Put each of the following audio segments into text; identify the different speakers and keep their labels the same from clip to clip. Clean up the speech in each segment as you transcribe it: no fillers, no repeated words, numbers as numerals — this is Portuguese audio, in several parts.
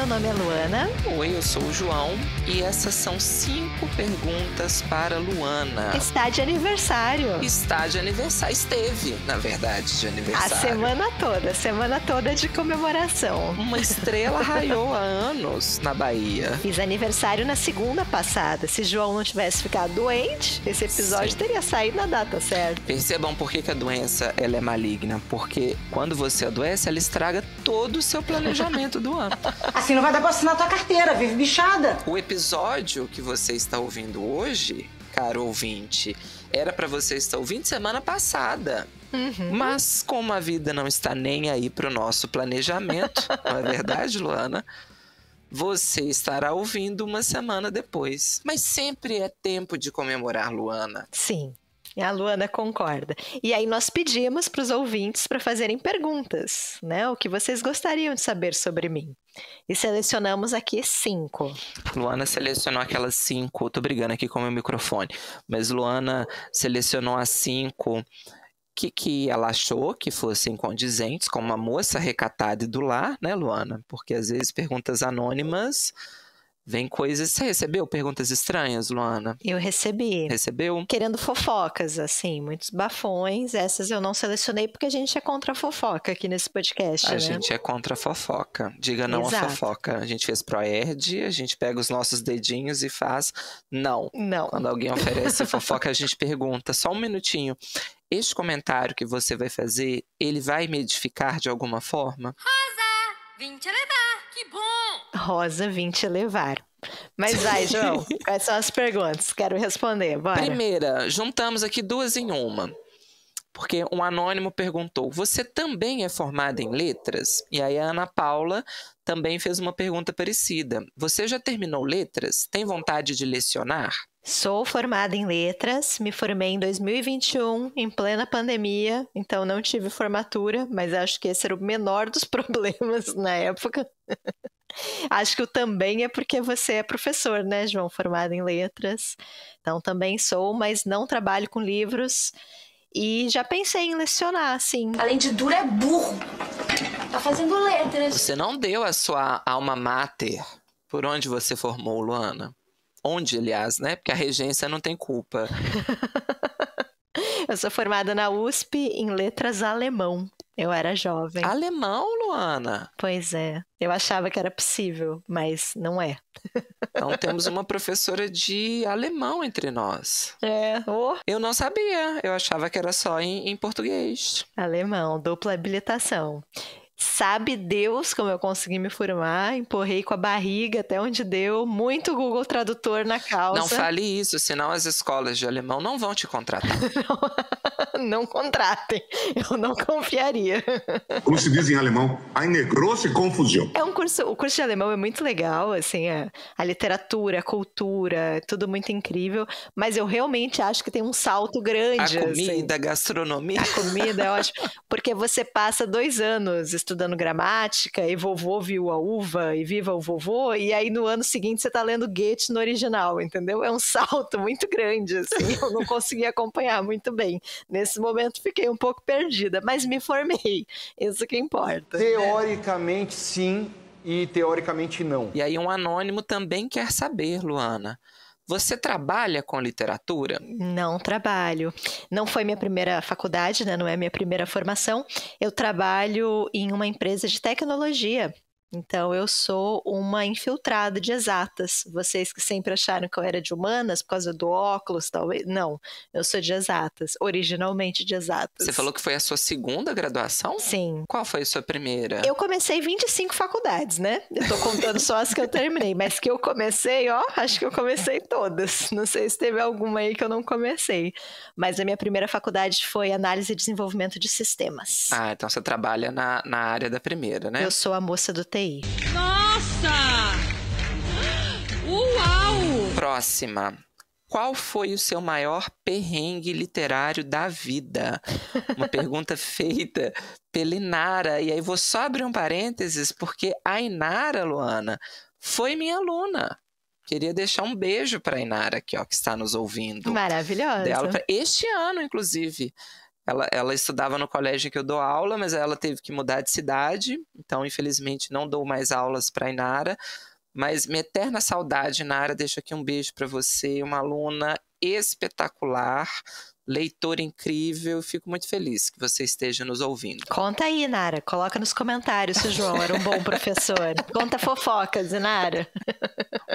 Speaker 1: meu nome é Luana.
Speaker 2: Oi, eu sou o João e essas são 5 perguntas para Luana.
Speaker 1: Está de aniversário.
Speaker 2: Está de aniversário, esteve, na verdade, de aniversário.
Speaker 1: A semana toda de comemoração.
Speaker 2: Uma estrela raiou há anos na Bahia.
Speaker 1: Fiz aniversário na segunda passada. Se João não tivesse ficado doente, esse episódio teria saído na data certa.
Speaker 2: Percebam por que a doença ela é maligna. Porque quando você adoece, ela estraga todo o seu planejamento do ano.
Speaker 3: Assim não vai dar pra assinar tua carteira, vive bichada.
Speaker 2: O episódio que você está ouvindo hoje, caro ouvinte, era pra você estar ouvindo semana passada. Mas como a vida não está nem aí pro nosso planejamento, não é verdade, Luana? Você estará ouvindo uma semana depois. Mas sempre é tempo de comemorar, Luana.
Speaker 1: Sim. A Luana concorda. E aí nós pedimos para os ouvintes para fazerem perguntas, né? O que vocês gostariam de saber sobre mim. E selecionamos aqui 5.
Speaker 2: Luana selecionou aquelas 5. Tô brigando aqui com o meu microfone. Mas Luana selecionou as 5 que ela achou que fossem condizentes com uma moça recatada e do lar, né, Luana? Porque às vezes perguntas anônimas... Vem coisas... Você recebeu perguntas estranhas, Luana?
Speaker 1: Eu recebi.
Speaker 2: Recebeu?
Speaker 1: Querendo fofocas, assim, muitos bafões. Essas eu não selecionei porque a gente é contra a fofoca aqui nesse podcast,
Speaker 2: A gente é contra a fofoca. Diga não à fofoca. A gente fez ProErd, a gente pega os nossos dedinhos e faz não.
Speaker 1: Não.
Speaker 2: Quando alguém oferece fofoca, a gente pergunta. Só um minutinho. Este comentário que você vai fazer, ele vai me edificar de alguma forma?
Speaker 4: Rosa, vim te levar, que bom!
Speaker 1: Rosa, vim te levar. Mas vai, João, quais são as perguntas? Quero responder, bora.
Speaker 2: Primeira, juntamos aqui 2 em uma. Porque um anônimo perguntou, você também é formada em letras? E aí a Ana Paula também fez uma pergunta parecida. Você já terminou letras? Tem vontade de lecionar?
Speaker 1: Sou formada em letras, me formei em 2021, em plena pandemia, então não tive formatura, mas acho que esse era o menor dos problemas na época. Acho que o também é porque você é professor, né, João? Formado em letras. Então também sou, mas não trabalho com livros. E já pensei em lecionar, sim.
Speaker 4: Além de duro, é burro. Tá fazendo letras.
Speaker 2: Você não deu a sua alma mater por onde você formou, Luana? Onde, aliás, né? Porque a regência não tem culpa.
Speaker 1: Eu sou formada na USP em letras alemão. Eu era jovem.
Speaker 2: Alemão, Luana?
Speaker 1: Pois é. Eu achava que era possível, mas não é.
Speaker 2: Então temos uma professora de alemão entre nós.
Speaker 1: É.
Speaker 2: Eu não sabia. Eu achava que era só em português.
Speaker 1: Alemão, dupla habilitação. Sabe Deus como eu consegui me formar, empurrei com a barriga até onde deu, muito Google Tradutor na causa.
Speaker 2: Não fale isso, senão as escolas de alemão não vão te contratar.
Speaker 1: Não contratem, eu não confiaria.
Speaker 5: Como se diz em alemão, eine große Konfusion.
Speaker 1: O curso de alemão é muito legal, assim, a literatura, a cultura, tudo muito incrível, mas eu realmente acho que tem um salto grande.
Speaker 2: A comida,
Speaker 1: assim.
Speaker 2: a gastronomia.
Speaker 1: A comida é ótimo, porque você passa 2 anos estudando gramática, e vovô viu a uva, e viva o vovô, e aí no ano seguinte você tá lendo Goethe no original, entendeu? É um salto muito grande, assim, eu não consegui acompanhar muito bem. Nesse momento fiquei um pouco perdida, mas me formei, isso que importa.
Speaker 6: Teoricamente sim e teoricamente não.
Speaker 2: E aí um anônimo também quer saber, Luana. Você trabalha com literatura?
Speaker 1: Não trabalho. Não foi minha primeira faculdade, né? Não é minha primeira formação. Eu trabalho em uma empresa de tecnologia. Então, eu sou uma infiltrada de exatas. Vocês que sempre acharam que eu era de humanas por causa do óculos, talvez. Não, eu sou de exatas, originalmente de exatas.
Speaker 2: Você falou que foi a sua segunda graduação?
Speaker 1: Sim.
Speaker 2: Qual foi a sua primeira?
Speaker 1: Eu comecei 25 faculdades, né? Eu tô contando só as que eu terminei, mas que eu comecei, acho que eu comecei todas. Não sei se teve alguma aí que eu não comecei. Mas a minha primeira faculdade foi Análise e Desenvolvimento de Sistemas.
Speaker 2: Ah, então você trabalha na área da primeira, né?
Speaker 1: Eu sou a moça do TI.
Speaker 4: Nossa! Uau!
Speaker 2: Próxima. Qual foi o seu maior perrengue literário da vida? Uma pergunta feita pela Inara. E aí vou só abrir um parênteses, porque a Inara, Luana, foi minha aluna. Queria deixar um beijo para a Inara aqui, ó, que está nos ouvindo.
Speaker 1: Maravilhosa.
Speaker 2: Dela este ano, inclusive. Ela estudava no colégio em que eu dou aula, mas ela teve que mudar de cidade, então infelizmente não dou mais aulas para a Inara, mas minha eterna saudade, Inara, deixo aqui um beijo para você, uma aluna espetacular, leitora incrível, fico muito feliz que você esteja nos ouvindo.
Speaker 1: Conta aí, Nara, coloca nos comentários se o João era um bom professor. Conta fofocas, Inara.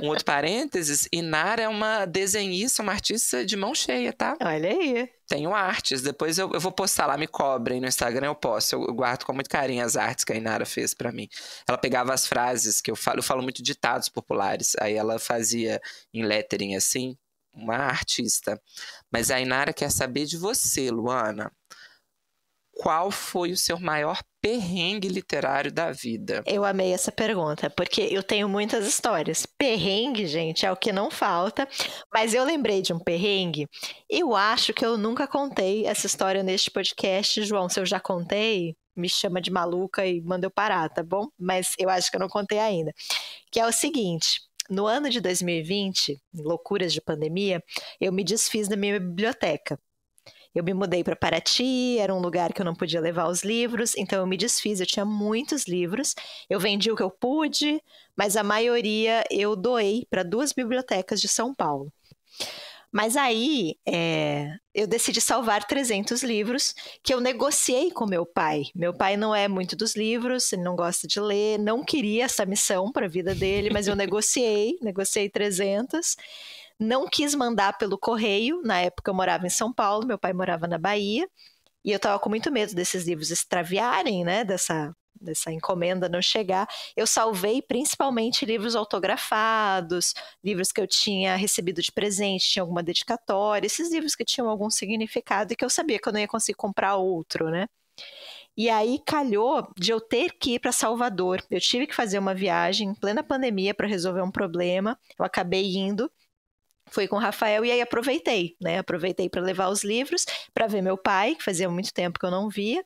Speaker 2: Um outro parênteses, Inara é uma desenhista, uma artista de mão cheia, tá?
Speaker 1: Olha aí.
Speaker 2: Tenho artes, depois eu vou postar lá, me cobrem no Instagram, eu posto. Eu guardo com muito carinho as artes que a Inara fez pra mim. Ela pegava as frases que eu falo muito ditados populares, aí ela fazia em lettering assim, uma artista. Mas a Inara quer saber de você, Luana. Qual foi o seu maior perrengue literário da vida?
Speaker 1: Eu amei essa pergunta, porque eu tenho muitas histórias. Perrengue, gente, é o que não falta. Mas eu lembrei de um perrengue. Eu acho que eu nunca contei essa história neste podcast. João, se eu já contei, me chama de maluca e manda eu parar, tá bom? Mas eu acho que eu não contei ainda. Que é o seguinte... No ano de 2020, loucuras de pandemia, eu me desfiz da minha biblioteca. Eu me mudei para Paraty, era um lugar que eu não podia levar os livros, então eu me desfiz, eu tinha muitos livros, eu vendi o que eu pude, mas a maioria eu doei para 2 bibliotecas de São Paulo. Mas aí, eu decidi salvar 300 livros que eu negociei com meu pai. Meu pai não é muito dos livros, ele não gosta de ler, não queria essa missão para a vida dele, mas eu negociei 300. Não quis mandar pelo correio, na época eu morava em São Paulo, meu pai morava na Bahia, e eu estava com muito medo desses livros extraviarem, né, dessa encomenda não chegar. Eu salvei principalmente livros autografados, livros que eu tinha recebido de presente, tinha alguma dedicatória, esses livros que tinham algum significado e que eu sabia que eu não ia conseguir comprar outro, né? E aí calhou de eu ter que ir para Salvador. Eu tive que fazer uma viagem em plena pandemia para resolver um problema. Eu acabei indo. Fui com o Rafael e aí aproveitei, né? Aproveitei para levar os livros, para ver meu pai, que fazia muito tempo que eu não via.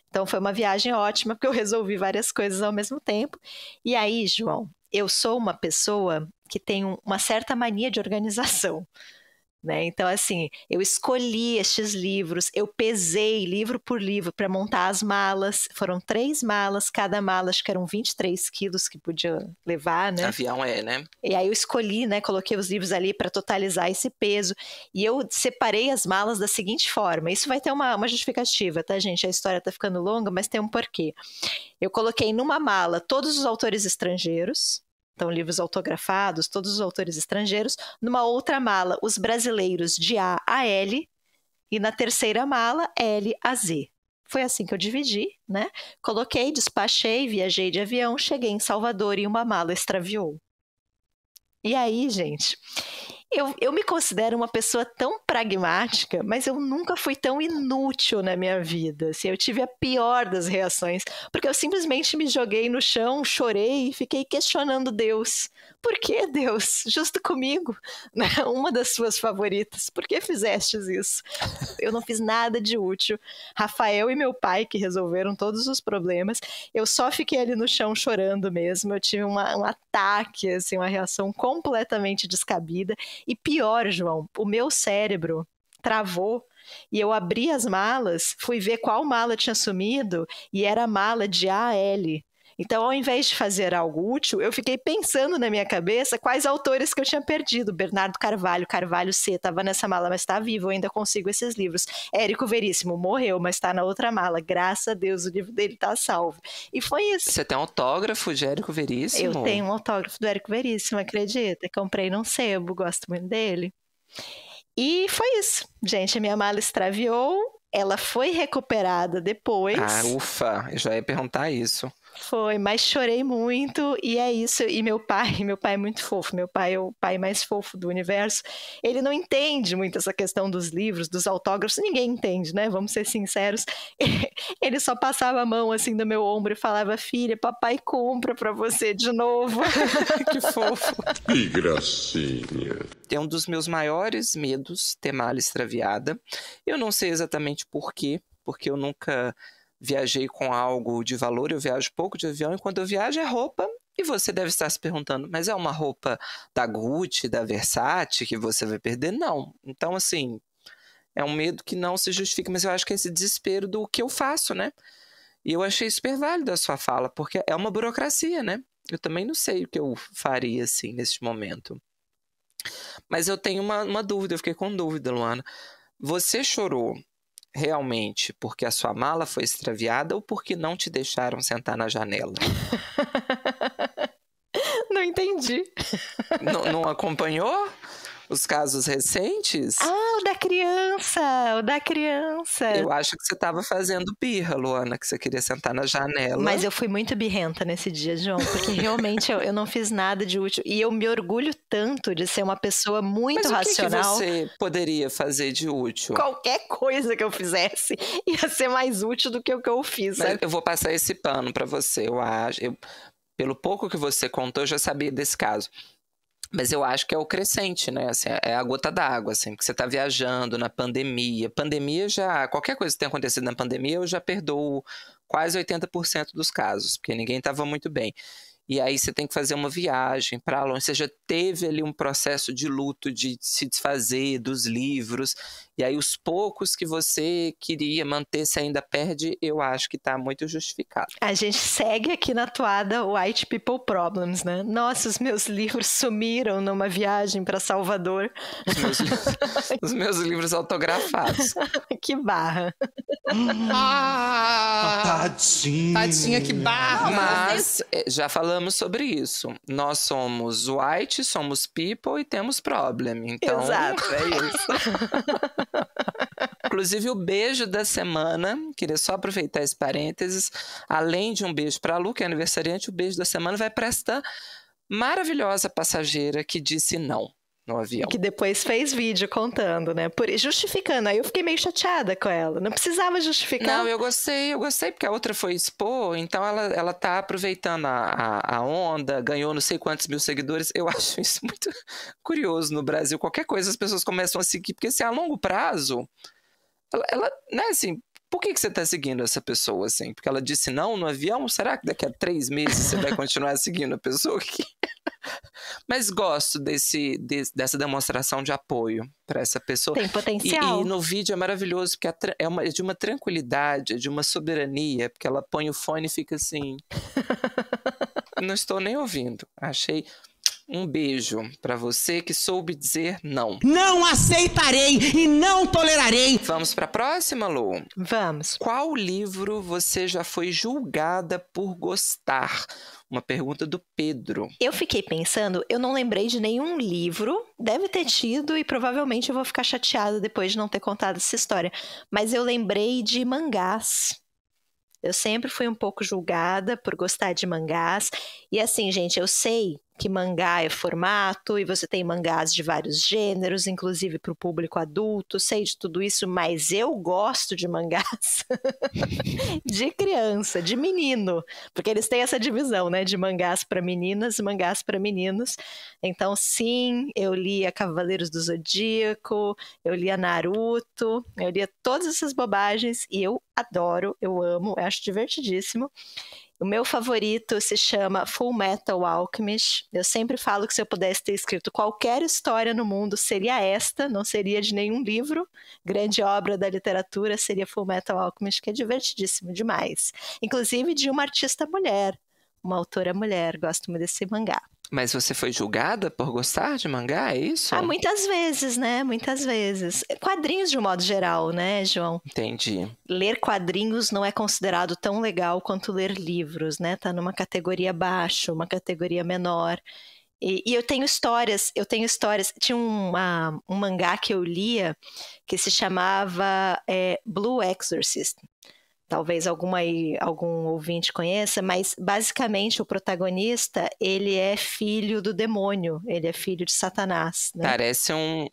Speaker 1: Então foi uma viagem ótima, porque eu resolvi várias coisas ao mesmo tempo. E aí, João, eu sou uma pessoa que tem uma certa mania de organização. Né? Então, assim, eu escolhi estes livros, eu pesei livro por livro para montar as malas. Foram 3 malas, cada mala acho que eram 23 quilos que podia levar, né?
Speaker 2: Avião né?
Speaker 1: E aí eu escolhi, né? Coloquei os livros ali para totalizar esse peso. E eu separei as malas da seguinte forma. Isso vai ter uma justificativa, tá, gente? A história tá ficando longa, mas tem um porquê. Eu coloquei numa mala todos os autores estrangeiros. Então, livros autografados, todos os autores estrangeiros. Numa outra mala, os brasileiros de A a L. E na terceira mala, L a Z. Foi assim que eu dividi, né? Coloquei, despachei, viajei de avião, cheguei em Salvador e uma mala extraviou. E aí, gente... Eu me considero uma pessoa tão pragmática, mas eu nunca fui tão inútil na minha vida. Assim, eu tive a pior das reações, porque eu simplesmente me joguei no chão, chorei e fiquei questionando Deus. Por que, Deus? Justo comigo? Uma das suas favoritas. Por que fizestes isso? Eu não fiz nada de útil. Rafael e meu pai que resolveram todos os problemas. Eu só fiquei ali no chão chorando mesmo. Eu tive um ataque, assim, uma reação completamente descabida. E pior, João, o meu cérebro travou e eu abri as malas, fui ver qual mala tinha sumido e era a mala de A a L. Então, ao invés de fazer algo útil, eu fiquei pensando na minha cabeça quais autores que eu tinha perdido. Bernardo Carvalho, Carvalho C, estava nessa mala, mas está vivo, eu ainda consigo esses livros. Érico Veríssimo morreu, mas está na outra mala. Graças a Deus, o livro dele está salvo. E foi isso.
Speaker 2: Você tem um autógrafo de Érico Veríssimo?
Speaker 1: Eu tenho um autógrafo do Érico Veríssimo, acredita? Comprei num sebo, gosto muito dele. E foi isso, gente, a minha mala extraviou, ela foi recuperada depois.
Speaker 2: Ah, ufa, eu já ia perguntar isso.
Speaker 1: Foi, mas chorei muito e é isso. E meu pai é muito fofo, meu pai é o pai mais fofo do universo. Ele não entende muito essa questão dos livros, dos autógrafos, ninguém entende, né? Vamos ser sinceros. Ele só passava a mão assim no meu ombro e falava: filha, papai compra pra você de novo.
Speaker 2: Que fofo.
Speaker 5: Que gracinha.
Speaker 2: É um dos meus maiores medos ter mala extraviada. Eu não sei exatamente por quê, porque eu nunca viajei com algo de valor, eu viajo pouco de avião e quando eu viajo é roupa. E você deve estar se perguntando, mas é uma roupa da Gucci, da Versace que você vai perder? Não. Então, assim, É um medo que não se justifica, mas eu acho que é esse desespero do que eu faço, né? E eu achei super válido a sua fala, porque é uma burocracia, né? Eu também não sei o que eu faria, assim, neste momento. Mas eu tenho uma dúvida, eu fiquei com dúvida, Luana. Você chorou realmente porque a sua mala foi extraviada ou porque não te deixaram sentar na janela?
Speaker 1: Não entendi.
Speaker 2: Não acompanhou os casos recentes?
Speaker 1: Ah, o da criança.
Speaker 2: Eu acho que você estava fazendo birra, Luana, que você queria sentar na janela.
Speaker 1: Mas eu fui muito birrenta nesse dia, João, porque realmente eu não fiz nada de útil. E eu me orgulho tanto de ser uma pessoa muito racional.
Speaker 2: Mas o que você poderia fazer de útil?
Speaker 1: Qualquer coisa que eu fizesse ia ser mais útil do que o que eu fiz.
Speaker 2: Mas eu vou passar esse pano para você, eu acho. Pelo pouco que você contou, eu já sabia desse caso. Mas eu acho que é o crescente, né? Assim, é a gota d'água, assim, porque você tá viajando na pandemia. Pandemia já... Qualquer coisa que tenha acontecido na pandemia, eu já perdoo quase 80% dos casos, porque ninguém tava muito bem. E aí você tem que fazer uma viagem para longe. Você já teve ali um processo de luto, de se desfazer dos livros. E aí os poucos que você queria manter, você ainda perde, eu acho que tá muito justificado.
Speaker 1: A gente segue aqui na toada White People Problems, né? Nossa, os meus livros sumiram numa viagem para Salvador.
Speaker 2: Os meus livros autografados.
Speaker 1: Que barra.
Speaker 7: Tadinha, que barra.
Speaker 2: Mas já falamos sobre isso. Nós somos white, somos people e temos problem. Então,
Speaker 1: exato, é isso.
Speaker 2: Inclusive, o beijo da semana, queria só aproveitar esse parênteses, além de um beijo para a Lu, que é aniversariante, o beijo da semana vai para esta maravilhosa passageira que disse não no avião.
Speaker 1: Que depois fez vídeo contando, né? Justificando. Aí eu fiquei meio chateada com ela. Não precisava justificar.
Speaker 2: Não, eu gostei, porque a outra foi expor, então ela tá aproveitando a onda, ganhou não sei quantos mil seguidores. Eu acho isso muito curioso no Brasil. Qualquer coisa as pessoas começam a seguir, porque assim, a longo prazo, ela né, assim, por que você tá seguindo essa pessoa, assim? Porque ela disse não no avião? Será que daqui a 3 meses você vai continuar seguindo a pessoa aqui? Mas gosto dessa demonstração de apoio para essa pessoa.
Speaker 1: Tem potencial.
Speaker 2: E no vídeo é maravilhoso, porque é de uma tranquilidade, é de uma soberania, porque ela põe o fone e fica assim... Não estou nem ouvindo. Achei... Um beijo para você que soube dizer não.
Speaker 7: Não aceitarei e não tolerarei.
Speaker 2: Vamos para a próxima, Lu?
Speaker 1: Vamos.
Speaker 2: Qual livro você já foi julgada por gostar? Uma pergunta do Pedro.
Speaker 1: Eu fiquei pensando, eu não lembrei de nenhum livro, deve ter tido e provavelmente eu vou ficar chateada depois de não ter contado essa história, mas eu lembrei de mangás. Eu sempre fui um pouco julgada por gostar de mangás. E assim, gente, eu sei que mangá é formato e você tem mangás de vários gêneros, inclusive para o público adulto, sei de tudo isso, mas eu gosto de mangás de criança, de menino, porque eles têm essa divisão, né, de mangás para meninas e mangás para meninos. Então, sim, eu lia Cavaleiros do Zodíaco, eu lia Naruto, eu lia todas essas bobagens e eu adoro, eu amo, eu acho divertidíssimo. O meu favorito se chama Full Metal Alchemist. Eu sempre falo que se eu pudesse ter escrito qualquer história no mundo, seria esta, não seria de nenhum livro. Grande obra da literatura seria Full Metal Alchemist, que é divertidíssimo demais. Inclusive de uma artista mulher, uma autora mulher. Gosto muito desse mangá.
Speaker 2: Mas você foi julgada por gostar de mangá, é isso?
Speaker 1: Muitas vezes, né? Muitas vezes. Quadrinhos de um modo geral, né, João?
Speaker 2: Entendi.
Speaker 1: Ler quadrinhos não é considerado tão legal quanto ler livros, né? Tá numa categoria abaixo, uma categoria menor. E eu tenho histórias. Tinha um mangá que eu lia que se chamava Blue Exorcist. Talvez algum ouvinte conheça, mas basicamente o protagonista, ele é filho do demônio, ele é filho de Satanás, né?
Speaker 2: Parece um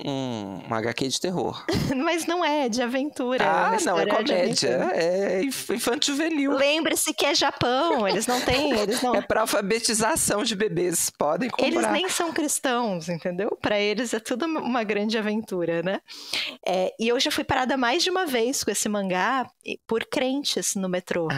Speaker 2: HQ de terror.
Speaker 1: Mas não é, de aventura.
Speaker 2: Não, é comédia, é infanto juvenil.
Speaker 1: Lembre-se que é Japão, eles não...
Speaker 2: É para alfabetização de bebês, podem comprar.
Speaker 1: Eles nem são cristãos, entendeu? Para eles é tudo uma grande aventura, né? E eu já fui parada mais de uma vez com esse mangá por crente no metrô.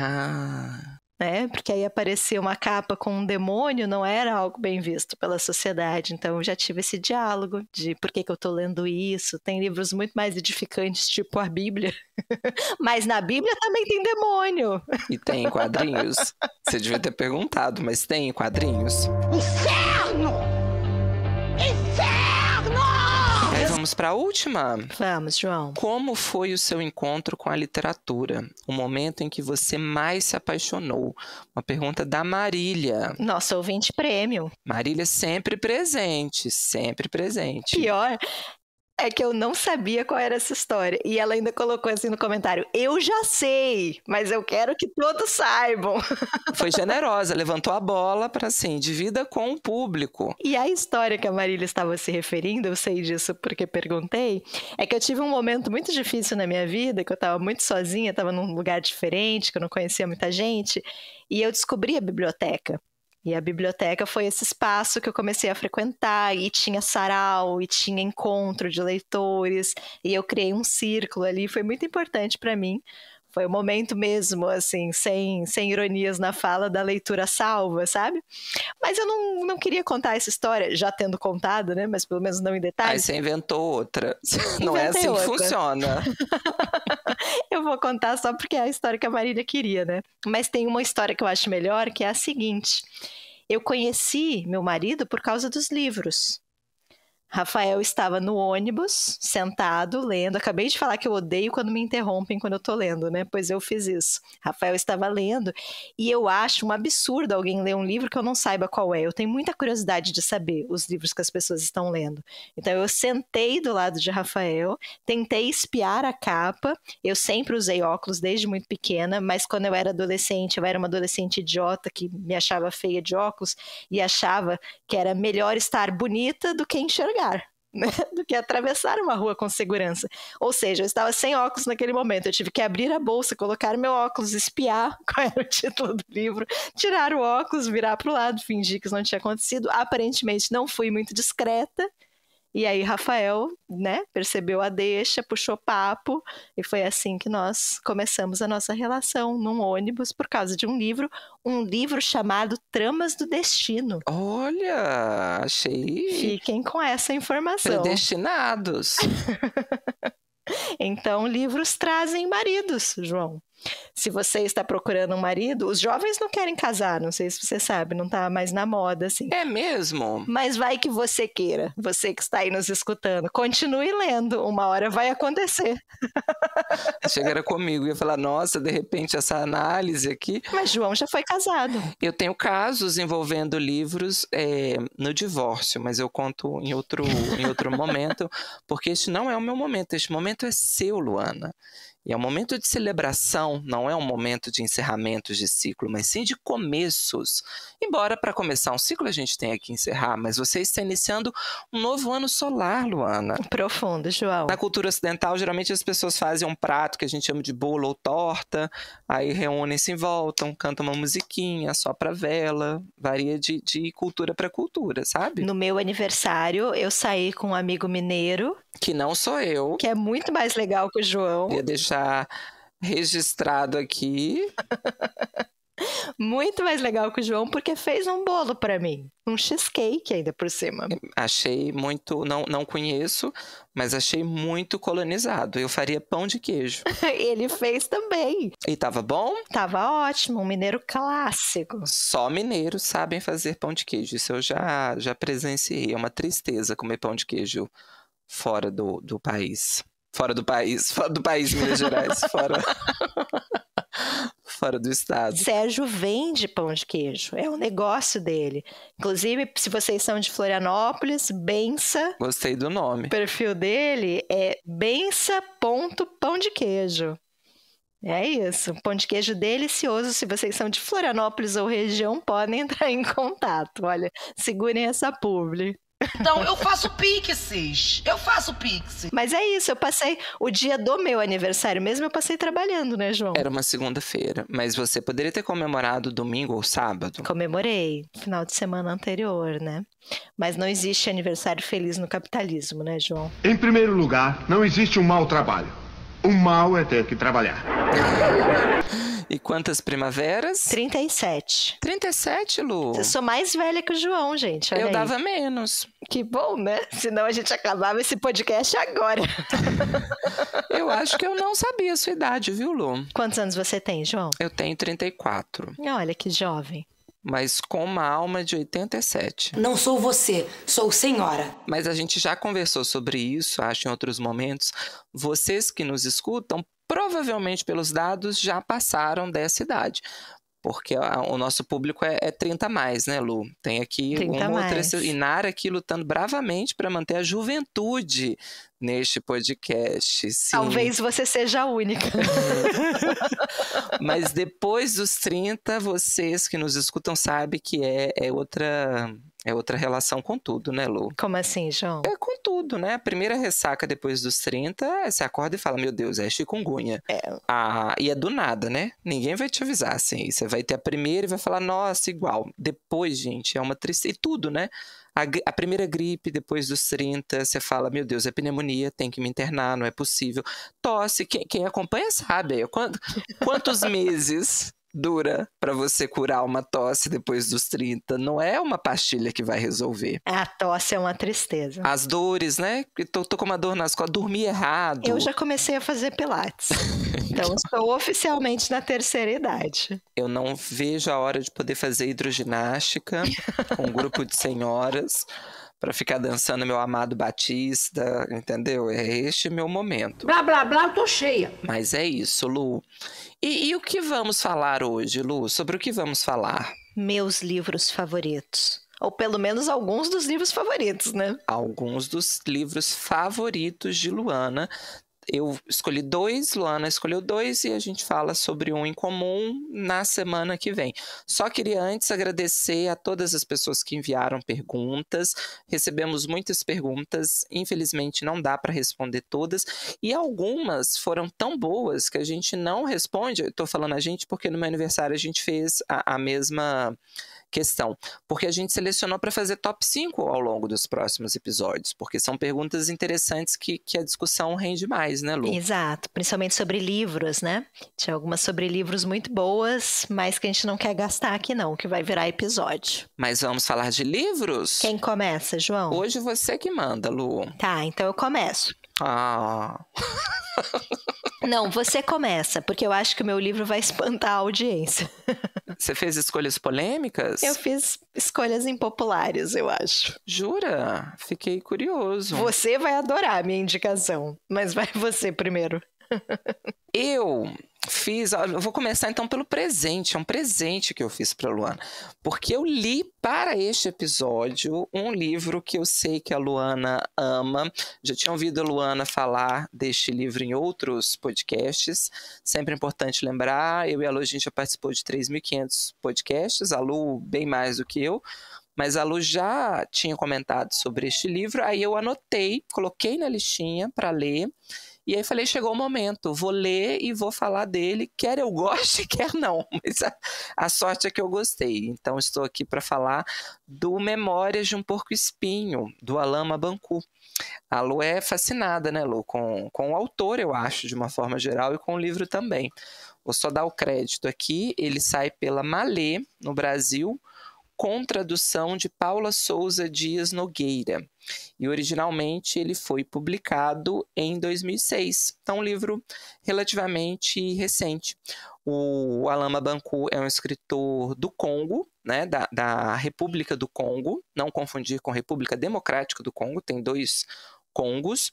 Speaker 1: né? Porque aí aparecer uma capa com um demônio não era algo bem visto pela sociedade. Então eu já tive esse diálogo de por que eu tô lendo isso. Tem livros muito mais edificantes, tipo a Bíblia. Mas na Bíblia também tem demônio.
Speaker 2: E tem quadrinhos? Você devia ter perguntado, mas tem quadrinhos?
Speaker 4: Inferno!
Speaker 2: Aí vamos para a última?
Speaker 1: Vamos, João.
Speaker 2: Como foi o seu encontro com a literatura? O momento em que você mais se apaixonou? Uma pergunta da Marília.
Speaker 1: Nossa, ouvinte prêmio.
Speaker 2: Marília sempre presente, sempre presente.
Speaker 1: Pior é que eu não sabia qual era essa história. E ela ainda colocou assim no comentário: eu já sei, mas eu quero que todos saibam.
Speaker 2: Foi generosa, levantou a bola para assim, divida com o público.
Speaker 1: E a história que a Marília estava se referindo, eu sei disso porque perguntei, é que eu tive um momento muito difícil na minha vida, que eu estava muito sozinha, estava num lugar diferente, que eu não conhecia muita gente, e eu descobri a biblioteca. E a biblioteca foi esse espaço que eu comecei a frequentar, e tinha sarau, e tinha encontro de leitores, e eu criei um círculo ali, foi muito importante para mim. Foi um momento mesmo, assim, sem ironias na fala, da leitura salva, sabe? Mas eu não queria contar essa história, já tendo contado, né? Mas pelo menos não em
Speaker 2: Aí
Speaker 1: detalhes.
Speaker 2: você inventou outra. Não é assim
Speaker 1: outra.
Speaker 2: que funciona.
Speaker 1: Eu vou contar só porque é a história que a Marília queria, né? Mas tem uma história que eu acho melhor, que é a seguinte. Eu conheci meu marido por causa dos livros. Rafael estava no ônibus, sentado, lendo. Acabei de falar que eu odeio quando me interrompem quando eu tô lendo, né? Pois eu fiz isso. Rafael estava lendo e eu acho um absurdo alguém ler um livro que eu não saiba qual é. Eu tenho muita curiosidade de saber os livros que as pessoas estão lendo. Então eu sentei do lado de Rafael, tentei espiar a capa. Eu sempre usei óculos desde muito pequena, mas quando eu era adolescente, eu era uma adolescente idiota que me achava feia de óculos e achava que era melhor estar bonita do que enxergar. Né? Do que atravessar uma rua com segurança. Ou seja, eu estava sem óculos naquele momento. Eu tive que abrir a bolsa, colocar meu óculos, espiar qual era o título do livro, tirar o óculos, virar para o lado, fingir que isso não tinha acontecido. Aparentemente não fui muito discreta. E aí Rafael, né, percebeu a deixa, puxou papo, e foi assim que nós começamos a nossa relação num ônibus por causa de um livro chamado Tramas do Destino.
Speaker 2: Olha, achei...
Speaker 1: Fiquem com essa informação.
Speaker 2: Predestinados.
Speaker 1: Então, livros trazem maridos, João. Se você está procurando um marido, os jovens não querem casar, não sei se você sabe, não está mais na moda, assim.
Speaker 2: É mesmo?
Speaker 1: Mas vai que você queira, você que está aí nos escutando, continue lendo, uma hora vai acontecer.
Speaker 2: Chegaram comigo e ia falar, nossa, de repente essa análise aqui...
Speaker 1: Mas João já foi casado.
Speaker 2: Eu tenho casos envolvendo livros no divórcio, mas eu conto em outro momento, porque este não é o meu momento, este momento é seu, Luana. E é um momento de celebração, não é um momento de encerramentos de ciclo, mas sim de começos. Embora para começar um ciclo a gente tenha que encerrar, mas você está iniciando um novo ano solar, Luana.
Speaker 1: Profundo, João.
Speaker 2: Na cultura ocidental, geralmente as pessoas fazem um prato que a gente chama de bolo ou torta, aí reúnem-se em volta, cantam uma musiquinha, sopra vela, varia de cultura para cultura, sabe?
Speaker 1: No meu aniversário, eu saí com um amigo mineiro.
Speaker 2: Que não sou eu.
Speaker 1: Que é muito mais legal que o João.
Speaker 2: Queria deixar registrado aqui.
Speaker 1: Muito mais legal que o João, porque fez um bolo pra mim. Um cheesecake ainda por cima.
Speaker 2: Achei muito... Não conheço, mas achei muito colonizado. Eu faria pão de queijo.
Speaker 1: Ele fez também.
Speaker 2: E tava bom?
Speaker 1: Tava ótimo, um mineiro clássico.
Speaker 2: Só mineiros sabem fazer pão de queijo. Isso eu já presenciei. É uma tristeza comer pão de queijo fora do país. Fora do país, Minas Gerais. Fora do estado.
Speaker 1: Sérgio vende pão de queijo, é um negócio dele. Inclusive, se vocês são de Florianópolis, Bença.
Speaker 2: Gostei do nome.
Speaker 1: O perfil dele é bença.pão de queijo. É isso, pão de queijo delicioso. Se vocês são de Florianópolis ou região, podem entrar em contato. Olha, segurem essa publi.
Speaker 8: Então, eu faço pixes.
Speaker 1: Mas é isso, eu passei o dia do meu aniversário mesmo, eu passei trabalhando, né, João?
Speaker 2: Era uma segunda-feira, mas você poderia ter comemorado domingo ou sábado?
Speaker 1: Comemorei, final de semana anterior, né? Mas não existe aniversário feliz no capitalismo, né, João?
Speaker 5: Em primeiro lugar, não existe um mau trabalho. O mal é ter que trabalhar.
Speaker 2: E quantas primaveras?
Speaker 1: 37.
Speaker 2: 37, Lu?
Speaker 1: Eu sou mais velha que o João, gente. Olha
Speaker 2: Eu
Speaker 1: aí.
Speaker 2: dava menos.
Speaker 1: Que bom, né? Senão a gente acabava esse podcast agora.
Speaker 2: Eu acho que eu não sabia a sua idade, viu, Lu?
Speaker 1: Quantos anos você tem, João?
Speaker 2: Eu tenho 34.
Speaker 1: Olha que jovem.
Speaker 2: Mas com uma alma de 87.
Speaker 4: Não sou você, sou senhora.
Speaker 2: Mas a gente já conversou sobre isso, acho, em outros momentos. Vocês que nos escutam, provavelmente pelos dados, já passaram dessa idade. Porque o nosso público é 30 a mais, né, Lu? Tem aqui uma outra... E Nara aqui lutando bravamente para manter a juventude neste podcast. Sim.
Speaker 1: Talvez você seja a única.
Speaker 2: Mas depois dos 30, vocês que nos escutam sabem que é outra relação com tudo, né, Lu?
Speaker 1: Como assim, João?
Speaker 2: É com tudo, né? A primeira ressaca depois dos 30, você acorda e fala, meu Deus, é chikungunya. E é do nada, né? Ninguém vai te avisar, assim. Você vai ter a primeira e vai falar, nossa, igual. Depois, gente, é uma tristeza. E tudo, né? A primeira gripe, depois dos 30, você fala, meu Deus, é pneumonia, tem que me internar, não é possível. Tosse, quem acompanha sabe. Quantos meses dura para você curar uma tosse depois dos 30? Não é uma pastilha que vai resolver.
Speaker 1: A tosse é uma tristeza.
Speaker 2: As dores, né? Tô com uma dor nas costas, dormi errado.
Speaker 1: Eu já comecei a fazer pilates. Então, estou oficialmente na terceira idade.
Speaker 2: Eu não vejo a hora de poder fazer hidroginástica com um grupo de senhoras para ficar dançando meu amado Batista, entendeu? É este meu momento.
Speaker 3: Blá, blá, blá, eu tô cheia.
Speaker 2: Mas é isso, Lu. E o que vamos falar hoje, Lu? Sobre o que vamos falar?
Speaker 1: Meus livros favoritos. Ou pelo menos alguns dos livros favoritos, né?
Speaker 2: Alguns dos livros favoritos de Luana. Eu escolhi 2, Luana escolheu 2 e a gente fala sobre um em comum na semana que vem. Só queria antes agradecer a todas as pessoas que enviaram perguntas. Recebemos muitas perguntas, infelizmente não dá para responder todas. E algumas foram tão boas que a gente não responde. Eu estou falando a gente porque no meu aniversário a gente fez a mesma questão, porque a gente selecionou para fazer top 5 ao longo dos próximos episódios, porque são perguntas interessantes que a discussão rende mais, né, Lu?
Speaker 1: Exato, principalmente sobre livros, né? Tinha algumas sobre livros muito boas, mas que a gente não quer gastar aqui não, que vai virar episódio.
Speaker 2: Mas vamos falar de livros?
Speaker 1: Quem começa, João?
Speaker 2: Hoje você que manda, Lu.
Speaker 1: Tá, então eu começo. Não, você começa, porque eu acho que o meu livro vai espantar a audiência.
Speaker 2: Você fez escolhas polêmicas?
Speaker 1: Eu fiz escolhas impopulares, eu acho.
Speaker 2: Jura? Fiquei curioso.
Speaker 1: Você vai adorar a minha indicação, mas vai você primeiro.
Speaker 2: Eu vou começar então pelo presente, é um presente que eu fiz para a Luana, porque eu li para este episódio um livro que eu sei que a Luana ama. Já tinha ouvido a Luana falar deste livro em outros podcasts, sempre é importante lembrar, eu e a Lu, a gente já participou de 3.500 podcasts, a Lu bem mais do que eu, mas a Lu já tinha comentado sobre este livro, aí eu anotei, coloquei na listinha para ler. E aí falei, chegou o momento, vou ler e vou falar dele, quer eu goste, quer não, mas a sorte é que eu gostei. Então estou aqui para falar do Memórias de um Porco-Espinho, do Alama Bancu. A Lu é fascinada, né, Lu, com o autor, eu acho, de uma forma geral, e com o livro também. Vou só dar o crédito aqui, ele sai pela Malê, no Brasil, com tradução de Paula Souza Dias Nogueira. E originalmente ele foi publicado em 2006. Então, um livro relativamente recente. O Alama Bancu é um escritor do Congo, né, da República do Congo, não confundir com República Democrática do Congo, tem 2 Congos.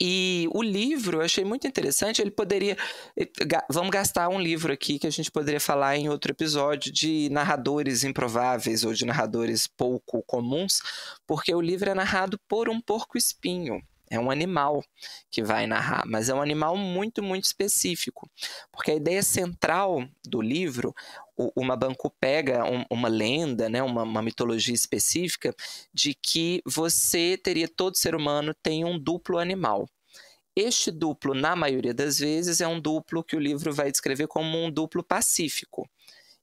Speaker 2: E o livro eu achei muito interessante, ele poderia... Vamos gastar um livro aqui que a gente poderia falar em outro episódio de narradores improváveis ou de narradores pouco comuns, porque o livro é narrado por um porco-espinho. É um animal que vai narrar, mas é um animal muito, muito específico. Porque a ideia central do livro, o Mabancu pega uma lenda, né, uma mitologia específica, de que todo ser humano tem um duplo animal. Este duplo, na maioria das vezes, é um duplo que o livro vai descrever como um duplo pacífico.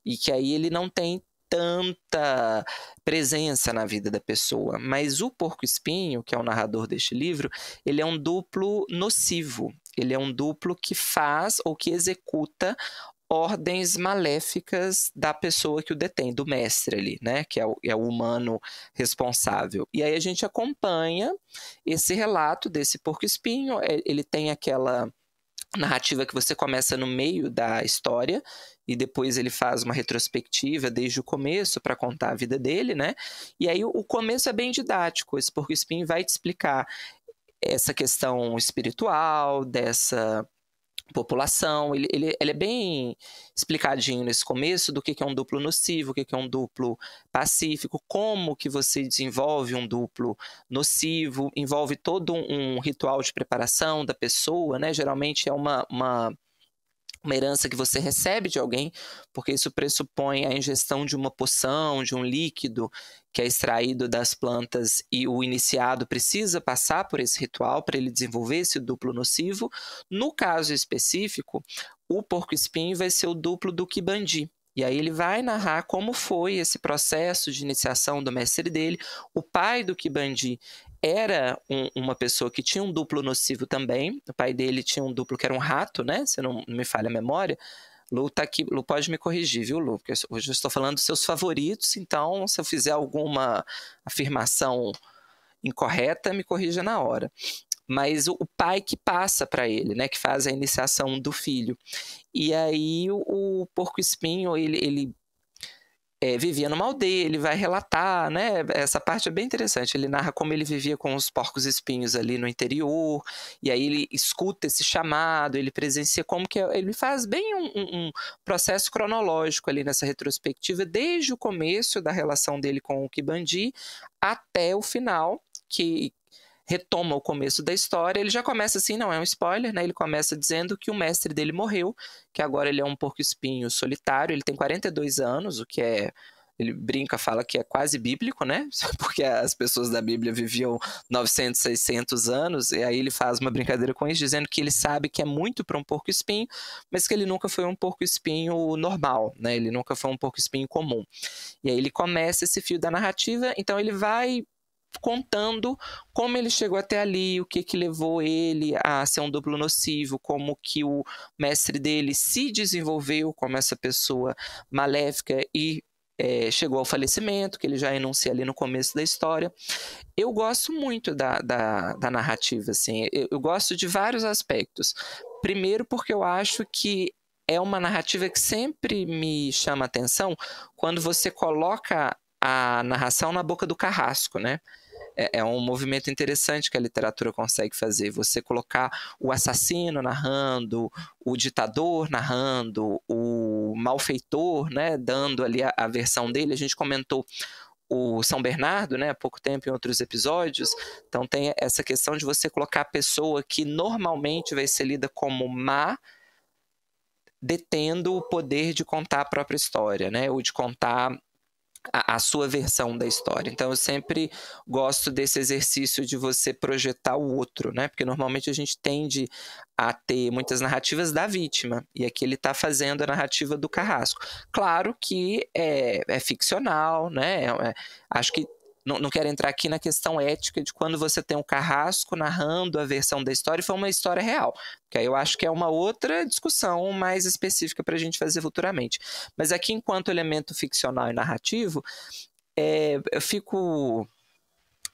Speaker 2: E que aí ele não tem tanta presença na vida da pessoa, mas o porco-espinho, que é o narrador deste livro, ele é um duplo nocivo, ele é um duplo que faz ou que executa ordens maléficas da pessoa que o detém, do mestre ali, né? Que é o humano responsável. E aí a gente acompanha esse relato desse porco-espinho. Ele tem aquela narrativa que você começa no meio da história e depois ele faz uma retrospectiva desde o começo para contar a vida dele, né? E aí o começo é bem didático. Esse porco-espinho vai te explicar essa questão espiritual dessa população. Ele é bem explicadinho nesse começo do que é um duplo nocivo, o que é um duplo pacífico, como que você desenvolve um duplo nocivo, envolve todo um ritual de preparação da pessoa, né? Geralmente é uma herança que você recebe de alguém, porque isso pressupõe a ingestão de uma poção, de um líquido que é extraído das plantas e o iniciado precisa passar por esse ritual para ele desenvolver esse duplo nocivo. No caso específico, o porco-espinho vai ser o duplo do Kibandi. E aí ele vai narrar como foi esse processo de iniciação do mestre dele. O pai do Kibandi era uma pessoa que tinha um duplo nocivo também. O pai dele tinha um duplo que era um rato, né? Se não me falha a memória. Lu tá aqui, Lu pode me corrigir, viu, Lu? Porque hoje eu estou falando dos seus favoritos, então se eu fizer alguma afirmação incorreta, me corrija na hora. Mas o pai que passa para ele, né? Que faz a iniciação do filho. E aí o porco-espinho, ele vivia numa aldeia, ele vai relatar, né? Essa parte é bem interessante. Ele narra como ele vivia com os porcos-espinhos ali no interior, e aí ele escuta esse chamado, ele presencia como que ele faz bem um processo cronológico ali nessa retrospectiva, desde o começo da relação dele com o Kibandi até o final, que retoma o começo da história. Ele já começa assim, não é um spoiler, né? Ele começa dizendo que o mestre dele morreu, que agora ele é um porco-espinho solitário, ele tem 42 anos, o que é... Ele brinca, fala que é quase bíblico, né? Porque as pessoas da Bíblia viviam 900, 600 anos, e aí ele faz uma brincadeira com isso, dizendo que ele sabe que é muito para um porco-espinho, mas que ele nunca foi um porco-espinho normal, né? Ele nunca foi um porco-espinho comum. E aí ele começa esse fio da narrativa, então ele vai contando como ele chegou até ali, o que levou ele a ser um duplo nocivo, como que o mestre dele se desenvolveu como essa pessoa maléfica e chegou ao falecimento, que ele já enuncia ali no começo da história. Eu gosto muito da narrativa, assim. Eu gosto de vários aspectos. Primeiro porque eu acho que é uma narrativa que sempre me chama a atenção quando você coloca a narração na boca do carrasco, né? É um movimento interessante que a literatura consegue fazer. Você colocar o assassino narrando, o ditador narrando, o malfeitor, né, dando ali a versão dele. A gente comentou o São Bernardo, né, há pouco tempo em outros episódios. Então tem essa questão de você colocar a pessoa que normalmente vai ser lida como má, detendo o poder de contar a própria história, né, ou de contar a sua versão da história. Então eu sempre gosto desse exercício de você projetar o outro, né? Porque normalmente a gente tende a ter muitas narrativas da vítima, e aqui ele está fazendo a narrativa do carrasco. Claro que é ficcional, né? Acho que não quero entrar aqui na questão ética de quando você tem um carrasco narrando a versão da história e foi uma história real, que aí eu acho que é uma outra discussão mais específica para a gente fazer futuramente. Mas aqui, enquanto elemento ficcional e narrativo, eu fico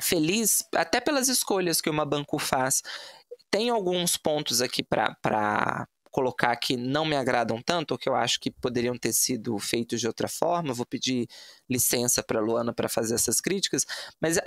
Speaker 2: feliz até pelas escolhas que o Mabancu faz. Tem alguns pontos aqui para colocar que não me agradam tanto, ou que eu acho que poderiam ter sido feitos de outra forma. Vou pedir licença para a Luana para fazer essas críticas, mas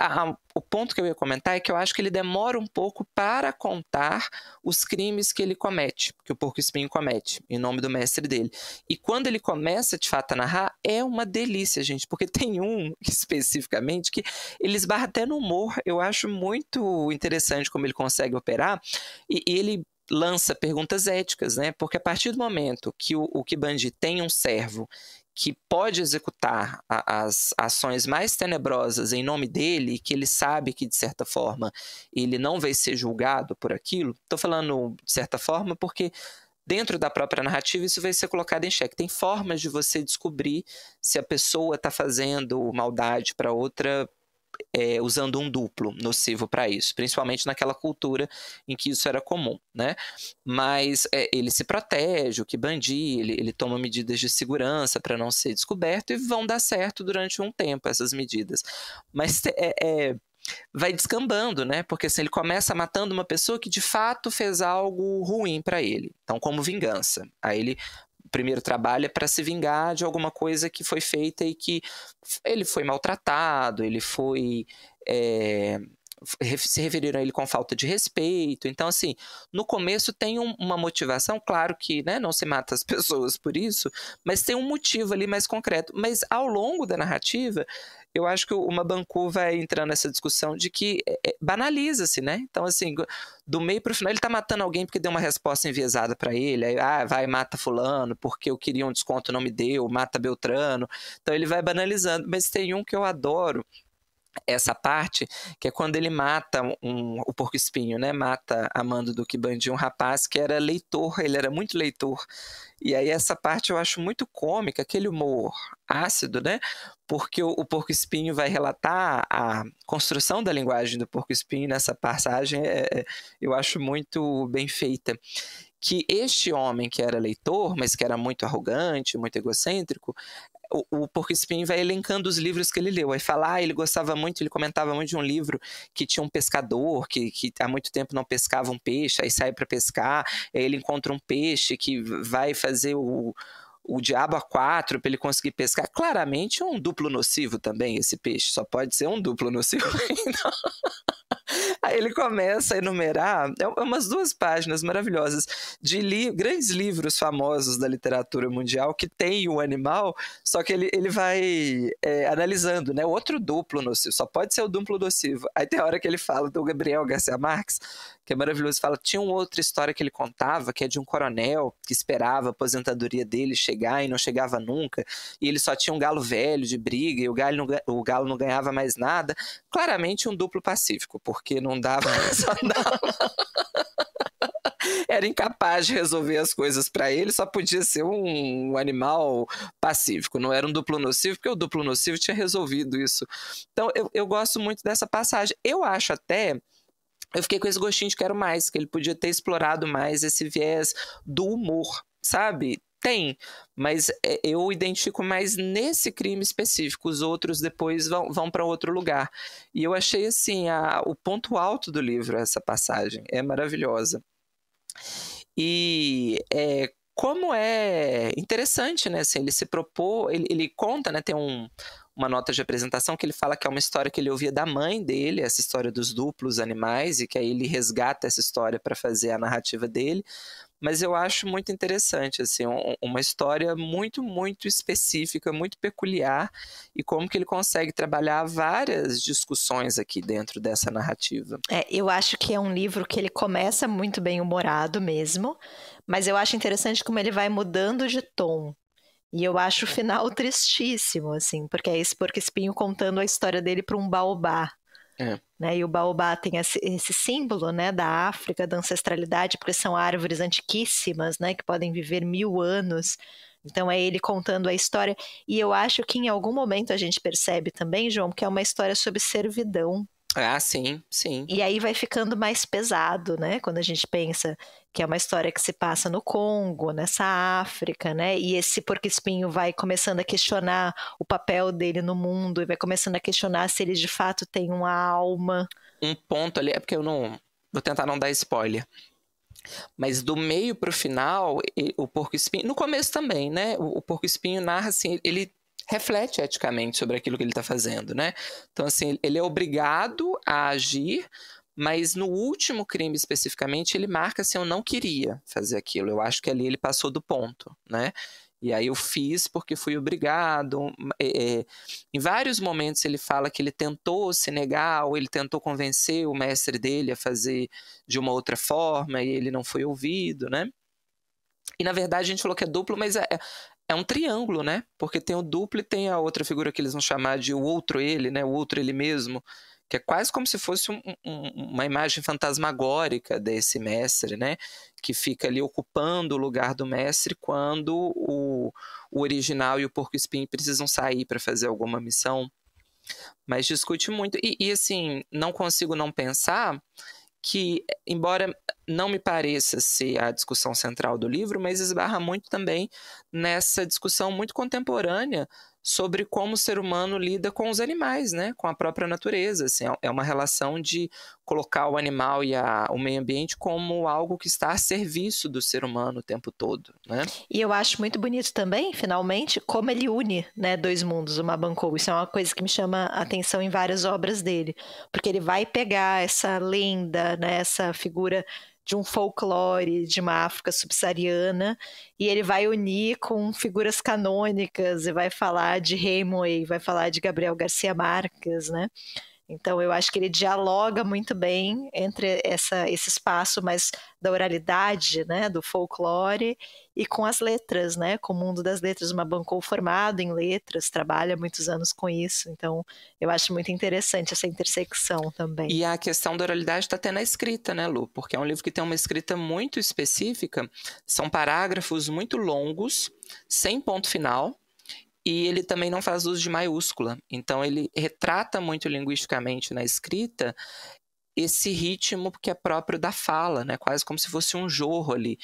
Speaker 2: o ponto que eu ia comentar é que eu acho que ele demora um pouco para contar os crimes que ele comete, que o porco-espinho comete, em nome do mestre dele. E quando ele começa, de fato, a narrar, é uma delícia, gente, porque tem um, especificamente, que ele esbarra até no humor. Eu acho muito interessante como ele consegue operar, e ele lança perguntas éticas, né? Porque a partir do momento que o Kibandi tem um servo que pode executar as ações mais tenebrosas em nome dele, que ele sabe que, de certa forma, ele não vai ser julgado por aquilo. Estou falando de certa forma porque dentro da própria narrativa isso vai ser colocado em xeque. Tem formas de você descobrir se a pessoa está fazendo maldade para outra usando um duplo nocivo para isso, principalmente naquela cultura em que isso era comum, né? Mas ele se protege, o Kibandi, ele toma medidas de segurança para não ser descoberto e vão dar certo durante um tempo essas medidas. Mas vai descambando, né? Porque assim, ele começa matando uma pessoa que de fato fez algo ruim para ele, então como vingança. Aí ele primeiro trabalha para se vingar de alguma coisa que foi feita e que ele foi maltratado, ele foi... se referiram a ele com falta de respeito. Então, assim, no começo tem uma motivação, claro que, né, não se mata as pessoas por isso, mas tem um motivo ali mais concreto. Mas ao longo da narrativa, eu acho que o Mabanku vai entrando nessa discussão de que banaliza-se, né? Então, assim, do meio para o final, ele tá matando alguém porque deu uma resposta enviesada para ele. Aí, vai, mata fulano, porque eu queria um desconto, não me deu, mata Beltrano. Então, ele vai banalizando. Mas tem um que eu adoro, essa parte, que é quando ele mata o porco-espinho, né? Mata a mando do Kibandi, um rapaz que era leitor, ele era muito leitor. E aí essa parte eu acho muito cômica, aquele humor ácido, né? Porque o porco-espinho vai relatar a construção da linguagem do porco-espinho nessa passagem, eu acho muito bem feita. Que este homem que era leitor, mas que era muito arrogante, muito egocêntrico, o porco-espinho vai elencando os livros que ele leu. Aí fala, ele gostava muito, ele comentava muito de um livro que tinha um pescador que há muito tempo não pescava um peixe, aí sai para pescar, aí ele encontra um peixe que vai fazer o diabo a 4 para ele conseguir pescar. Claramente um duplo nocivo também, esse peixe. Só pode ser um duplo nocivo. Então... Aí ele começa a enumerar umas 2 páginas maravilhosas de grandes livros famosos da literatura mundial que tem o animal, só que ele vai analisando, né? Outro duplo nocivo, só pode ser o duplo nocivo. Aí tem a hora que ele fala do Gabriel Garcia Marques, que é maravilhoso, fala, tinha uma outra história que ele contava, que é de um coronel que esperava a aposentadoria dele chegar e não chegava nunca, e ele só tinha um galo velho de briga, e o galo não ganhava mais nada. Claramente um duplo pacífico, porque não dava, só dava... Era incapaz de resolver as coisas para ele, só podia ser um animal pacífico, não era um duplo nocivo, porque o duplo nocivo tinha resolvido isso. Então eu gosto muito dessa passagem. Eu acho até... Eu fiquei com esse gostinho de quero mais, que ele podia ter explorado mais esse viés do humor, sabe? Tem, mas eu identifico mais nesse crime específico. Os outros depois vão para outro lugar. E eu achei, assim, o ponto alto do livro, essa passagem. É maravilhosa. E como é interessante, né? Assim, ele se propôs, ele conta, né? Tem uma nota de apresentação que ele fala que é uma história que ele ouvia da mãe dele, essa história dos duplos animais, e que aí ele resgata essa história para fazer a narrativa dele. Mas eu acho muito interessante, assim, uma história muito, muito específica, muito peculiar, e como que ele consegue trabalhar várias discussões aqui dentro dessa narrativa.
Speaker 1: Eu acho que é um livro que ele começa muito bem humorado mesmo, mas eu acho interessante como ele vai mudando de tom. E eu acho o final tristíssimo, assim, porque é esse porco-espinho contando a história dele para um baobá. Né? E o baobá tem esse símbolo, né, da África, da ancestralidade, porque são árvores antiquíssimas, né, que podem viver 1000 anos. Então é ele contando a história. E eu acho que em algum momento a gente percebe também, João, que é uma história sobre servidão.
Speaker 2: Ah, sim, sim.
Speaker 1: E aí vai ficando mais pesado, né? Quando a gente pensa que é uma história que se passa no Congo, nessa África, né? E esse porco-espinho vai começando a questionar o papel dele no mundo e vai começando a questionar se ele de fato tem uma alma.
Speaker 2: Um ponto ali, porque eu não... Vou tentar não dar spoiler. Mas do meio pro final, o porco-espinho... No começo também, né? O porco-espinho narra assim, ele... reflete eticamente sobre aquilo que ele está fazendo, né? Então, assim, ele é obrigado a agir, mas no último crime especificamente, ele marca assim, eu não queria fazer aquilo. Eu acho que ali ele passou do ponto, né? E aí eu fiz porque fui obrigado. Em vários momentos ele fala que ele tentou se negar, ou ele tentou convencer o mestre dele a fazer de uma outra forma, e ele não foi ouvido, né? E na verdade a gente falou que é duplo, mas é um triângulo, né? Porque tem o duplo e tem a outra figura que eles vão chamar de o outro ele, né? O outro ele mesmo, que é quase como se fosse uma imagem fantasmagórica desse mestre, né? Que fica ali ocupando o lugar do mestre quando o original e o porco-espinho precisam sair para fazer alguma missão. Mas discute muito. E assim, não consigo não pensar que, embora não me pareça ser a discussão central do livro, mas esbarra muito também nessa discussão muito contemporânea sobre como o ser humano lida com os animais, né? Com a própria natureza. Assim, é uma relação de colocar o animal e o meio ambiente como algo que está a serviço do ser humano o tempo todo, né?
Speaker 1: E eu acho muito bonito também, finalmente, como ele une, né, dois mundos, o Mabancou. Isso é uma coisa que me chama a atenção em várias obras dele, porque ele vai pegar essa lenda, né, essa figura de um folclore de uma África subsaariana, e ele vai unir com figuras canônicas, e vai falar de Hemingway, vai falar de Gabriel Garcia Marques, né? Então eu acho que ele dialoga muito bem entre esse espaço mais da oralidade, né, do folclore, e com as letras, né, com o mundo das letras. O Mabancou formado em letras, trabalha muitos anos com isso, então eu acho muito interessante essa intersecção também.
Speaker 2: E a questão da oralidade está até na escrita, né, Lu? Porque é um livro que tem uma escrita muito específica, são parágrafos muito longos, sem ponto final, e ele também não faz uso de maiúscula. Então ele retrata muito linguisticamente na escrita esse ritmo que é próprio da fala, né? Quase como se fosse um jorro ali.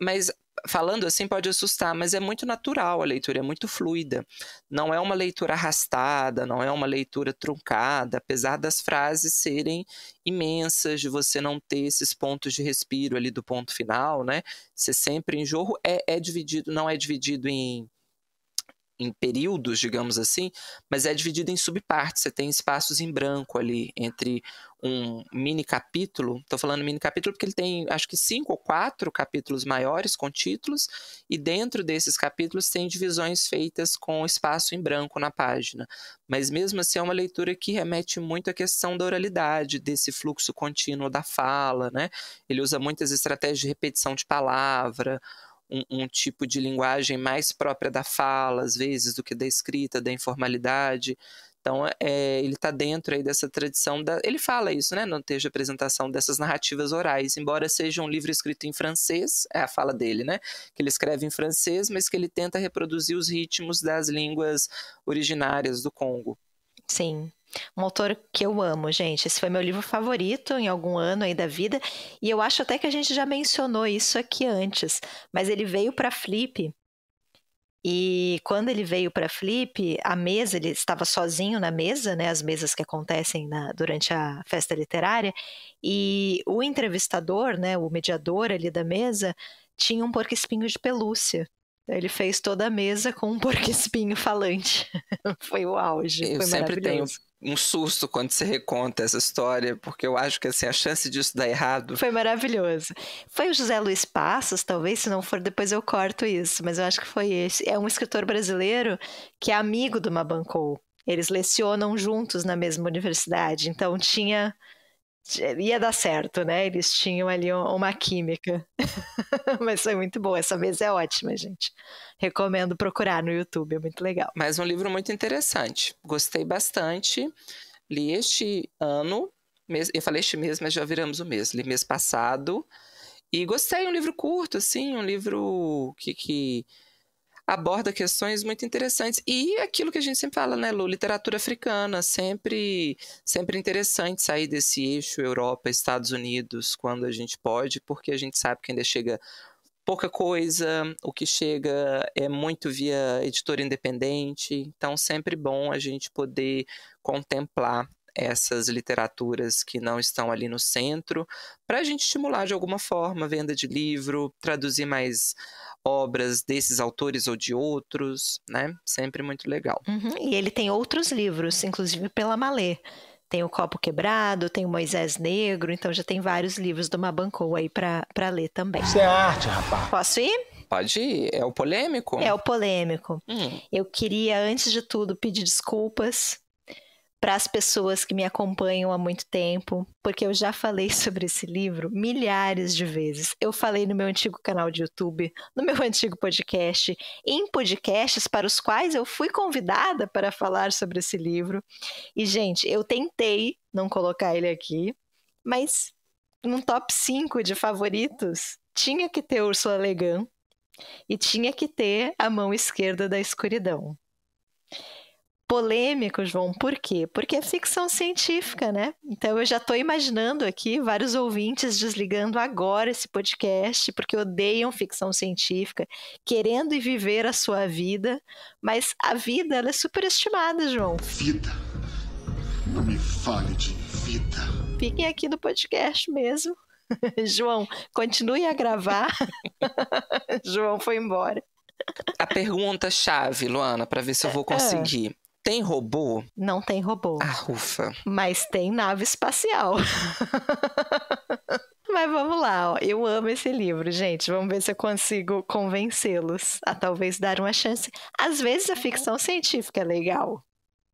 Speaker 2: Mas falando assim pode assustar, mas é muito natural a leitura, é muito fluida. Não é uma leitura arrastada, não é uma leitura truncada, apesar das frases serem imensas, de você não ter esses pontos de respiro ali do ponto final, né? Ser sempre em jorro, não é dividido em períodos, digamos assim, mas é dividido em subpartes. Você tem espaços em branco ali entre um mini capítulo. Estou falando mini capítulo porque ele tem, acho que 5 ou 4 capítulos maiores com títulos, e dentro desses capítulos tem divisões feitas com espaço em branco na página. Mas mesmo assim é uma leitura que remete muito à questão da oralidade, desse fluxo contínuo da fala, né? Ele usa muitas estratégias de repetição de palavra, um tipo de linguagem mais própria da fala, às vezes, do que da escrita, da informalidade. Então, ele está dentro aí dessa tradição. Ele fala isso, né, no texto de apresentação, dessas narrativas orais, embora seja um livro escrito em francês, é a fala dele, né, que ele escreve em francês, mas que ele tenta reproduzir os ritmos das línguas originárias do Congo.
Speaker 1: Sim. Um autor que eu amo, gente. Esse foi meu livro favorito em algum ano aí da vida. E eu acho até que a gente já mencionou isso aqui antes. Mas ele veio para Flip. E quando ele veio para Flip, a mesa, ele estava sozinho na mesa, né? As mesas que acontecem durante a festa literária. E o entrevistador, né? O mediador ali da mesa, tinha um porco-espinho de pelúcia. Ele fez toda a mesa com um porco-espinho falante. Foi o auge,
Speaker 2: foi
Speaker 1: maravilhoso.
Speaker 2: Sempre tenho um susto quando você reconta essa história, porque eu acho que assim, a chance disso dar errado...
Speaker 1: Foi maravilhoso. Foi o José Luiz Passos, talvez, se não for, depois eu corto isso, mas eu acho que foi esse. É um escritor brasileiro que é amigo do Mabancou. Eles lecionam juntos na mesma universidade, então ia dar certo, né? Eles tinham ali uma química. Mas foi muito boa. Essa mesa é ótima, gente. Recomendo procurar no YouTube, é muito legal.
Speaker 2: Mas um livro muito interessante. Gostei bastante. Li este ano. Eu falei este mês, mas já viramos o mês. Li mês passado. E gostei. Um livro curto, assim. Um livro que aborda questões muito interessantes. E aquilo que a gente sempre fala, né, Lu? Literatura africana. Sempre interessante sair desse eixo Europa, Estados Unidos, quando a gente pode, porque a gente sabe que ainda chega pouca coisa, o que chega é muito via editora independente. Então, sempre bom a gente poder contemplar essas literaturas que não estão ali no centro, para a gente estimular de alguma forma a venda de livro, traduzir mais obras desses autores ou de outros, né? Sempre muito legal.
Speaker 1: E ele tem outros livros, inclusive pela Malê. Tem o Copo Quebrado, tem o Moisés Negro, então já tem vários livros do Mabancou aí para ler também.
Speaker 6: Isso é arte, rapaz.
Speaker 1: Posso ir?
Speaker 2: Pode ir. É o polêmico?
Speaker 1: É o polêmico. Eu queria, antes de tudo, pedir desculpas para as pessoas que me acompanham há muito tempo, porque eu já falei sobre esse livro milhares de vezes. Eu falei no meu antigo canal de YouTube, no meu antigo podcast, em podcasts para os quais eu fui convidada para falar sobre esse livro. E, gente, eu tentei não colocar ele aqui, mas num top 5 de favoritos tinha que ter Ursula Le Guin e tinha que ter A Mão Esquerda da Escuridão. Polêmico, João, por quê? Porque é ficção científica, né? Então eu já estou imaginando aqui vários ouvintes desligando agora esse podcast porque odeiam ficção científica, querendo ir viver a sua vida, mas a vida ela é superestimada, João.
Speaker 5: Vida. Não me fale de vida.
Speaker 1: Fiquem aqui no podcast mesmo. João, continue a gravar. João foi embora.
Speaker 2: A pergunta-chave, Luana, para ver se eu vou conseguir. Tem robô?
Speaker 1: Não tem robô.
Speaker 2: Ah, ufa.
Speaker 1: Mas tem nave espacial. Mas vamos lá, ó. Eu amo esse livro, gente. Vamos ver se eu consigo convencê-los a talvez dar uma chance. Às vezes a ficção científica é legal,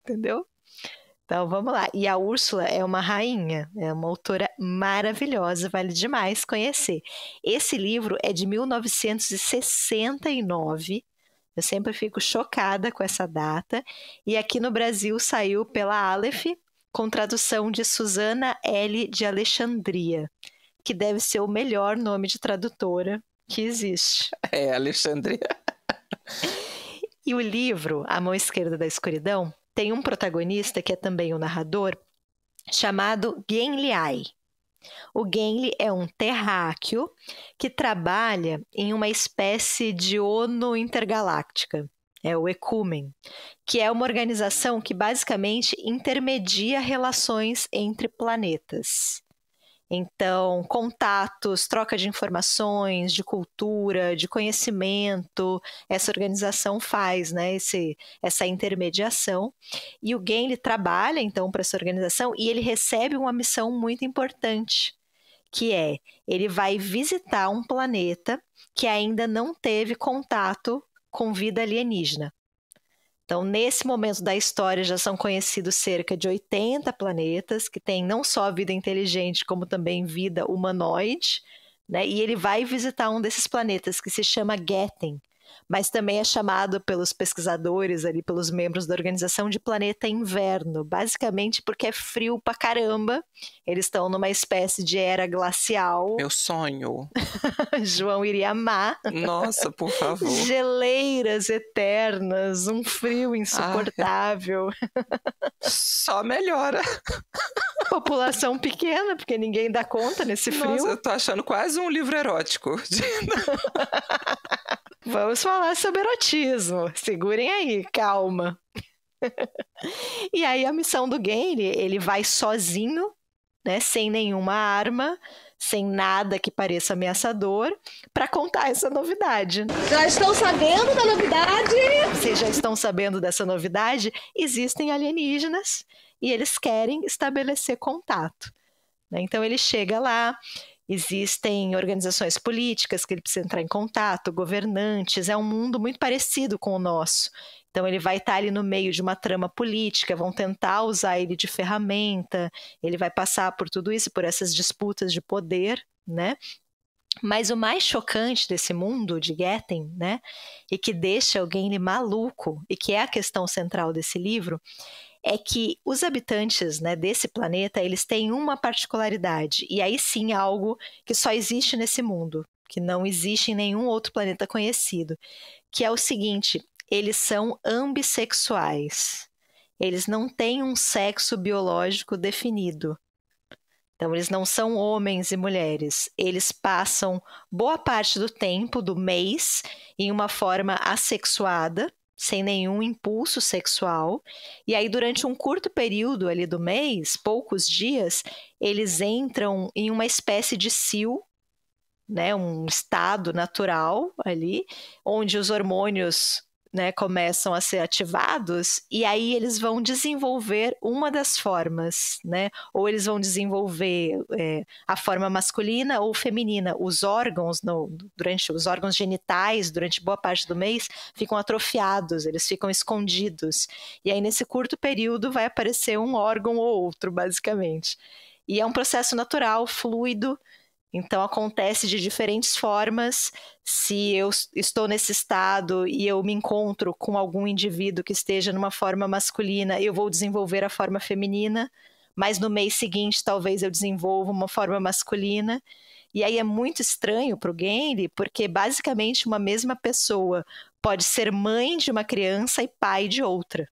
Speaker 1: entendeu? Então vamos lá. E a Úrsula é uma rainha, é uma autora maravilhosa, vale demais conhecer. Esse livro é de 1969. Eu sempre fico chocada com essa data. E aqui no Brasil saiu pela Aleph, com tradução de Susana L. de Alexandria, que deve ser o melhor nome de tradutora que existe.
Speaker 2: É, Alexandria.
Speaker 1: E o livro, A Mão Esquerda da Escuridão, tem um protagonista, que é também o narrador, chamado Genliai. O Genli é um terráqueo que trabalha em uma espécie de ONU intergaláctica, é o Ecumen, que é uma organização que basicamente intermedia relações entre planetas. Então, contatos, troca de informações, de cultura, de conhecimento, essa organização faz, né, essa intermediação. E o Genli trabalha, então, para essa organização e ele recebe uma missão muito importante, que é, ele vai visitar um planeta que ainda não teve contato com vida alienígena. Então, nesse momento da história, já são conhecidos cerca de 80 planetas, que têm não só vida inteligente, como também vida humanoide, né? E ele vai visitar um desses planetas, que se chama Getten, mas também é chamado pelos pesquisadores, ali, pelos membros da organização, de planeta inverno, basicamente porque é frio pra caramba. Eles estão numa espécie de era glacial.
Speaker 2: Meu sonho.
Speaker 1: João iria amar.
Speaker 2: Nossa, por favor.
Speaker 1: Geleiras eternas, um frio insuportável.
Speaker 2: Só melhora.
Speaker 1: População pequena, porque ninguém dá conta nesse frio.
Speaker 2: Nossa, eu tô achando quase um livro erótico.
Speaker 1: Vamos falar sobre erotismo. Segurem aí, calma. E aí a missão do Genli, ele vai sozinho, né, sem nenhuma arma, sem nada que pareça ameaçador, para contar essa novidade.
Speaker 4: Já estão sabendo da novidade?
Speaker 1: Vocês já estão sabendo dessa novidade? Existem alienígenas e eles querem estabelecer contato. Então ele chega lá, existem organizações políticas que ele precisa entrar em contato, governantes, é um mundo muito parecido com o nosso. Então ele vai estar ali no meio de uma trama política, vão tentar usar ele de ferramenta, ele vai passar por tudo isso, por essas disputas de poder, né? Mas o mais chocante desse mundo de Getten, né, e que deixa alguém maluco, e que é a questão central desse livro, é que os habitantes, né, desse planeta, eles têm uma particularidade, e aí sim algo que só existe nesse mundo, que não existe em nenhum outro planeta conhecido, que é o seguinte: eles são ambissexuais. Eles não têm um sexo biológico definido. Então, eles não são homens e mulheres. Eles passam boa parte do tempo, do mês, em uma forma assexuada, sem nenhum impulso sexual. E aí, durante um curto período ali do mês, poucos dias, eles entram em uma espécie de cio, né, um estado natural ali, onde os hormônios, né, começam a ser ativados, e aí eles vão desenvolver uma das formas, né? Ou eles vão desenvolver a forma masculina ou feminina. Os órgãos, os órgãos genitais, durante boa parte do mês, ficam atrofiados, eles ficam escondidos. E aí, nesse curto período, vai aparecer um órgão ou outro, basicamente. E é um processo natural, fluido. Então, acontece de diferentes formas. Se eu estou nesse estado e eu me encontro com algum indivíduo que esteja numa forma masculina, eu vou desenvolver a forma feminina, mas no mês seguinte talvez eu desenvolva uma forma masculina. E aí é muito estranho para o Genli, porque basicamente uma mesma pessoa pode ser mãe de uma criança e pai de outra.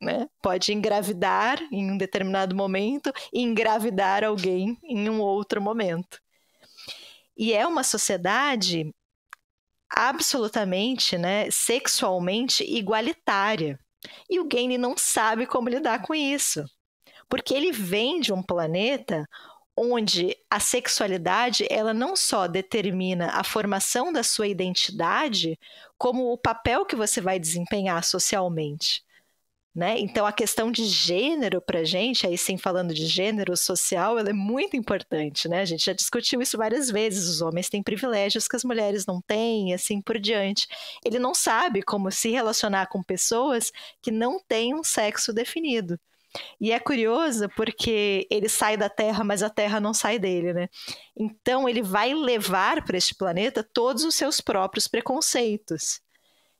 Speaker 1: né? Pode engravidar em um determinado momento e engravidar alguém em um outro momento. E é uma sociedade absolutamente, né, sexualmente igualitária. E o Gaine não sabe como lidar com isso, porque ele vem de um planeta onde a sexualidade ela não só determina a formação da sua identidade, como o papel que você vai desempenhar socialmente. Né? Então, a questão de gênero para a gente, aí sim falando de gênero social, ela é muito importante. Né? A gente já discutiu isso várias vezes. Os homens têm privilégios que as mulheres não têm, e assim por diante. Ele não sabe como se relacionar com pessoas que não têm um sexo definido. E é curioso porque ele sai da Terra, mas a Terra não sai dele, né? Então, ele vai levar para este planeta todos os seus próprios preconceitos.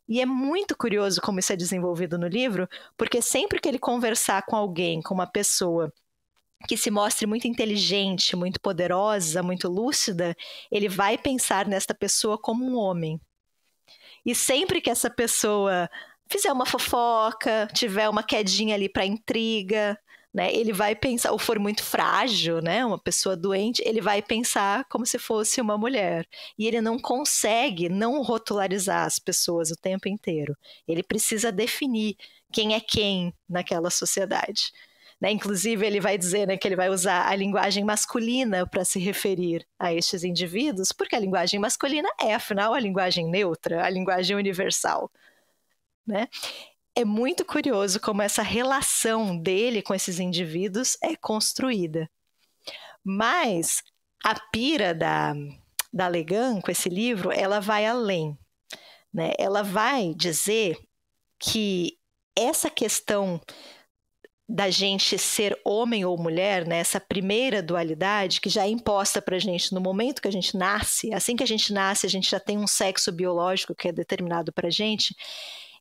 Speaker 1: E é muito curioso como isso é desenvolvido no livro, porque sempre que ele conversar com alguém, com uma pessoa que se mostre muito inteligente, muito poderosa, muito lúcida, ele vai pensar nesta pessoa como um homem. E sempre que essa pessoa fizer uma fofoca, tiver uma quedinha ali para intriga, né, ele vai pensar, ou for muito frágil, né, uma pessoa doente, ele vai pensar como se fosse uma mulher. E ele não consegue não rotularizar as pessoas o tempo inteiro. Ele precisa definir quem é quem naquela sociedade. Né? Inclusive, ele vai dizer, né, que ele vai usar a linguagem masculina para se referir a estes indivíduos, porque a linguagem masculina é, afinal, a linguagem neutra, a linguagem universal. Né? É muito curioso como essa relação dele com esses indivíduos é construída. Mas a pira da Le Guin com esse livro, ela vai além. Né? Ela vai dizer que essa questão da gente ser homem ou mulher, né, essa primeira dualidade que já é imposta para a gente no momento que a gente nasce, assim que a gente nasce, a gente já tem um sexo biológico que é determinado para a gente,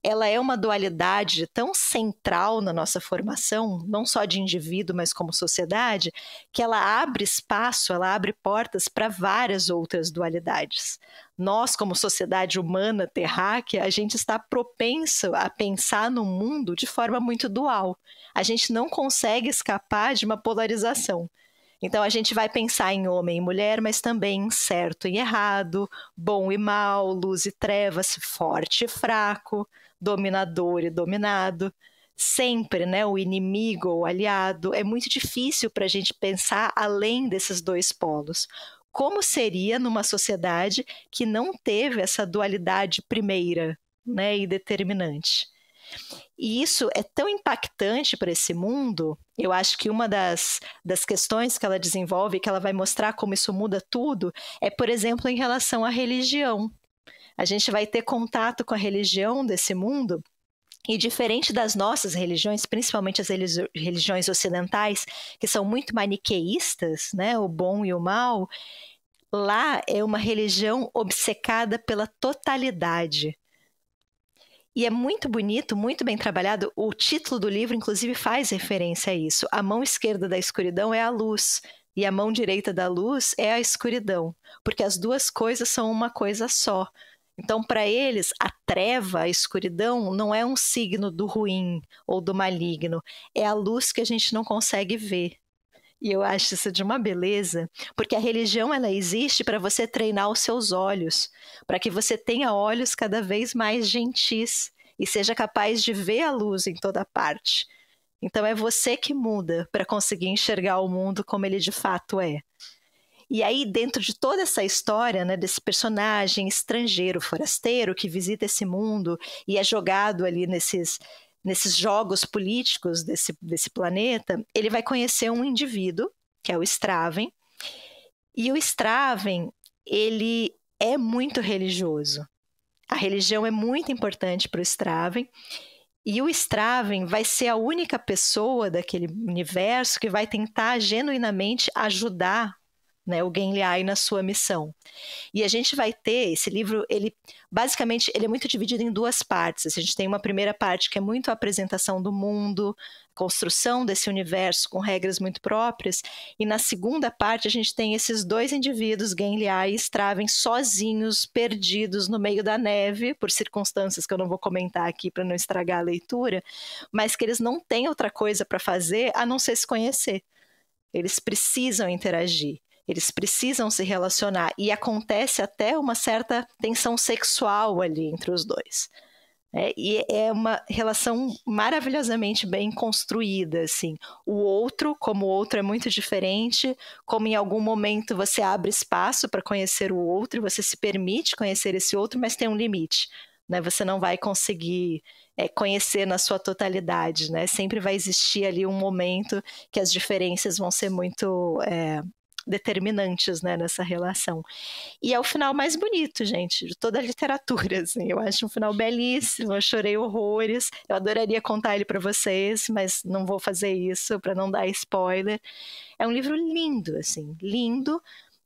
Speaker 1: ela é uma dualidade tão central na nossa formação, não só de indivíduo, mas como sociedade, que ela abre espaço, ela abre portas para várias outras dualidades. Nós, como sociedade humana terráquea, a gente está propenso a pensar no mundo de forma muito dual. A gente não consegue escapar de uma polarização. Então, a gente vai pensar em homem e mulher, mas também em certo e errado, bom e mal, luz e trevas, forte e fraco, dominador e dominado. Sempre, né, o inimigo ou o aliado. É muito difícil para a gente pensar além desses dois polos. Como seria numa sociedade que não teve essa dualidade primeira, né, e determinante? E isso é tão impactante para esse mundo. Eu acho que uma das questões que ela desenvolve, que ela vai mostrar como isso muda tudo, é, por exemplo, em relação à religião. A gente vai ter contato com a religião desse mundo, e diferente das nossas religiões, principalmente as religiões ocidentais, que são muito maniqueístas, né, o bom e o mal, lá é uma religião obcecada pela totalidade. E é muito bonito, muito bem trabalhado. O título do livro, inclusive, faz referência a isso. A mão esquerda da escuridão é a luz, e a mão direita da luz é a escuridão, porque as duas coisas são uma coisa só. Então, para eles, a treva, a escuridão, não é um signo do ruim ou do maligno, é a luz que a gente não consegue ver. E eu acho isso de uma beleza, porque a religião ela existe para você treinar os seus olhos, para que você tenha olhos cada vez mais gentis e seja capaz de ver a luz em toda parte. Então é você que muda para conseguir enxergar o mundo como ele de fato é. E aí, dentro de toda essa história, né, desse personagem estrangeiro, forasteiro, que visita esse mundo e é jogado ali nesses jogos políticos desse planeta, ele vai conhecer um indivíduo, que é o Straven, e o Straven, ele é muito religioso. A religião é muito importante para o Straven, e o Straven vai ser a única pessoa daquele universo que vai tentar genuinamente ajudar né, o Genliai na sua missão. E a gente vai ter, esse livro, basicamente, ele é muito dividido em duas partes. A gente tem uma primeira parte que é muito a apresentação do mundo, construção desse universo com regras muito próprias, e na segunda parte a gente tem esses dois indivíduos, Genliai e Straven, sozinhos, perdidos no meio da neve, por circunstâncias que eu não vou comentar aqui para não estragar a leitura, mas que eles não têm outra coisa para fazer a não ser se conhecer. Eles precisam interagir. Eles precisam se relacionar, e acontece até uma certa tensão sexual ali entre os dois. E é uma relação maravilhosamente bem construída, assim. O outro, como o outro é muito diferente, como em algum momento você abre espaço para conhecer o outro, você se permite conhecer esse outro, mas tem um limite, né? Você não vai conseguir conhecer na sua totalidade, né? Sempre vai existir ali um momento que as diferenças vão ser muito determinantes, né, nessa relação. E é o final mais bonito, gente, de toda a literatura, assim. Eu acho um final belíssimo, eu chorei horrores, eu adoraria contar ele para vocês, mas não vou fazer isso para não dar spoiler. É um livro lindo, assim, lindo.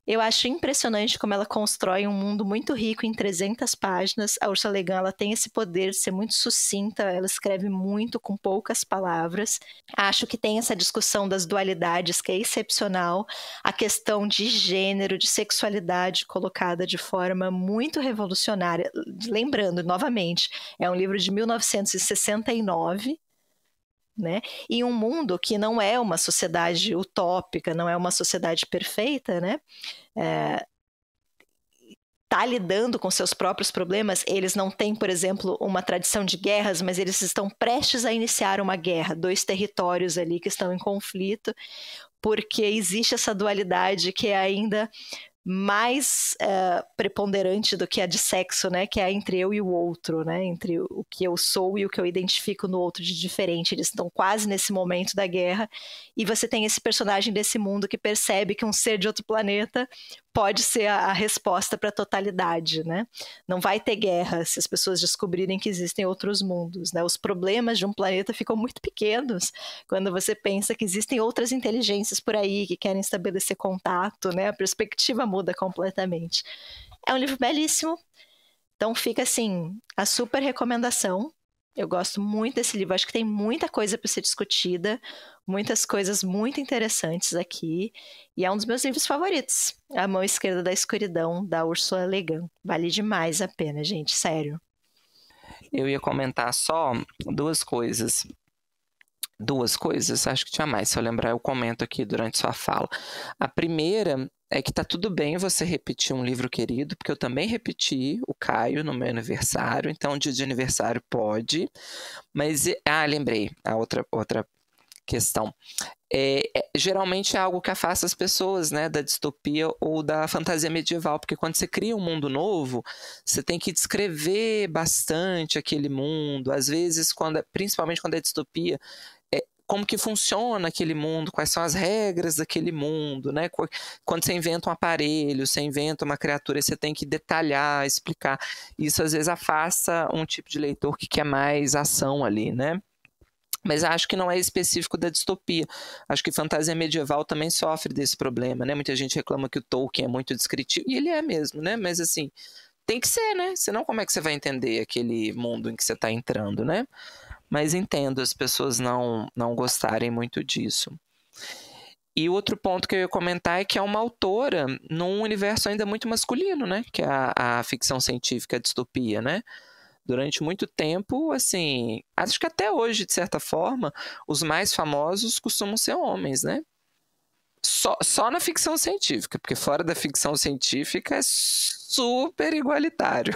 Speaker 1: Eu acho impressionante como ela constrói um mundo muito rico em 300 páginas. A Ursula Le Guin, ela tem esse poder de ser muito sucinta, ela escreve muito com poucas palavras. Acho que tem essa discussão das dualidades que é excepcional, a questão de gênero, de sexualidade colocada de forma muito revolucionária. Lembrando, novamente, é um livro de 1969, né? E um mundo que não é uma sociedade utópica, não é uma sociedade perfeita, né? Tá lidando com seus próprios problemas. Eles não têm, por exemplo, uma tradição de guerras, mas eles estão prestes a iniciar uma guerra, 2 territórios ali que estão em conflito, porque existe essa dualidade que é ainda mais preponderante do que a de sexo, né? Que é entre eu e o outro, né? Entre o que eu sou e o que eu identifico no outro de diferente. Eles estão quase nesse momento da guerra, e você tem esse personagem desse mundo que percebe que um ser de outro planeta pode ser a resposta para a totalidade, né? Não vai ter guerra se as pessoas descobrirem que existem outros mundos, né? Os problemas de um planeta ficam muito pequenos quando você pensa que existem outras inteligências por aí que querem estabelecer contato, né? A perspectiva muda completamente. É um livro belíssimo, então fica assim, a super recomendação. Eu gosto muito desse livro, acho que tem muita coisa para ser discutida, muitas coisas muito interessantes aqui, e é um dos meus livros favoritos, A Mão Esquerda da Escuridão, da Ursula Le Guin. Vale demais a pena, gente, sério.
Speaker 2: Eu ia comentar só duas coisas, acho que tinha mais, se eu lembrar eu comento aqui durante sua fala. A primeira é que tá tudo bem você repetir um livro querido, porque eu também repeti o Caio no meu aniversário, então dia de aniversário pode, mas... lembrei, a outra questão. Geralmente é algo que afasta as pessoas, né, da distopia ou da fantasia medieval, porque quando você cria um mundo novo, você tem que descrever bastante aquele mundo, às vezes, principalmente quando é distopia, como que funciona aquele mundo, quais são as regras daquele mundo, né? Quando você inventa um aparelho, você inventa uma criatura, você tem que detalhar, explicar. Isso às vezes afasta um tipo de leitor que quer mais ação ali, né? Mas acho que não é específico da distopia. Acho que fantasia medieval também sofre desse problema, né? Muita gente reclama que o Tolkien é muito descritivo, e ele é mesmo, né? Mas assim, tem que ser, né? Senão como é que você vai entender aquele mundo em que você está entrando, né? Mas entendo as pessoas não gostarem muito disso. E outro ponto que eu ia comentar é que é uma autora num universo ainda muito masculino, né? Que é a ficção científica, a distopia, né? Durante muito tempo, assim, acho que até hoje, de certa forma, os mais famosos costumam ser homens, né? Só na ficção científica, porque fora da ficção científica é super igualitário.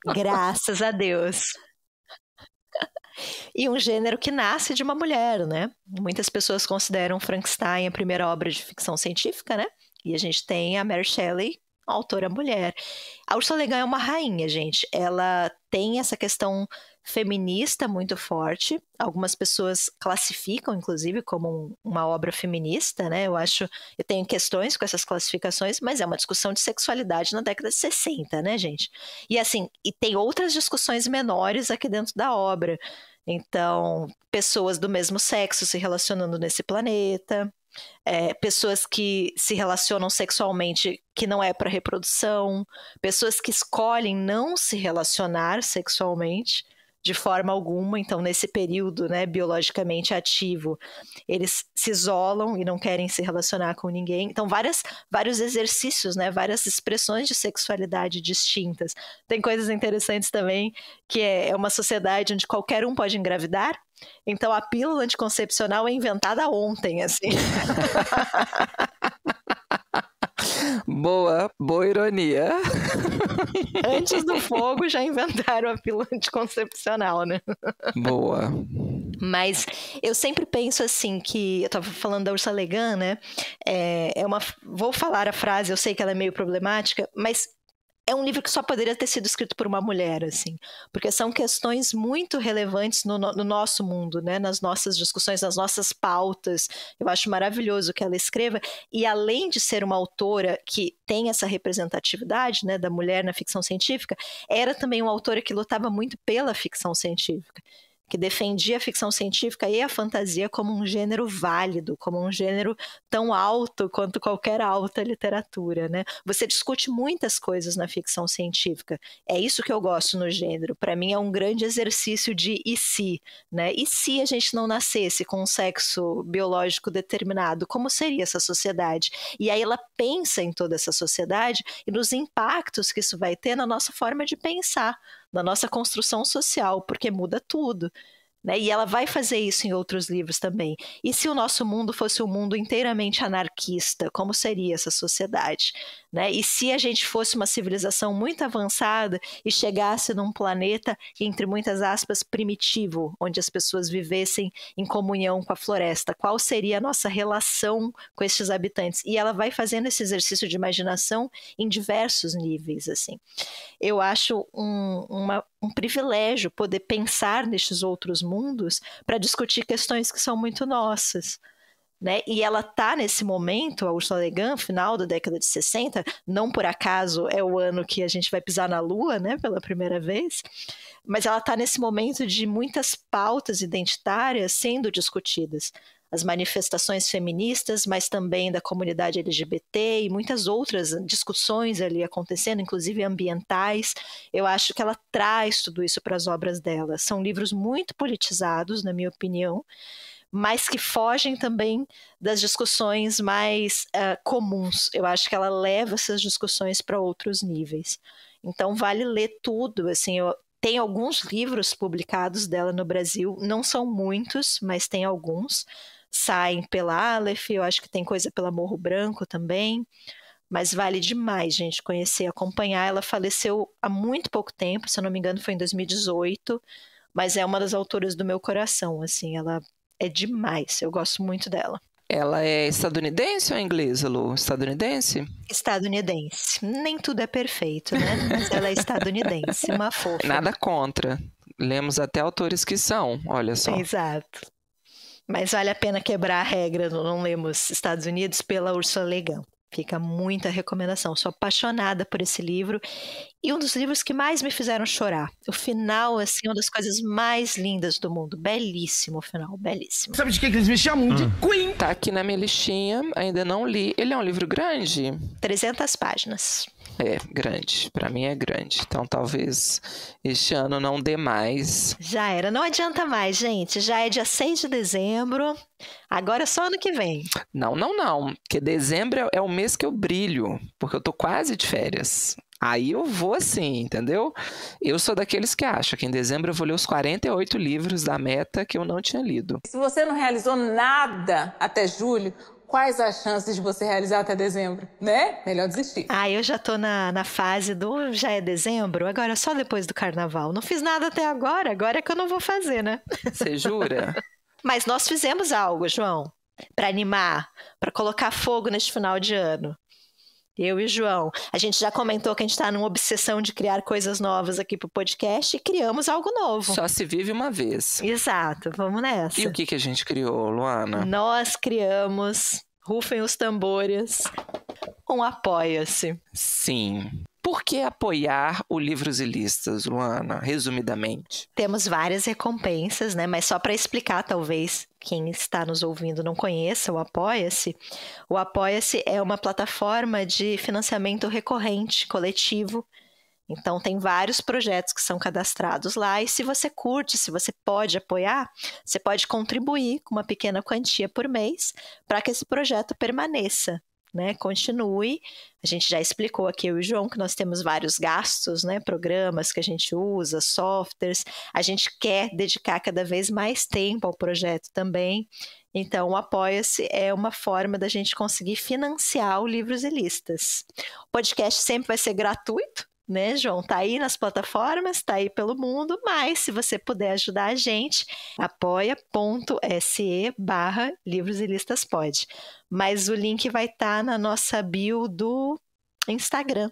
Speaker 1: Graças a Deus. E um gênero que nasce de uma mulher, né? Muitas pessoas consideram Frankenstein a primeira obra de ficção científica, né? E a gente tem a Mary Shelley, a autora mulher. A Ursula Le Guin é uma rainha, gente. Ela tem essa questão feminista muito forte. Algumas pessoas classificam, inclusive, como uma obra feminista, né? Eu tenho questões com essas classificações, mas é uma discussão de sexualidade na década de 60, né, gente? E assim, e tem outras discussões menores aqui dentro da obra. Então, pessoas do mesmo sexo se relacionando nesse planeta, pessoas que se relacionam sexualmente que não é para reprodução, pessoas que escolhem não se relacionar sexualmente de forma alguma, então nesse período, né, biologicamente ativo, eles se isolam e não querem se relacionar com ninguém. Então vários exercícios, né, várias expressões de sexualidade distintas. Tem coisas interessantes também, que é uma sociedade onde qualquer um pode engravidar, então a pílula anticoncepcional é inventada ontem, assim.
Speaker 2: Boa ironia.
Speaker 1: Antes do fogo já inventaram a pílula anticoncepcional, né?
Speaker 2: Boa.
Speaker 1: Mas eu sempre penso assim, que eu estava falando da Ursula Le Guin, né? Vou falar a frase, eu sei que ela é meio problemática, mas é um livro que só poderia ter sido escrito por uma mulher, assim, porque são questões muito relevantes no nosso mundo, né? Nas nossas discussões, nas nossas pautas. Eu acho maravilhoso que ela escreva, e além de ser uma autora que tem essa representatividade, né, da mulher na ficção científica, era também uma autora que lutava muito pela ficção científica, que defendia a ficção científica e a fantasia como um gênero válido, como um gênero tão alto quanto qualquer alta literatura, né? Você discute muitas coisas na ficção científica. É isso que eu gosto no gênero. Para mim é um grande exercício de e se, né? E se a gente não nascesse com um sexo biológico determinado, como seria essa sociedade? E aí ela pensa em toda essa sociedade e nos impactos que isso vai ter na nossa forma de pensar, na nossa construção social, porque muda tudo, né? E ela vai fazer isso em outros livros também. E se o nosso mundo fosse um mundo inteiramente anarquista, como seria essa sociedade, né? E se a gente fosse uma civilização muito avançada e chegasse num planeta, entre muitas aspas, primitivo, onde as pessoas vivessem em comunhão com a floresta, qual seria a nossa relação com esses habitantes? E ela vai fazendo esse exercício de imaginação em diversos níveis, assim. Eu acho um privilégio poder pensar nestes outros mundos para discutir questões que são muito nossas, né? E ela está nesse momento, a Ursula Le Guin, final da década de 60, não por acaso é o ano que a gente vai pisar na Lua, né, pela primeira vez, mas ela está nesse momento de muitas pautas identitárias sendo discutidas. As manifestações feministas, mas também da comunidade LGBT e muitas outras discussões ali acontecendo, inclusive ambientais. Eu acho que ela traz tudo isso para as obras dela. São livros muito politizados, na minha opinião, mas que fogem também das discussões mais comuns. Eu acho que ela leva essas discussões para outros níveis. Então vale ler tudo, assim. Tem alguns livros publicados dela no Brasil, não são muitos, mas tem alguns. Saem pela Aleph, eu acho que tem coisa pela Morro Branco também, mas vale demais, gente, conhecer, acompanhar. Ela faleceu há muito pouco tempo, se eu não me engano foi em 2018, mas é uma das autoras do meu coração, assim, ela é demais, eu gosto muito dela.
Speaker 2: Ela é estadunidense ou é inglesa, Lu? Estadunidense?
Speaker 1: Estadunidense. Nem tudo é perfeito, né? Mas ela é estadunidense, uma fofa.
Speaker 2: Nada contra. Lemos até autores que são, olha só.
Speaker 1: Exato. Mas vale a pena quebrar a regra do Não Lemos Estados Unidos pela Ursula Le Guin. Fica muita recomendação. Sou apaixonada por esse livro. E um dos livros que mais me fizeram chorar. O final, assim, uma das coisas mais lindas do mundo. Belíssimo o final, belíssimo.
Speaker 7: Sabe de que eles me chamam? De Queen.
Speaker 2: Tá aqui na minha listinha, ainda não li. Ele é um livro grande?
Speaker 1: 300 páginas.
Speaker 2: É, grande. Pra mim é grande. Então talvez este ano não dê mais.
Speaker 1: Já era. Não adianta mais, gente. Já é dia 6 de dezembro. Agora é só ano que vem.
Speaker 2: Não. Porque dezembro é o mês que eu brilho. Porque eu tô quase de férias. Aí eu vou assim, entendeu? Eu sou daqueles que acham que em dezembro eu vou ler os 48 livros da meta que eu não tinha lido.
Speaker 9: Se você não realizou nada até julho, quais as chances de você realizar até dezembro, né? Melhor desistir.
Speaker 1: Eu já tô na fase do já é dezembro, agora só depois do carnaval. Não fiz nada até agora é que eu não vou fazer, né?
Speaker 2: Você jura?
Speaker 1: Mas nós fizemos algo, João, para animar, para colocar fogo neste final de ano. Eu e o João. A gente já comentou que a gente está numa obsessão de criar coisas novas aqui pro podcast e criamos algo novo.
Speaker 2: Só se vive uma vez.
Speaker 1: Exato, vamos nessa.
Speaker 2: E o que a gente criou, Luana?
Speaker 1: Nós criamos, rufem os tambores, um Apoia-se.
Speaker 2: Sim. Por que apoiar o Livros e Listas, Luana, resumidamente?
Speaker 1: Temos várias recompensas, né? Mas só para explicar, talvez quem está nos ouvindo não conheça o Apoia-se. O Apoia-se é uma plataforma de financiamento recorrente, coletivo. Então, tem vários projetos que são cadastrados lá. E se você curte, se você pode apoiar, você pode contribuir com uma pequena quantia por mês para que esse projeto permaneça, né, continue. A gente já explicou aqui, eu e o João, que nós temos vários gastos, né, programas que a gente usa, softwares. A gente quer dedicar cada vez mais tempo ao projeto também. Então, o Apoia-se é uma forma da gente conseguir financiar o Livros e Listas. O podcast sempre vai ser gratuito, né, João? Tá aí nas plataformas, tá aí pelo mundo, mas se você puder ajudar a gente, apoia.se/Livros e Listas pode. Mas o link vai estar na nossa bio do Instagram.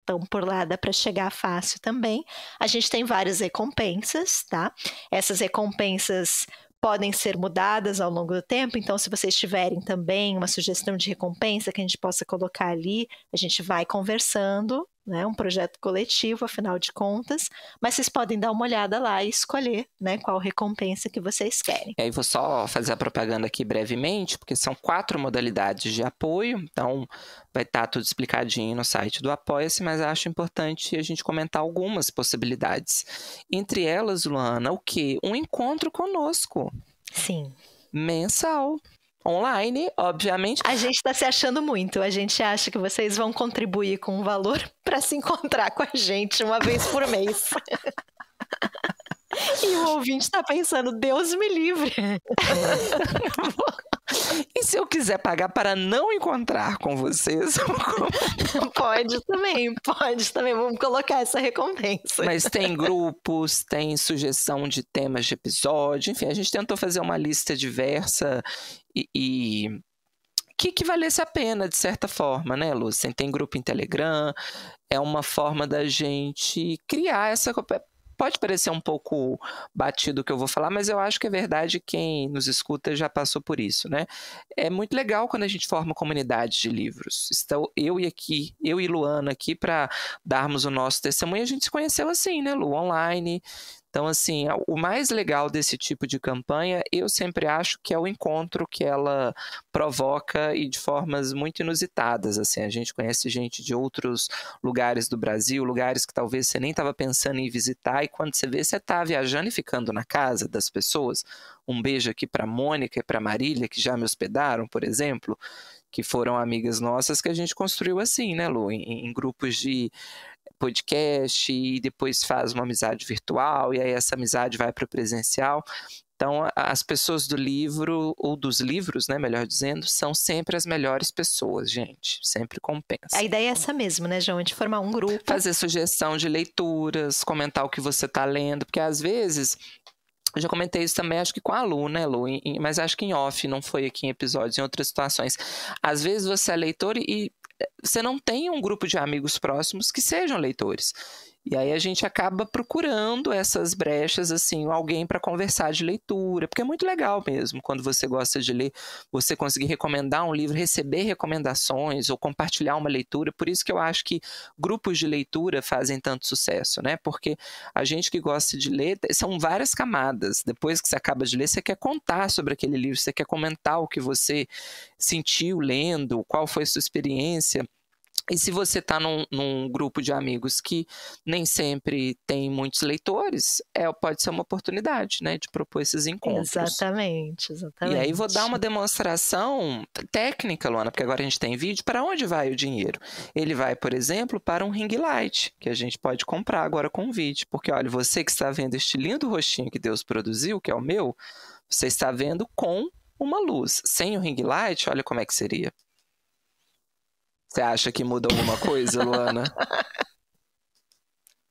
Speaker 1: Então, por lá dá para chegar fácil também. A gente tem várias recompensas, tá? Essas recompensas podem ser mudadas ao longo do tempo, então se vocês tiverem também uma sugestão de recompensa que a gente possa colocar ali, a gente vai conversando, né? Um projeto coletivo, afinal de contas, mas vocês podem dar uma olhada lá e escolher, né, qual recompensa que vocês querem.
Speaker 2: E aí vou só fazer a propaganda aqui brevemente, porque são 4 modalidades de apoio, então vai estar tudo explicadinho no site do Apoia-se, mas acho importante a gente comentar algumas possibilidades. Entre elas, Luana, o quê? Um encontro conosco.
Speaker 1: Sim.
Speaker 2: Mensal. Online, obviamente.
Speaker 1: A gente está se achando muito. A gente acha que vocês vão contribuir com um valor para se encontrar com a gente uma vez por mês. E o ouvinte está pensando, Deus me livre.
Speaker 2: E se eu quiser pagar para não encontrar com vocês?
Speaker 1: Pode também. Vamos colocar essa recompensa.
Speaker 2: Mas tem grupos, tem sugestão de temas de episódio. Enfim, a gente tentou fazer uma lista diversa e que valesse a pena, de certa forma, né, Lúcia? Tem grupo em Telegram, é uma forma da gente criar essa... Pode parecer um pouco batido o que eu vou falar, mas eu acho que é verdade, quem nos escuta já passou por isso, né? É muito legal quando a gente forma comunidades de livros. Então, eu e Luana aqui para darmos o nosso testemunho, a gente se conheceu assim, né, Lu? Online. Então, assim, o mais legal desse tipo de campanha, eu sempre acho que é o encontro que ela provoca e de formas muito inusitadas, assim. A gente conhece gente de outros lugares do Brasil, lugares que talvez você nem estava pensando em visitar, e quando você vê, você está viajando e ficando na casa das pessoas. Um beijo aqui para Mônica e para Marília, que já me hospedaram, por exemplo, que foram amigas nossas que a gente construiu assim, né, Lu? Em grupos de podcast, e depois faz uma amizade virtual, e aí essa amizade vai para o presencial. Então, as pessoas do livro, ou dos livros, né, melhor dizendo, são sempre as melhores pessoas, gente. Sempre compensa.
Speaker 1: A ideia é essa mesmo, né, João? De formar um grupo.
Speaker 2: Fazer sugestão de leituras, comentar o que você está lendo, porque às vezes... Eu já comentei isso também, acho que com a Lu, né, Lu? Mas acho que em off, não foi aqui em episódios, em outras situações. Às vezes você é leitor e você não tem um grupo de amigos próximos que sejam leitores. E aí a gente acaba procurando essas brechas, assim, alguém para conversar de leitura, porque é muito legal mesmo, quando você gosta de ler, você conseguir recomendar um livro, receber recomendações ou compartilhar uma leitura. Por isso que eu acho que grupos de leitura fazem tanto sucesso, né? Porque a gente que gosta de ler, são várias camadas. Depois que você acaba de ler, você quer contar sobre aquele livro, você quer comentar o que você sentiu lendo, qual foi a sua experiência. E se você está num grupo de amigos que nem sempre tem muitos leitores, pode ser uma oportunidade, né, de propor esses encontros.
Speaker 1: Exatamente.
Speaker 2: E aí vou dar uma demonstração técnica, Luana, porque agora a gente tem vídeo. Para onde vai o dinheiro? Ele vai, por exemplo, para um ring light, que a gente pode comprar agora com vídeo. Porque, olha, você que está vendo este lindo rostinho que Deus produziu, que é o meu, você está vendo com uma luz. Sem o ring light, olha como é que seria. Você acha que muda alguma coisa, Luana?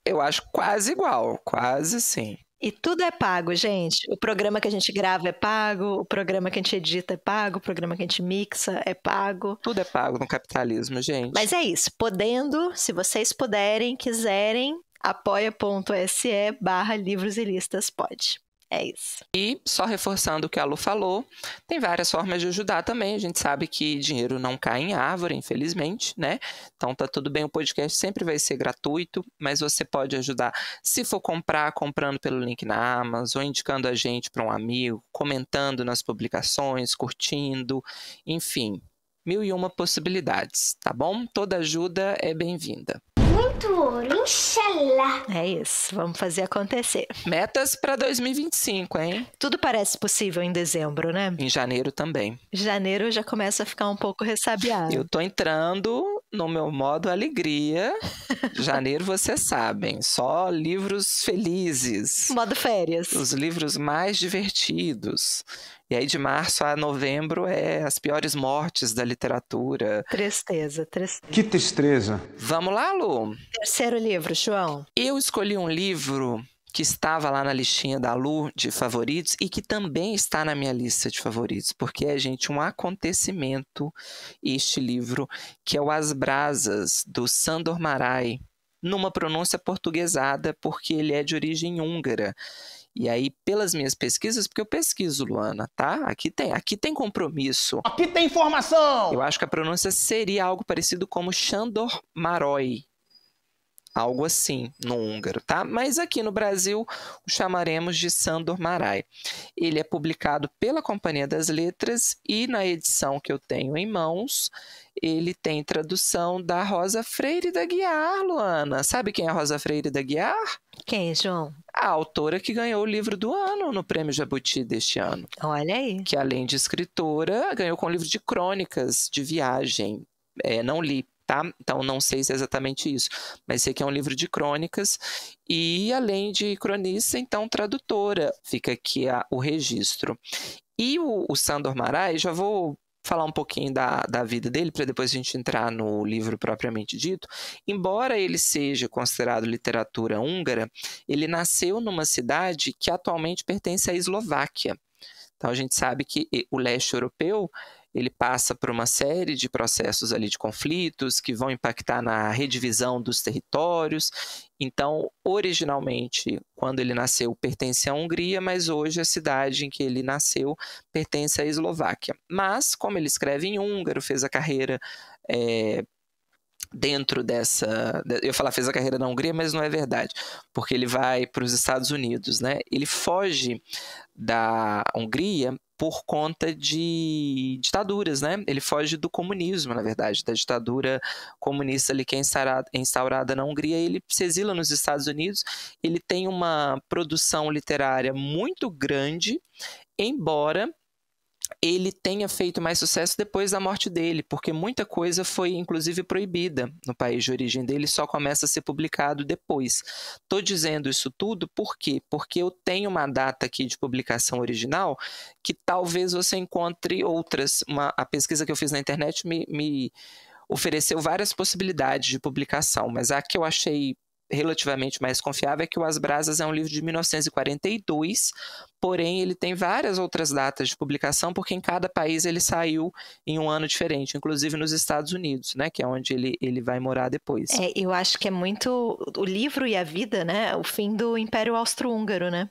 Speaker 2: Eu acho quase igual, quase sim.
Speaker 1: E tudo é pago, gente. O programa que a gente grava é pago, o programa que a gente edita é pago, o programa que a gente mixa é pago.
Speaker 2: Tudo é pago no capitalismo, gente.
Speaker 1: Mas é isso. Podendo, se vocês puderem, quiserem, apoia.se/Livros e Listas pode. É isso.
Speaker 2: E só reforçando o que a Lu falou, tem várias formas de ajudar também. A gente sabe que dinheiro não cai em árvore, infelizmente, né? Então tá tudo bem, o podcast sempre vai ser gratuito, mas você pode ajudar se for comprar, comprando pelo link na Amazon, indicando a gente para um amigo, comentando nas publicações, curtindo, enfim, 1001 possibilidades, tá bom? Toda ajuda é bem-vinda.
Speaker 4: Muito ouro, inshallah.
Speaker 1: É isso, vamos fazer acontecer.
Speaker 2: Metas para 2025, hein?
Speaker 1: Tudo parece possível em dezembro, né?
Speaker 2: Em janeiro também.
Speaker 1: Janeiro já começa a ficar um pouco ressabiado.
Speaker 2: Eu tô entrando no meu modo alegria. Janeiro, vocês sabem, só livros felizes.
Speaker 1: Modo férias.
Speaker 2: Os livros mais divertidos. E aí de março a novembro é as piores mortes da literatura.
Speaker 1: Tristeza.
Speaker 6: Que tristeza.
Speaker 2: Vamos lá, Lu?
Speaker 1: Terceiro livro, João.
Speaker 2: Eu escolhi um livro que estava lá na listinha da Lu de favoritos e que também está na minha lista de favoritos, porque é, gente, um acontecimento este livro, que é o As Brasas, do Sándor Márai, numa pronúncia portuguesada, porque ele é de origem húngara. E aí, pelas minhas pesquisas, porque eu pesquiso, Luana, tá? Aqui tem compromisso.
Speaker 7: Aqui tem informação!
Speaker 2: Eu acho que a pronúncia seria algo parecido como Sándor Márai. Algo assim, no húngaro, tá? Mas aqui no Brasil, o chamaremos de Sándor Márai. Ele é publicado pela Companhia das Letras e na edição que eu tenho em mãos, ele tem tradução da Rosa Freire da Guiar, Luana. Sabe quem é a Rosa Freire da Guiar?
Speaker 1: Quem, João?
Speaker 2: A autora que ganhou o livro do ano no Prêmio Jabuti deste ano.
Speaker 1: Olha aí.
Speaker 2: Que além de escritora, ganhou com um livro de crônicas de viagem. Não li. Tá? Então, não sei se é exatamente isso, mas sei que é um livro de crônicas e, além de cronista, então, tradutora. Fica aqui o registro. E o Sándor Márai, já vou falar um pouquinho da vida dele, para depois a gente entrar no livro propriamente dito. Embora ele seja considerado literatura húngara, ele nasceu numa cidade que atualmente pertence à Eslováquia. Então, a gente sabe que o leste europeu ele passa por uma série de processos ali de conflitos que vão impactar na redivisão dos territórios. Então, originalmente, quando ele nasceu, pertence à Hungria, mas hoje a cidade em que ele nasceu pertence à Eslováquia. Mas, como ele escreve em húngaro, fez a carreira dentro dessa... Eu ia falar fez a carreira na Hungria, mas não é verdade, porque ele vai para os Estados Unidos, né? Ele foge da Hungria por conta de ditaduras, né? Ele foge do comunismo, na verdade, da ditadura comunista ali que é instaurada na Hungria. Ele se exila nos Estados Unidos. Ele tem uma produção literária muito grande, embora ele tenha feito mais sucesso depois da morte dele, porque muita coisa foi, inclusive, proibida no país de origem dele, só começa a ser publicado depois. Estou dizendo isso tudo por quê? Porque eu tenho uma data aqui de publicação original que talvez você encontre outras. A pesquisa que eu fiz na internet me ofereceu várias possibilidades de publicação, mas a que eu achei relativamente mais confiável é que o As Brasas é um livro de 1942, porém ele tem várias outras datas de publicação, porque em cada país ele saiu em um ano diferente, inclusive nos Estados Unidos, né, que é onde ele vai morar depois.
Speaker 1: Eu acho que é muito o livro e a vida, né, o fim do Império Austro-Húngaro, né?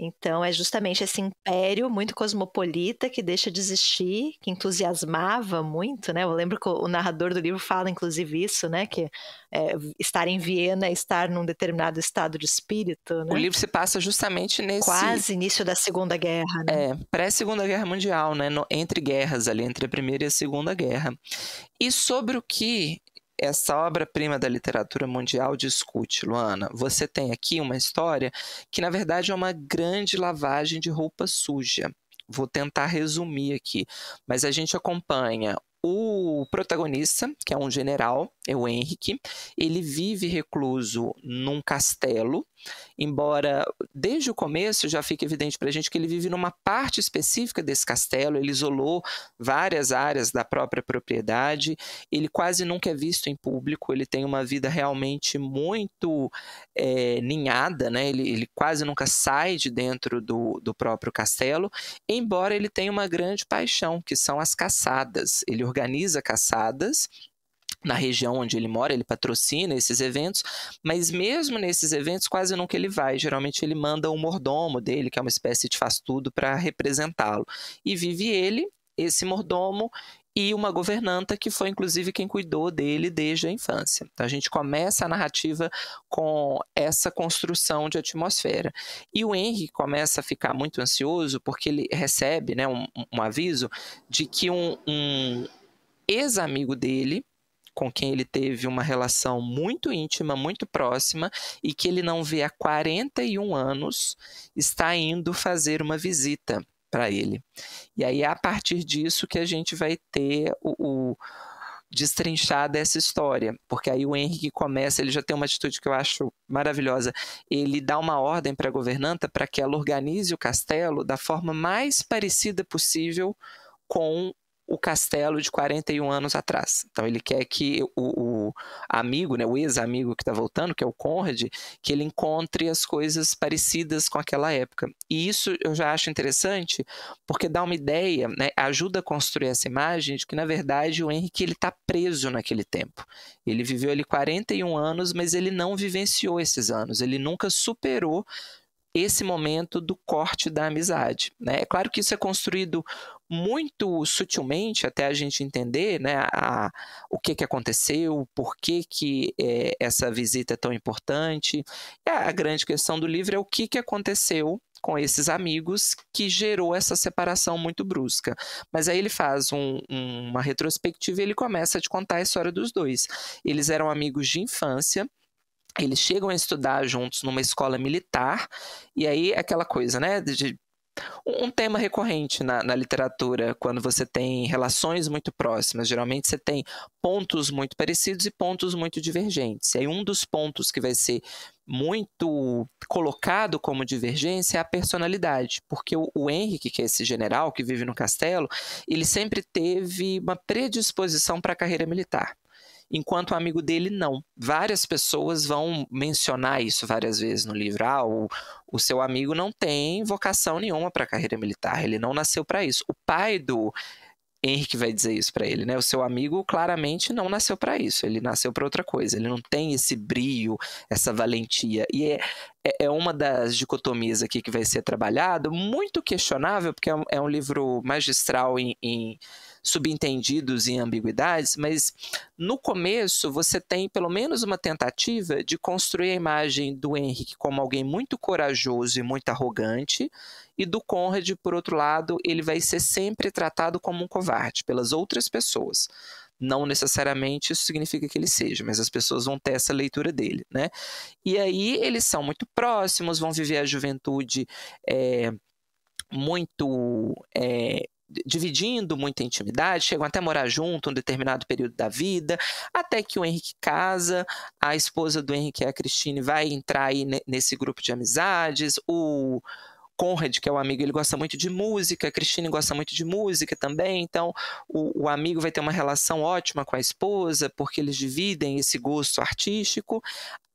Speaker 1: Então, é justamente esse império muito cosmopolita que deixa de existir, que entusiasmava muito, né? Eu lembro que o narrador do livro fala, inclusive, isso, né? Que estar em Viena é estar num determinado estado de espírito, né?
Speaker 2: O livro se passa justamente nesse...
Speaker 1: Quase início da Segunda Guerra, né?
Speaker 2: Pré-Segunda Guerra Mundial, né? Entre guerras ali, entre a Primeira e a Segunda Guerra. E sobre o que essa obra-prima da literatura mundial discute, Luana? Você tem aqui uma história que, na verdade, é uma grande lavagem de roupa suja. Vou tentar resumir aqui, mas a gente acompanha o protagonista, que é um general, é o Henrique. Ele vive recluso num castelo, embora desde o começo já fique evidente para a gente que ele vive numa parte específica desse castelo. Ele isolou várias áreas da própria propriedade, ele quase nunca é visto em público, ele tem uma vida realmente muito ninhada, né? Ele quase nunca sai de dentro do próprio castelo, embora ele tenha uma grande paixão, que são as caçadas. Ele organiza caçadas na região onde ele mora, ele patrocina esses eventos, mas mesmo nesses eventos quase nunca ele vai. Geralmente ele manda um mordomo dele, que é uma espécie de faz-tudo, para representá-lo. E vive ele, esse mordomo, e uma governanta que foi inclusive quem cuidou dele desde a infância. Então a gente começa a narrativa com essa construção de atmosfera. E o Henry começa a ficar muito ansioso porque ele recebe, né, um aviso de que um ex-amigo dele, com quem ele teve uma relação muito íntima, muito próxima, e que ele não vê há 41 anos, está indo fazer uma visita para ele. E aí é a partir disso que a gente vai ter o destrinchar dessa história, porque aí o Henrique começa, ele já tem uma atitude que eu acho maravilhosa, ele dá uma ordem para a governanta para que ela organize o castelo da forma mais parecida possível com o castelo de 41 anos atrás. Então ele quer que o amigo, né, o ex-amigo que está voltando, que é o Conrad, que ele encontre as coisas parecidas com aquela época. E isso eu já acho interessante, porque dá uma ideia, né, ajuda a construir essa imagem de que, na verdade, o Henrique está preso naquele tempo. Ele viveu ali 41 anos, mas ele não vivenciou esses anos, ele nunca superou esse momento do corte da amizade, né? É claro que isso é construído muito sutilmente até a gente entender, né, o que aconteceu, por que essa visita é tão importante. E a grande questão do livro é o que aconteceu com esses amigos que gerou essa separação muito brusca. Mas aí ele faz uma retrospectiva e ele começa a te contar a história dos dois. Eles eram amigos de infância, eles chegam a estudar juntos numa escola militar, e aí aquela coisa, né, um tema recorrente na literatura, quando você tem relações muito próximas, geralmente você tem pontos muito parecidos e pontos muito divergentes. E aí um dos pontos que vai ser muito colocado como divergência é a personalidade, porque o Henrique, que é esse general que vive no castelo, ele sempre teve uma predisposição para a carreira militar, enquanto o amigo dele não. Várias pessoas vão mencionar isso várias vezes no livro. O seu amigo não tem vocação nenhuma para a carreira militar, ele não nasceu para isso. O pai do Henrique vai dizer isso para ele, né? O seu amigo claramente não nasceu para isso, ele nasceu para outra coisa, ele não tem esse brio, essa valentia. E é uma das dicotomias aqui que vai ser trabalhado, muito questionável, porque é um livro magistral em subentendidos e ambiguidades, mas no começo você tem pelo menos uma tentativa de construir a imagem do Henrique como alguém muito corajoso e muito arrogante, e do Conrad, por outro lado, ele vai ser sempre tratado como um covarde pelas outras pessoas. Não necessariamente isso significa que ele seja, mas as pessoas vão ter essa leitura dele, né? E aí eles são muito próximos, vão viver a juventude dividindo muita intimidade, chegam até a morar junto um determinado período da vida, até que o Henrique casa, a esposa do Henrique, a Christine, vai entrar aí nesse grupo de amizades, o Conrad, que é o amigo, ele gosta muito de música, a Christine gosta muito de música também, então o amigo vai ter uma relação ótima com a esposa, porque eles dividem esse gosto artístico,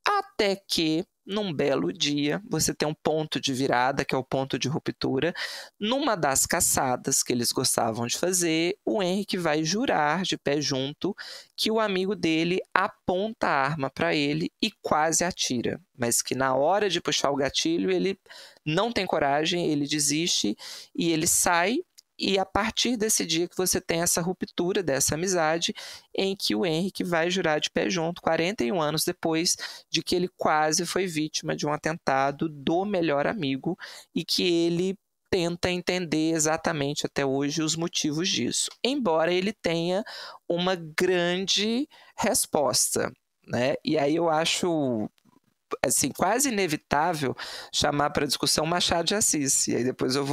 Speaker 2: até que num belo dia, você tem um ponto de virada, que é o ponto de ruptura. Numa das caçadas que eles gostavam de fazer, o Henrique vai jurar de pé junto que o amigo dele aponta a arma para ele e quase atira, mas que na hora de puxar o gatilho ele não tem coragem, ele desiste e ele sai. E a partir desse dia que você tem essa ruptura dessa amizade, em que o Henrique vai jurar de pé junto 41 anos depois de que ele quase foi vítima de um atentado do melhor amigo e que ele tenta entender exatamente até hoje os motivos disso, embora ele tenha uma grande resposta, né? E aí eu acho assim, quase inevitável chamar para discussão Machado de Assis, e aí depois eu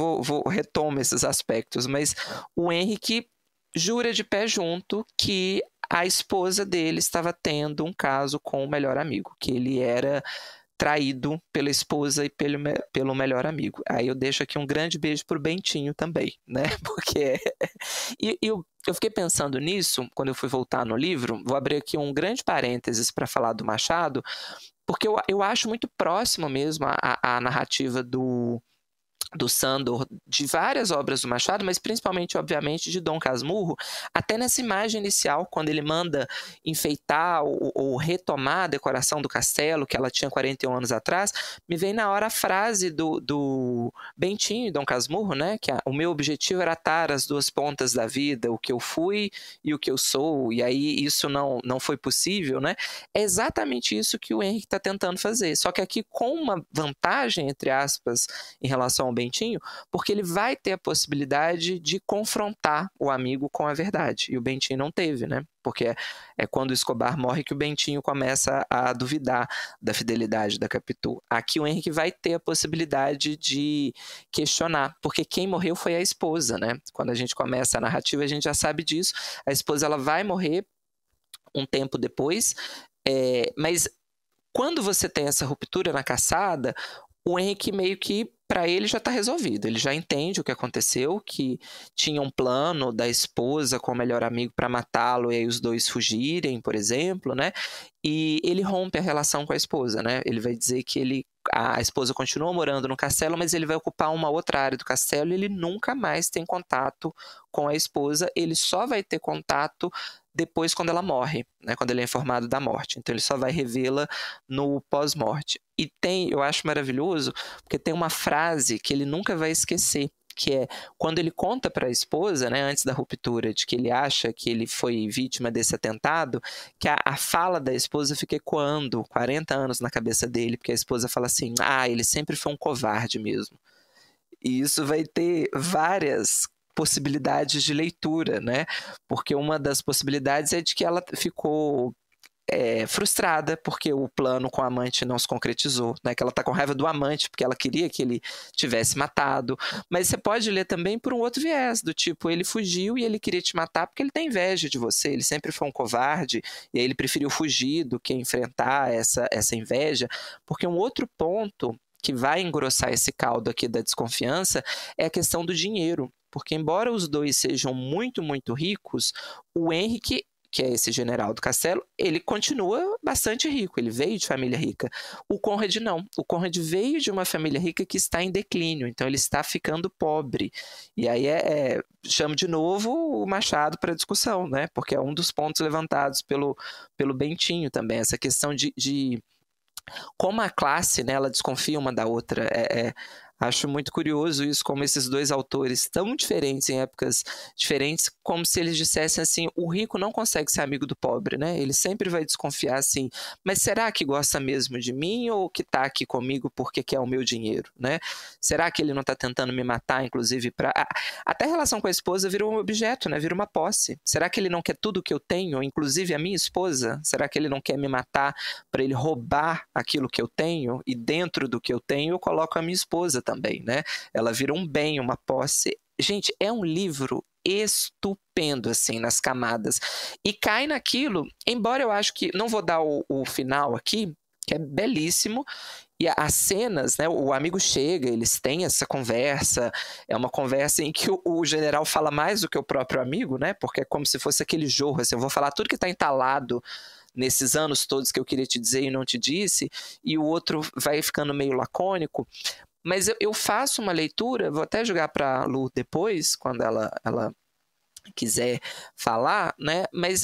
Speaker 2: retomo esses aspectos, mas o Henrique jura de pé junto que a esposa dele estava tendo um caso com o melhor amigo, que ele era traído pela esposa e pelo melhor amigo. Aí eu deixo aqui um grande beijo pro Bentinho também, né? Porque eu fiquei pensando nisso quando eu fui voltar no livro. Vou abrir aqui um grande parênteses para falar do Machado, porque eu acho muito próximo mesmo a narrativa do do Sándor, de várias obras do Machado, mas principalmente, obviamente, de Dom Casmurro, até nessa imagem inicial, quando ele manda enfeitar ou retomar a decoração do castelo, que ela tinha 41 anos atrás, me vem na hora a frase do Bentinho e Dom Casmurro, né? Que o meu objetivo era atar as duas pontas da vida, o que eu fui e o que eu sou, e aí isso não foi possível, né? É exatamente isso que o Henrique está tentando fazer, só que aqui com uma vantagem, entre aspas, em relação ao Bentinho, porque ele vai ter a possibilidade de confrontar o amigo com a verdade. E o Bentinho não teve, né? Porque é quando o Escobar morre que o Bentinho começa a duvidar da fidelidade da Capitu. Aqui o Henrique vai ter a possibilidade de questionar, porque quem morreu foi a esposa, né? Quando a gente começa a narrativa, a gente já sabe disso. A esposa ela vai morrer um tempo depois, mas quando você tem essa ruptura na caçada, o Henrique meio que, para ele, já está resolvido. Ele já entende o que aconteceu, que tinha um plano da esposa com o melhor amigo para matá-lo e aí os dois fugirem, por exemplo, né? E ele rompe a relação com a esposa, né? Ele vai dizer que a esposa continua morando no castelo, mas ele vai ocupar uma outra área do castelo e ele nunca mais tem contato com a esposa. Ele só vai ter contato depois quando ela morre, né, quando ele é informado da morte. Então ele só vai revê-la no pós-morte. E eu acho maravilhoso, porque tem uma frase que ele nunca vai esquecer, que é quando ele conta para a esposa, né, antes da ruptura, de que ele acha que ele foi vítima desse atentado, que a fala da esposa fica ecoando 40 anos na cabeça dele, porque a esposa fala assim, ele sempre foi um covarde mesmo. E isso vai ter várias possibilidades de leitura, né? Porque uma das possibilidades é de que ela ficou frustrada porque o plano com o amante não se concretizou, né? Que ela está com raiva do amante porque ela queria que ele tivesse matado. Mas você pode ler também por um outro viés, do tipo, ele fugiu e ele queria te matar porque ele tem inveja de você, ele sempre foi um covarde e aí ele preferiu fugir do que enfrentar essa inveja, porque um outro ponto que vai engrossar esse caldo aqui da desconfiança é a questão do dinheiro. Porque embora os dois sejam muito, muito ricos, o Henrique, que é esse general do castelo, ele continua bastante rico, ele veio de família rica. O Conrad não. O Conrad veio de uma família rica que está em declínio, então ele está ficando pobre. E aí chamo de novo o Machado para discussão, né? Porque é um dos pontos levantados pelo Bentinho também, essa questão de como a classe, né, ela desconfia uma da outra. Acho muito curioso isso, como esses dois autores tão diferentes, em épocas diferentes, como se eles dissessem assim, o rico não consegue ser amigo do pobre, né? Ele sempre vai desconfiar assim, mas será que gosta mesmo de mim ou que está aqui comigo porque quer o meu dinheiro, né? Será que ele não está tentando me matar, inclusive, até a relação com a esposa vira um objeto, né? Vira uma posse. Será que ele não quer tudo que eu tenho, inclusive a minha esposa? Será que ele não quer me matar para ele roubar aquilo que eu tenho? E dentro do que eu tenho, eu coloco a minha esposa também, né? Ela vira um bem, uma posse. Gente, é um livro estupendo, assim, nas camadas. E cai naquilo, embora eu acho que... Não vou dar o final aqui, que é belíssimo, e as cenas, né, o amigo chega, eles têm essa conversa, é uma conversa em que o general fala mais do que o próprio amigo, né? Porque é como se fosse aquele jorro, assim, eu vou falar tudo que está entalado nesses anos todos que eu queria te dizer e não te disse, e o outro vai ficando meio lacônico. Mas eu faço uma leitura, vou até jogar para a Lu depois, quando ela quiser falar, né? Mas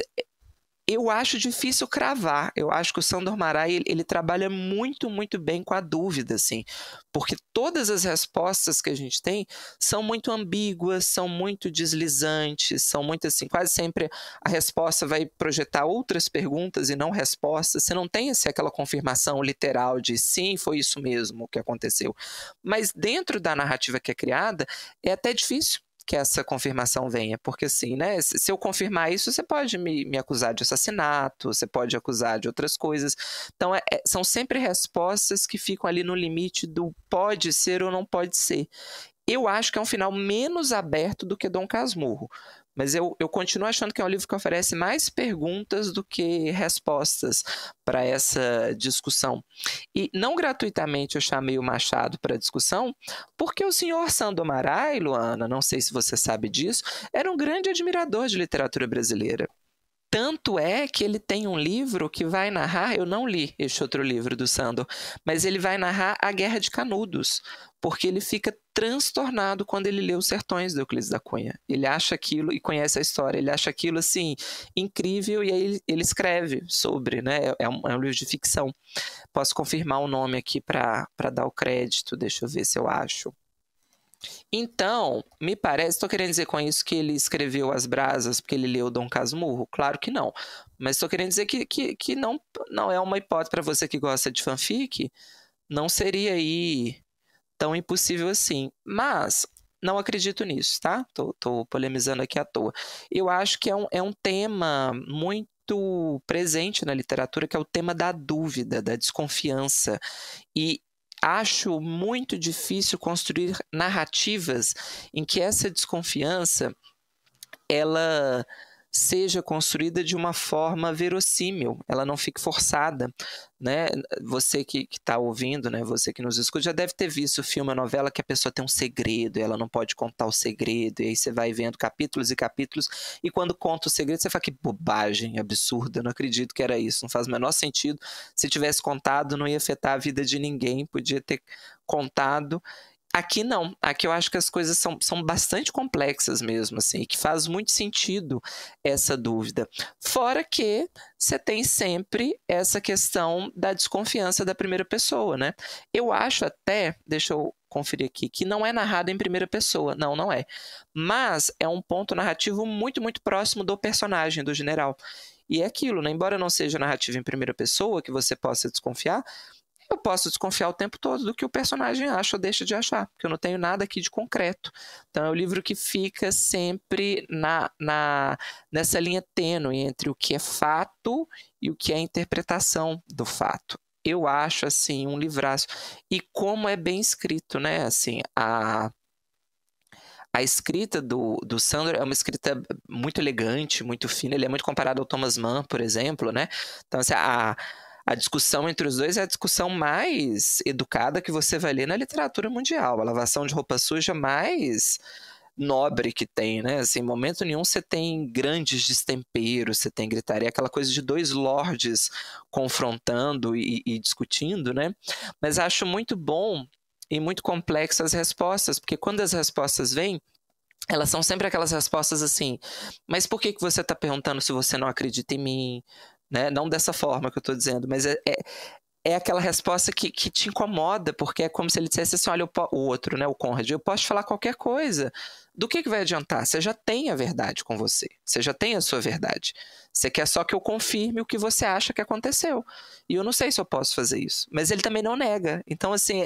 Speaker 2: eu acho difícil cravar. Eu acho que o Sándor Márai, ele trabalha muito, muito bem com a dúvida, assim, porque todas as respostas que a gente tem são muito ambíguas, são muito deslizantes, são muito assim, quase sempre a resposta vai projetar outras perguntas e não respostas. Você não tem assim, aquela confirmação literal de sim, foi isso mesmo que aconteceu. Mas dentro da narrativa que é criada, é até difícil que essa confirmação venha, porque assim, né, se eu confirmar isso, você pode me acusar de assassinato, você pode acusar de outras coisas, então são sempre respostas que ficam ali no limite do pode ser ou não pode ser. Eu acho que é um final menos aberto do que Dom Casmurro, mas eu continuo achando que é um livro que oferece mais perguntas do que respostas para essa discussão. E não gratuitamente eu chamei o Machado para discussão, porque o senhor Sándor Márai, Luana, não sei se você sabe disso, era um grande admirador de literatura brasileira. Tanto é que ele tem um livro que vai narrar, eu não li este outro livro do Sandor, mas ele vai narrar a Guerra de Canudos, porque ele fica transtornado quando ele lê Os Sertões, de Euclides da Cunha. Ele acha aquilo, e conhece a história, ele acha aquilo, assim, incrível, e aí ele escreve sobre, né? É um livro de ficção. Posso confirmar o nome aqui para dar o crédito, deixa eu ver se eu acho. Então, me parece, estou querendo dizer com isso que ele escreveu As Brasas porque ele leu Dom Casmurro? Claro que não. Mas estou querendo dizer que não é uma hipótese para você que gosta de fanfic, não seria aí tão impossível assim. Mas não acredito nisso, tá? Tô polemizando aqui à toa. Eu acho que é um tema muito presente na literatura, que é o tema da dúvida, da desconfiança. E acho muito difícil construir narrativas em que essa desconfiança ela seja construída de uma forma verossímil, ela não fique forçada, né? Você que está ouvindo, né? Você que nos escuta, já deve ter visto o filme, a novela, que a pessoa tem um segredo e ela não pode contar o segredo, e aí você vai vendo capítulos e capítulos, e quando conta o segredo, você fala, que bobagem absurda, eu não acredito que era isso, não faz o menor sentido, se tivesse contado não ia afetar a vida de ninguém, podia ter contado. Aqui não, aqui eu acho que as coisas são bastante complexas mesmo, assim, que faz muito sentido essa dúvida. Fora que você tem sempre essa questão da desconfiança da primeira pessoa, né? Eu acho até, deixa eu conferir aqui, que não é narrado em primeira pessoa, não é. Mas é um ponto narrativo muito, muito próximo do personagem, do general. E é aquilo, né? Embora não seja narrativo em primeira pessoa, que você possa desconfiar, eu posso desconfiar o tempo todo do que o personagem acha ou deixa de achar, porque eu não tenho nada aqui de concreto. Então é o livro que fica sempre nessa linha tênue entre o que é fato e o que é interpretação do fato. Eu acho, assim, um livraço. E como é bem escrito, né? Assim, a escrita do Sandor é uma escrita muito elegante, muito fina. Ele é muito comparado ao Thomas Mann, por exemplo, né? Então, assim, a discussão entre os dois é a discussão mais educada que você vai ler na literatura mundial. A lavação de roupa suja mais nobre que tem, né? Assim, em momento nenhum você tem grandes destemperos, você tem gritaria, aquela coisa de dois lords confrontando e discutindo, né? Mas acho muito bom e muito complexo as respostas, porque quando as respostas vêm, elas são sempre aquelas respostas assim, mas por que você está perguntando se você não acredita em mim? Né? Não dessa forma que eu estou dizendo, mas é aquela resposta que te incomoda, porque é como se ele dissesse assim, olha, o outro, né, o Conrad, eu posso te falar qualquer coisa, do que vai adiantar? Você já tem a verdade com você, você já tem a sua verdade, você quer só que eu confirme o que você acha que aconteceu, e eu não sei se eu posso fazer isso, mas ele também não nega, então assim,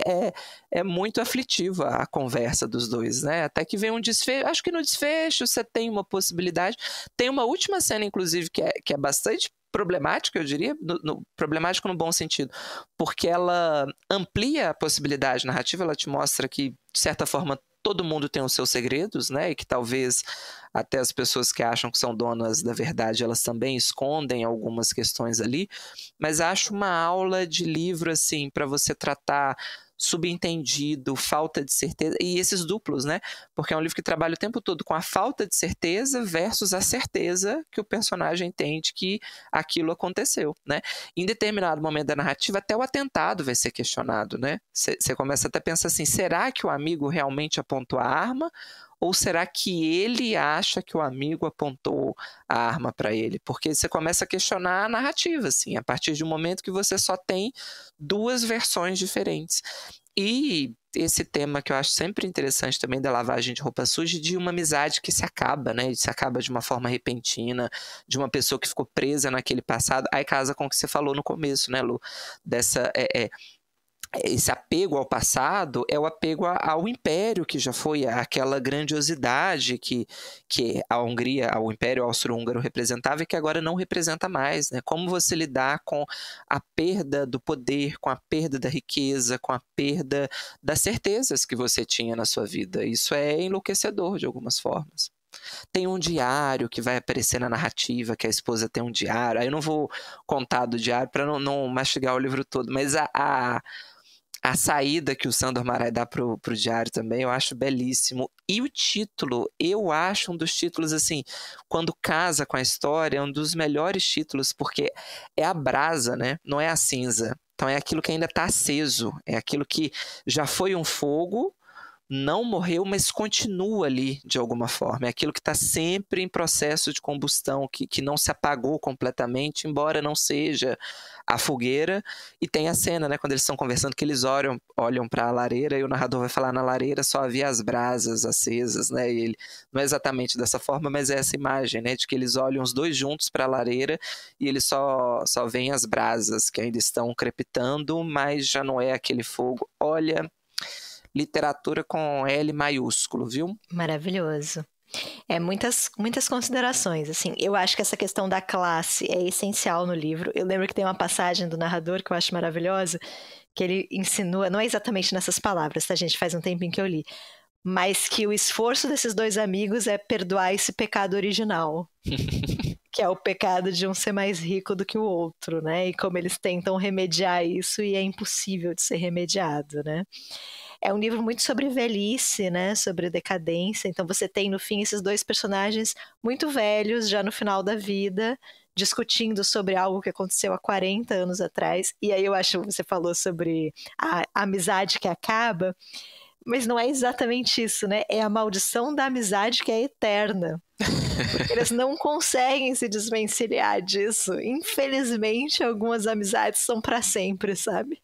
Speaker 2: é muito aflitiva a conversa dos dois, né, até que vem um desfecho, acho que no desfecho você tem uma possibilidade, tem uma última cena, inclusive, que é bastante problemática, eu diria, problemático no bom sentido, porque ela amplia a possibilidade narrativa, ela te mostra que, de certa forma, todo mundo tem os seus segredos, né, e que talvez até as pessoas que acham que são donas da verdade, elas também escondem algumas questões ali, mas acho uma aula de livro, assim, para você tratar subentendido, falta de certeza, e esses duplos, né? Porque é um livro que trabalha o tempo todo com a falta de certeza versus a certeza que o personagem entende que aquilo aconteceu, né? Em determinado momento da narrativa, até o atentado vai ser questionado, né? Você começa até a pensar assim, será que o amigo realmente apontou a arma? Ou será que ele acha que o amigo apontou a arma para ele? Porque você começa a questionar a narrativa, assim, a partir de um momento que você só tem duas versões diferentes. E esse tema que eu acho sempre interessante também da lavagem de roupa suja, de uma amizade que se acaba, né? Se acaba de uma forma repentina, de uma pessoa que ficou presa naquele passado. Aí casa com o que você falou no começo, né, Lu? Dessa... esse apego ao passado é o apego ao império, que já foi aquela grandiosidade que a Hungria, o Império Austro-Húngaro representava e que agora não representa mais, né? Como você lidar com a perda do poder, com a perda da riqueza, com a perda das certezas que você tinha na sua vida. Isso é enlouquecedor de algumas formas. Tem um diário que vai aparecer na narrativa, que a esposa tem um diário. Aí eu não vou contar do diário para não mastigar o livro todo, mas a A saída que o Sandor Márai dá pro diário também, eu acho belíssimo. E o título, eu acho um dos títulos, assim, quando casa com a história, é um dos melhores títulos, porque é a brasa, né? Não é a cinza. Então é aquilo que ainda está aceso, é aquilo que já foi um fogo, não morreu, mas continua ali de alguma forma. É aquilo que está sempre em processo de combustão, que não se apagou completamente, embora não seja a fogueira. E tem a cena, né, quando eles estão conversando, que eles olham para a lareira e o narrador vai falar: na lareira só havia as brasas acesas, né? E ele, não é exatamente dessa forma, mas é essa imagem, né, de que eles olham os dois juntos para a lareira e eles só veem as brasas que ainda estão crepitando, mas já não é aquele fogo. Olha, literatura com L maiúsculo, viu?
Speaker 1: Maravilhoso. Muitas considerações, assim. Eu acho que essa questão da classe é essencial no livro. Eu lembro que tem uma passagem do narrador que eu acho maravilhosa, que ele insinua, não é exatamente nessas palavras, tá, gente? Faz um tempinho que eu li. Mas que o esforço desses dois amigos é perdoar esse pecado original. Que é o pecado de um ser mais rico do que o outro, né? E como eles tentam remediar isso e é impossível de ser remediado, né? É um livro muito sobre velhice, né? Sobre decadência. Então você tem, no fim, esses dois personagens muito velhos, já no final da vida, discutindo sobre algo que aconteceu há 40 anos atrás. E aí eu acho que você falou sobre a amizade que acaba, mas não é exatamente isso, né? É a maldição da amizade que é eterna. Porque eles não conseguem se desvencilhar disso. Infelizmente, algumas amizades são para sempre, sabe?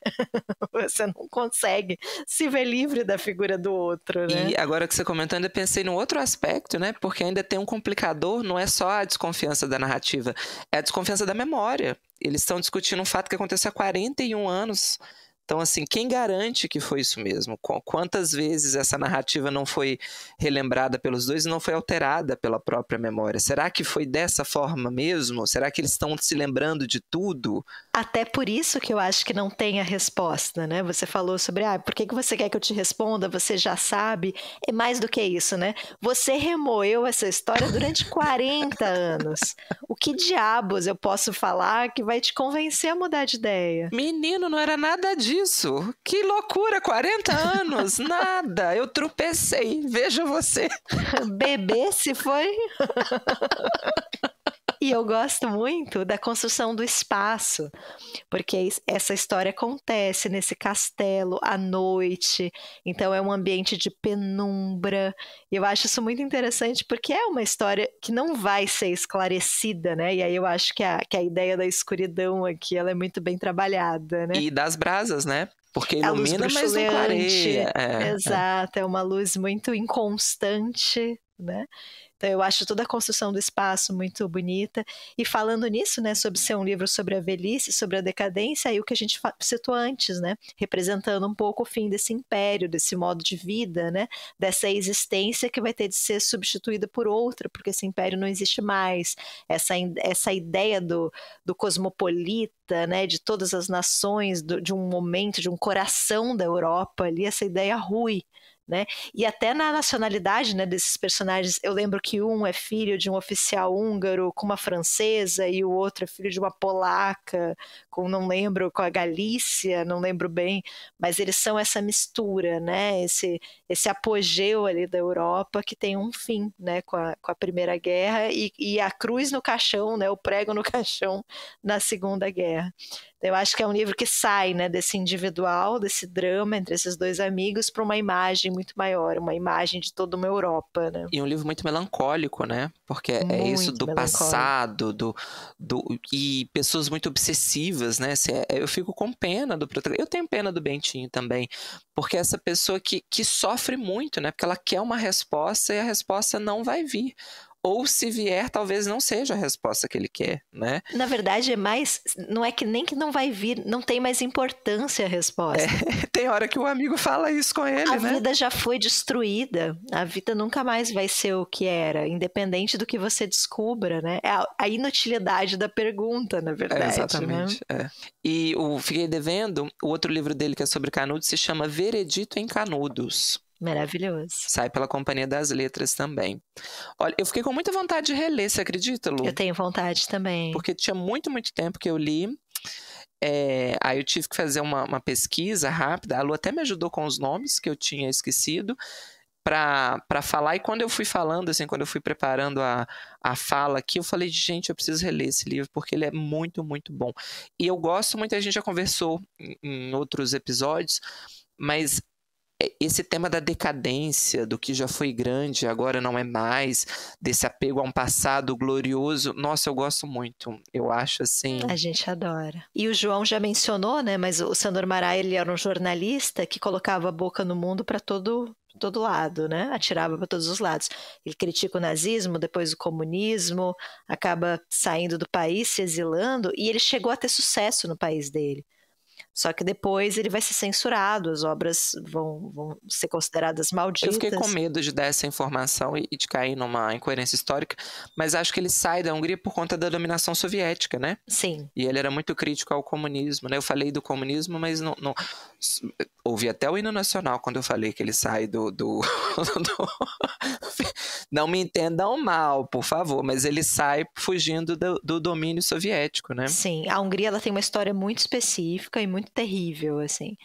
Speaker 1: Você não consegue se ver livre da figura do outro, né?
Speaker 2: E agora que você comentou, ainda pensei num outro aspecto, né? Porque ainda tem um complicador, não é só a desconfiança da narrativa, é a desconfiança da memória. Eles estão discutindo um fato que aconteceu há 41 anos. Então, assim, quem garante que foi isso mesmo? Quantas vezes essa narrativa não foi relembrada pelos dois e não foi alterada pela própria memória? Será que foi dessa forma mesmo? Será que eles estão se lembrando de tudo?
Speaker 1: Até por isso que eu acho que não tem a resposta, né? Você falou sobre, por que você quer que eu te responda? Você já sabe. É mais do que isso, né? Você remoeu essa história durante 40 anos. O que diabos eu posso falar que vai te convencer a mudar de ideia?
Speaker 2: Menino, não era nada disso. Que loucura, 40 anos, nada, eu tropecei, veja você.
Speaker 1: Bebê se foi... E eu gosto muito da construção do espaço, porque essa história acontece nesse castelo à noite, então é um ambiente de penumbra. E eu acho isso muito interessante, porque é uma história que não vai ser esclarecida, né? E aí eu acho que a ideia da escuridão aqui, ela é muito bem trabalhada, né?
Speaker 2: E das brasas, né? Porque ilumina, mas não clareia.
Speaker 1: Exato, é uma luz muito inconstante, né? Então eu acho toda a construção do espaço muito bonita. E falando nisso, né, sobre ser um livro sobre a velhice, sobre a decadência, aí o que a gente citou antes, né, representando um pouco o fim desse império, desse modo de vida, né, dessa existência que vai ter de ser substituída por outra, porque esse império não existe mais. Essa ideia do cosmopolita, né, de todas as nações, de um momento, de um coração da Europa ali, essa ideia rui. Né? E até na nacionalidade, né, desses personagens, eu lembro que um é filho de um oficial húngaro com uma francesa e o outro é filho de uma polaca com a Galícia, não lembro bem, mas eles são essa mistura, né, esse apogeu ali da Europa que tem um fim, né, com a Primeira Guerra e a cruz no caixão, né, o prego no caixão na Segunda Guerra. Eu acho que é um livro que sai, né, desse individual, desse drama entre esses dois amigos para uma imagem muito maior, uma imagem de toda uma Europa, né?
Speaker 2: E um livro muito melancólico, né? Porque é isso do passado, e pessoas muito obsessivas, né? Eu fico com pena do protagonista. Eu tenho pena do Bentinho também, porque essa pessoa que sofre muito, né? Porque ela quer uma resposta e a resposta não vai vir. Ou se vier, talvez não seja a resposta que ele quer, né?
Speaker 1: Na verdade, não é que nem que não vai vir, não tem mais importância a resposta.
Speaker 2: Tem hora que o amigo fala isso com ele,
Speaker 1: né?
Speaker 2: A
Speaker 1: vida já foi destruída, a vida nunca mais vai ser o que era, independente do que você descubra, né? É a inutilidade da pergunta, na verdade.
Speaker 2: Exatamente, né? E fiquei devendo, o outro livro dele que é sobre Canudos se chama Veredito em Canudos.
Speaker 1: Maravilhoso.
Speaker 2: Sai pela Companhia das Letras também. Olha, eu fiquei com muita vontade de reler, você acredita, Lu?
Speaker 1: Eu tenho vontade também.
Speaker 2: Porque tinha muito, muito tempo que eu li. aí eu tive que fazer uma pesquisa rápida. A Lu até me ajudou com os nomes que eu tinha esquecido para falar. E quando eu fui falando, assim, quando eu fui preparando a fala aqui, eu falei, gente, eu preciso reler esse livro, porque ele é muito, muito bom. E eu gosto muito, a gente já conversou em outros episódios, mas esse tema da decadência, do que já foi grande, agora não é mais, desse apego a um passado glorioso, nossa, eu gosto muito. Eu acho assim...
Speaker 1: A gente adora. E o João já mencionou, né? Mas o Sandor Márai, ele era um jornalista que colocava a boca no mundo para todo lado, né? Atirava para todos os lados. Ele critica o nazismo, depois o comunismo, acaba saindo do país, se exilando, e ele chegou a ter sucesso no país dele. Só que depois ele vai ser censurado, as obras vão ser consideradas malditas.
Speaker 2: Eu fiquei com medo de dar essa informação e de cair numa incoerência histórica, mas acho que ele sai da Hungria por conta da dominação soviética, né?
Speaker 1: Sim.
Speaker 2: E ele era muito crítico ao comunismo, né? Eu falei do comunismo, mas não ouvi até o hino nacional quando eu falei que ele sai Não me entendam mal, por favor, mas ele sai fugindo do domínio soviético, né?
Speaker 1: Sim, a Hungria ela tem uma história muito específica e muito terrível, assim.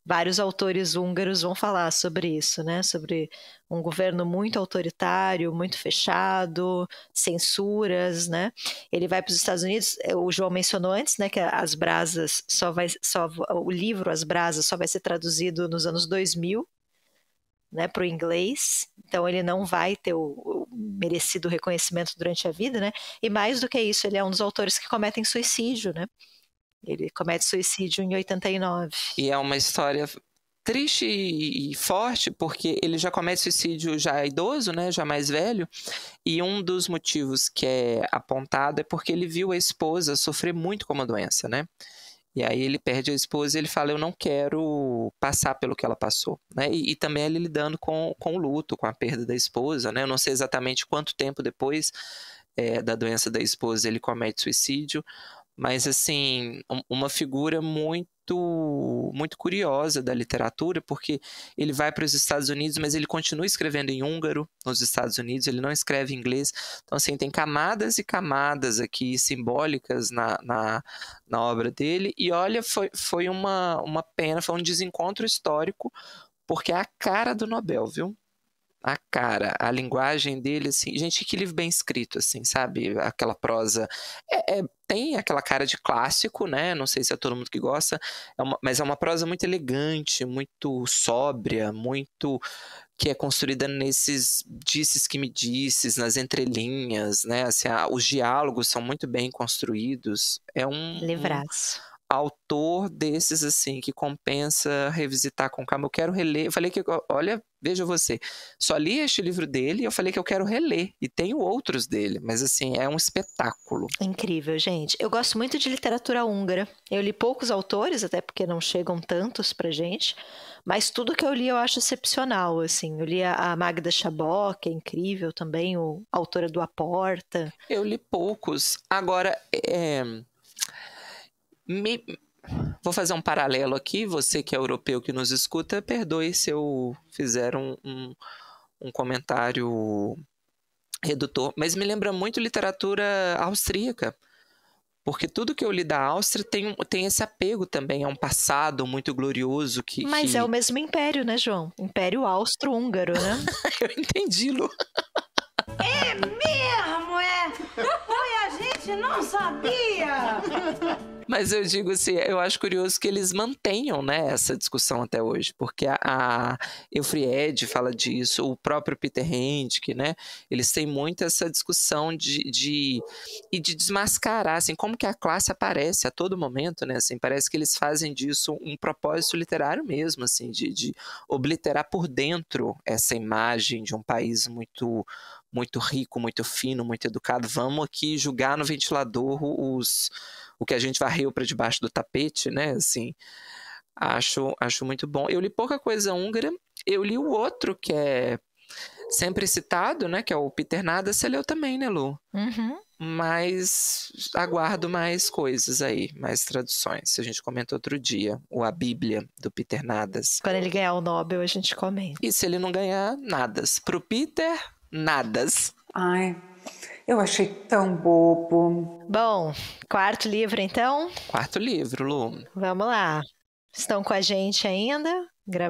Speaker 1: Vários autores húngaros vão falar sobre isso, né? Sobre um governo muito autoritário, muito fechado, censuras, né? Ele vai para os Estados Unidos, o João mencionou antes, né? Que As Brasas o livro As Brasas só vai ser traduzido nos anos 2000, né, para o inglês, então ele não vai ter o merecido reconhecimento durante a vida, né? E mais do que isso, ele é um dos autores que cometem suicídio, né? Ele comete suicídio em 89.
Speaker 2: E é uma história triste e forte, porque ele já comete suicídio já idoso, né, já mais velho, e um dos motivos que é apontado é porque ele viu a esposa sofrer muito com uma doença, né? E aí ele perde a esposa e ele fala, eu não quero passar pelo que ela passou, né? E também ele lidando com o luto, com a perda da esposa, né? Eu não sei exatamente quanto tempo depois da doença da esposa ele comete suicídio, mas assim, uma figura muito curiosa da literatura, porque ele vai para os Estados Unidos, mas ele continua escrevendo em húngaro nos Estados Unidos, ele não escreve em inglês. Então, assim, tem camadas e camadas aqui simbólicas na obra dele. E olha, foi uma pena, foi um desencontro histórico, porque é a cara do Nobel, viu? A cara, a linguagem dele, assim, gente, que livro bem escrito, assim, sabe? Aquela prosa, tem aquela cara de clássico, né? Não sei se é todo mundo que gosta, mas é uma prosa muito elegante, muito sóbria, muito que é construída nesses disses que me disses, nas entrelinhas, né? Assim, os diálogos são muito bem construídos. É um
Speaker 1: livraço.
Speaker 2: Autor desses, assim, que compensa revisitar com calma. Eu quero reler. Eu falei que, olha, veja você, só li este livro dele e eu falei que eu quero reler. E tenho outros dele, mas, assim, é um espetáculo.
Speaker 1: Incrível, gente. Eu gosto muito de literatura húngara. Eu li poucos autores, até porque não chegam tantos pra gente, mas tudo que eu li eu acho excepcional, assim. Eu li a Magda Szabó, que é incrível também, a autora do A Porta.
Speaker 2: Eu li poucos. Agora, vou fazer um paralelo aqui, você que é europeu que nos escuta, perdoe se eu fizer um comentário redutor, mas me lembra muito literatura austríaca, porque tudo que eu li da Áustria tem esse apego também a um passado muito glorioso.
Speaker 1: Mas é o mesmo império, né, João? Império Austro-Húngaro, né?
Speaker 2: Eu entendi, Lu.
Speaker 3: É mesmo, é? Foi, a gente não sabia!
Speaker 2: Mas eu digo assim, eu acho curioso que eles mantenham, né, essa discussão até hoje, porque a Eufriede fala disso, o próprio Peter Handke, né, eles têm muito essa discussão de desmascarar, assim, como que a classe aparece a todo momento, né, assim, parece que eles fazem disso um propósito literário mesmo, assim, de obliterar por dentro essa imagem de um país muito rico, muito fino, muito educado. Vamos aqui julgar no ventilador o que a gente varreu para debaixo do tapete, né? Assim, acho muito bom. Eu li pouca coisa húngara. Eu li o outro que é sempre citado, né? Que é o Peter Nadas. Você leu também, né, Lu?
Speaker 1: Uhum.
Speaker 2: Mas aguardo mais coisas aí, mais traduções. A gente comenta outro dia, A Bíblia, do Peter Nadas.
Speaker 1: Quando ele ganhar o Nobel, a gente comenta.
Speaker 2: E se ele não ganhar, nadas. Pro Peter, nadas.
Speaker 9: Ai, Eu achei tão bobo.
Speaker 1: Bom, quarto livro então?
Speaker 2: Quarto livro, Lu.
Speaker 1: Vamos lá. Estão com a gente ainda?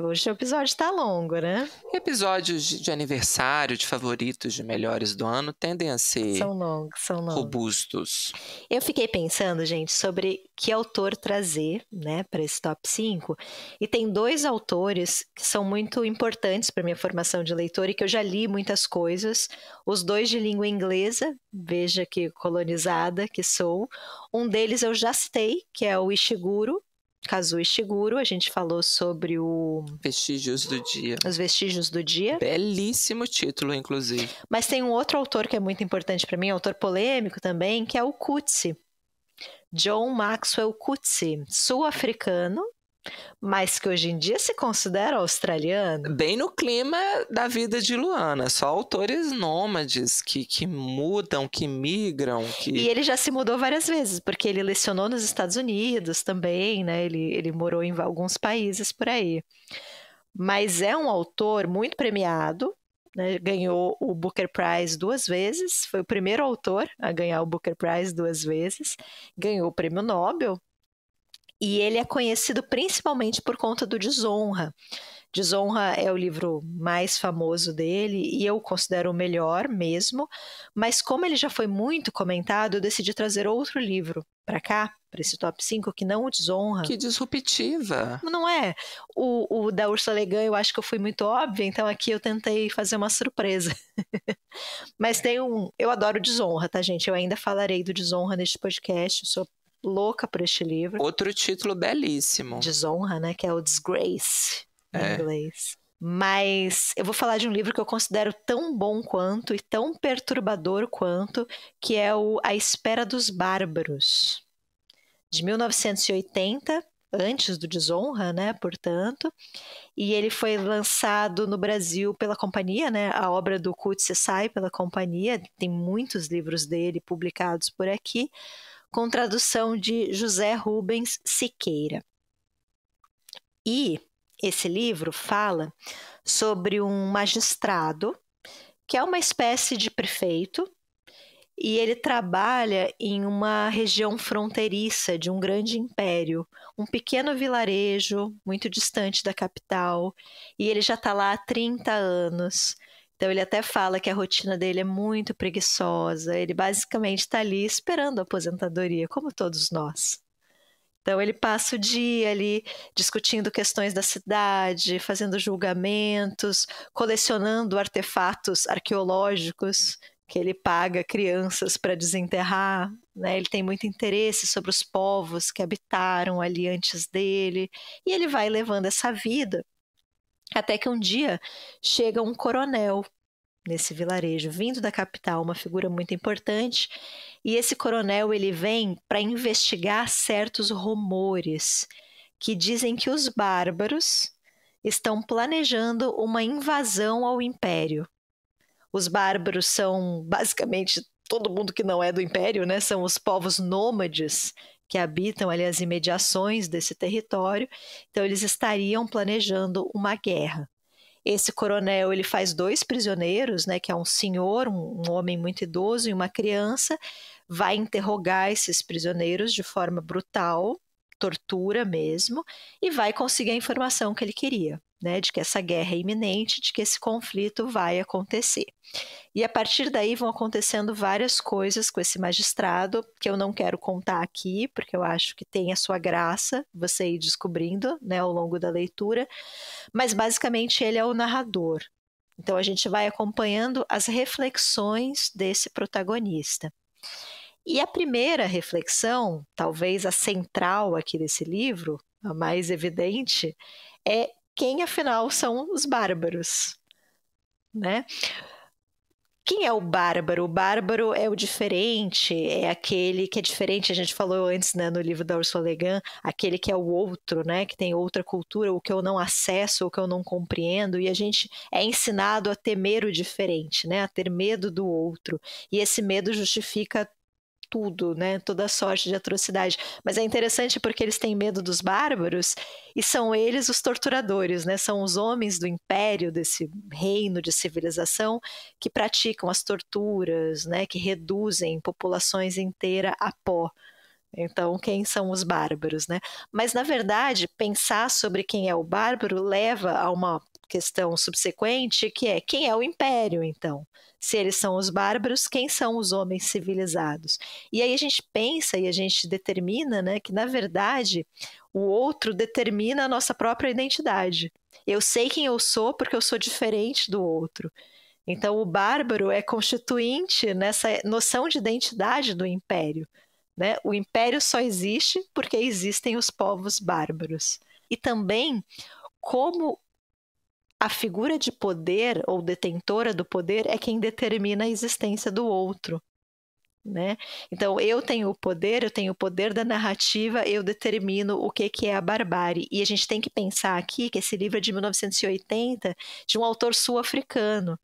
Speaker 1: Hoje o episódio tá longo, né?
Speaker 2: Episódios de aniversário, de favoritos, de melhores do ano, tendem a ser
Speaker 1: São longos.
Speaker 2: robustos.
Speaker 1: Eu fiquei pensando, gente, sobre que autor trazer, né, para esse top 5. E tem 2 autores que são muito importantes para minha formação de leitor e que eu já li muitas coisas. Os 2 de língua inglesa, veja que colonizada que sou. Um deles eu já citei, que é o Ishiguro, Kazuo Ishiguro. A gente falou sobre
Speaker 2: Vestígios do Dia.
Speaker 1: Os Vestígios do Dia.
Speaker 2: Belíssimo título, inclusive.
Speaker 1: Mas tem um outro autor que é muito importante para mim, autor polêmico também, que é o Coetzee. John Maxwell Coetzee, sul-africano, mas que hoje em dia se considera australiano.
Speaker 2: Bem no clima da vida de Luana, só autores nômades que mudam, que migram.
Speaker 1: E ele já se mudou várias vezes, porque ele lecionou nos Estados Unidos também, né? Ele morou em alguns países por aí. Mas é um autor muito premiado, né? Ganhou o Booker Prize 2 vezes, foi o primeiro autor a ganhar o Booker Prize 2 vezes, ganhou o Prêmio Nobel. E ele é conhecido principalmente por conta do Desonra. Desonra é o livro mais famoso dele e eu considero o melhor mesmo, mas como ele já foi muito comentado, eu decidi trazer outro livro para cá, para esse top 5, que não o Desonra.
Speaker 2: Que disruptiva!
Speaker 1: Não é? O da Ursula Le Guin eu acho que eu fui muito óbvia, então aqui eu tentei fazer uma surpresa. Mas tem eu adoro o Desonra, tá, gente? Eu ainda falarei do Desonra neste podcast, eu sou louca por este livro.
Speaker 2: Outro título belíssimo.
Speaker 1: Desonra, né? Que é o Disgrace, em inglês. Mas eu vou falar de um livro que eu considero tão bom quanto e tão perturbador quanto, que é o A Espera dos Bárbaros, de 1980, antes do Desonra, né? Portanto. E ele foi lançado no Brasil pela companhia, né? A obra do Coetzee sai pela companhia, tem muitos livros dele publicados por aqui, com tradução de José Rubens Siqueira. E esse livro fala sobre um magistrado que é uma espécie de prefeito e ele trabalha em uma região fronteiriça de um grande império, um pequeno vilarejo muito distante da capital, e ele já está lá há 30 anos. Então ele até fala que a rotina dele é muito preguiçosa, ele basicamente está ali esperando a aposentadoria, como todos nós. Então ele passa o dia ali discutindo questões da cidade, fazendo julgamentos, colecionando artefatos arqueológicos que ele paga crianças para desenterrar, né? Ele tem muito interesse sobre os povos que habitaram ali antes dele, e ele vai levando essa vida. Até que um dia chega um coronel nesse vilarejo, vindo da capital, uma figura muito importante, e esse coronel ele vem para investigar certos rumores que dizem que os bárbaros estão planejando uma invasão ao império. Os bárbaros são basicamente todo mundo que não é do império, né? São os povos nômades que habitam ali as imediações desse território, então eles estariam planejando uma guerra. Esse coronel ele faz 2 prisioneiros, né, que é um senhor, um homem muito idoso e uma criança, vai interrogar esses prisioneiros de forma brutal, tortura mesmo, e vai conseguir a informação que ele queria, né, de que essa guerra é iminente, de que esse conflito vai acontecer. E a partir daí vão acontecendo várias coisas com esse magistrado, que eu não quero contar aqui, porque eu acho que tem a sua graça, você ir descobrindo, né, ao longo da leitura, mas basicamente ele é o narrador. Então a gente vai acompanhando as reflexões desse protagonista. E a primeira reflexão, talvez a central aqui desse livro, a mais evidente, é quem afinal são os bárbaros, né? Quem é o bárbaro? O bárbaro é o diferente, é aquele que é diferente, a gente falou antes, né, no livro da Ursula Le Guin, aquele que é o outro, né, que tem outra cultura, o que eu não acesso, o que eu não compreendo, e a gente é ensinado a temer o diferente, né, a ter medo do outro, e esse medo justifica tudo, né? Toda sorte de atrocidade. Mas é interessante porque eles têm medo dos bárbaros e são eles os torturadores, né? São os homens do império, desse reino de civilização, que praticam as torturas, né? Que reduzem populações inteiras a pó. Então, quem são os bárbaros, né? Mas, na verdade, pensar sobre quem é o bárbaro leva a uma questão subsequente, que é quem é o império, então? Se eles são os bárbaros, quem são os homens civilizados? E aí a gente pensa e a gente determina, né, que, na verdade, o outro determina a nossa própria identidade. Eu sei quem eu sou porque eu sou diferente do outro. Então, o bárbaro é constituinte nessa noção de identidade do império. Né? O império só existe porque existem os povos bárbaros. E também como a figura de poder ou detentora do poder é quem determina a existência do outro. Né? Então, eu tenho o poder da narrativa, eu determino o que é a barbárie. E a gente tem que pensar aqui que esse livro é de 1980, de um autor sul-africano.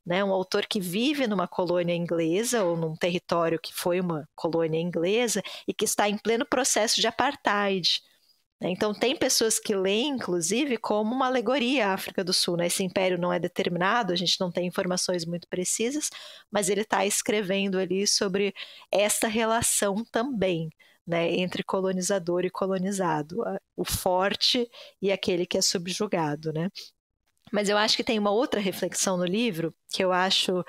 Speaker 1: Né, um autor que vive numa colônia inglesa ou num território que foi uma colônia inglesa e que está em pleno processo de apartheid. Né? Então tem pessoas que leem, inclusive, como uma alegoria à África do Sul. Né? Esse império não é determinado, a gente não tem informações muito precisas, mas ele está escrevendo ali sobre essa relação também, né, entre colonizador e colonizado, o forte e aquele que é subjugado, né? Mas eu acho que tem uma outra reflexão no livro que eu acho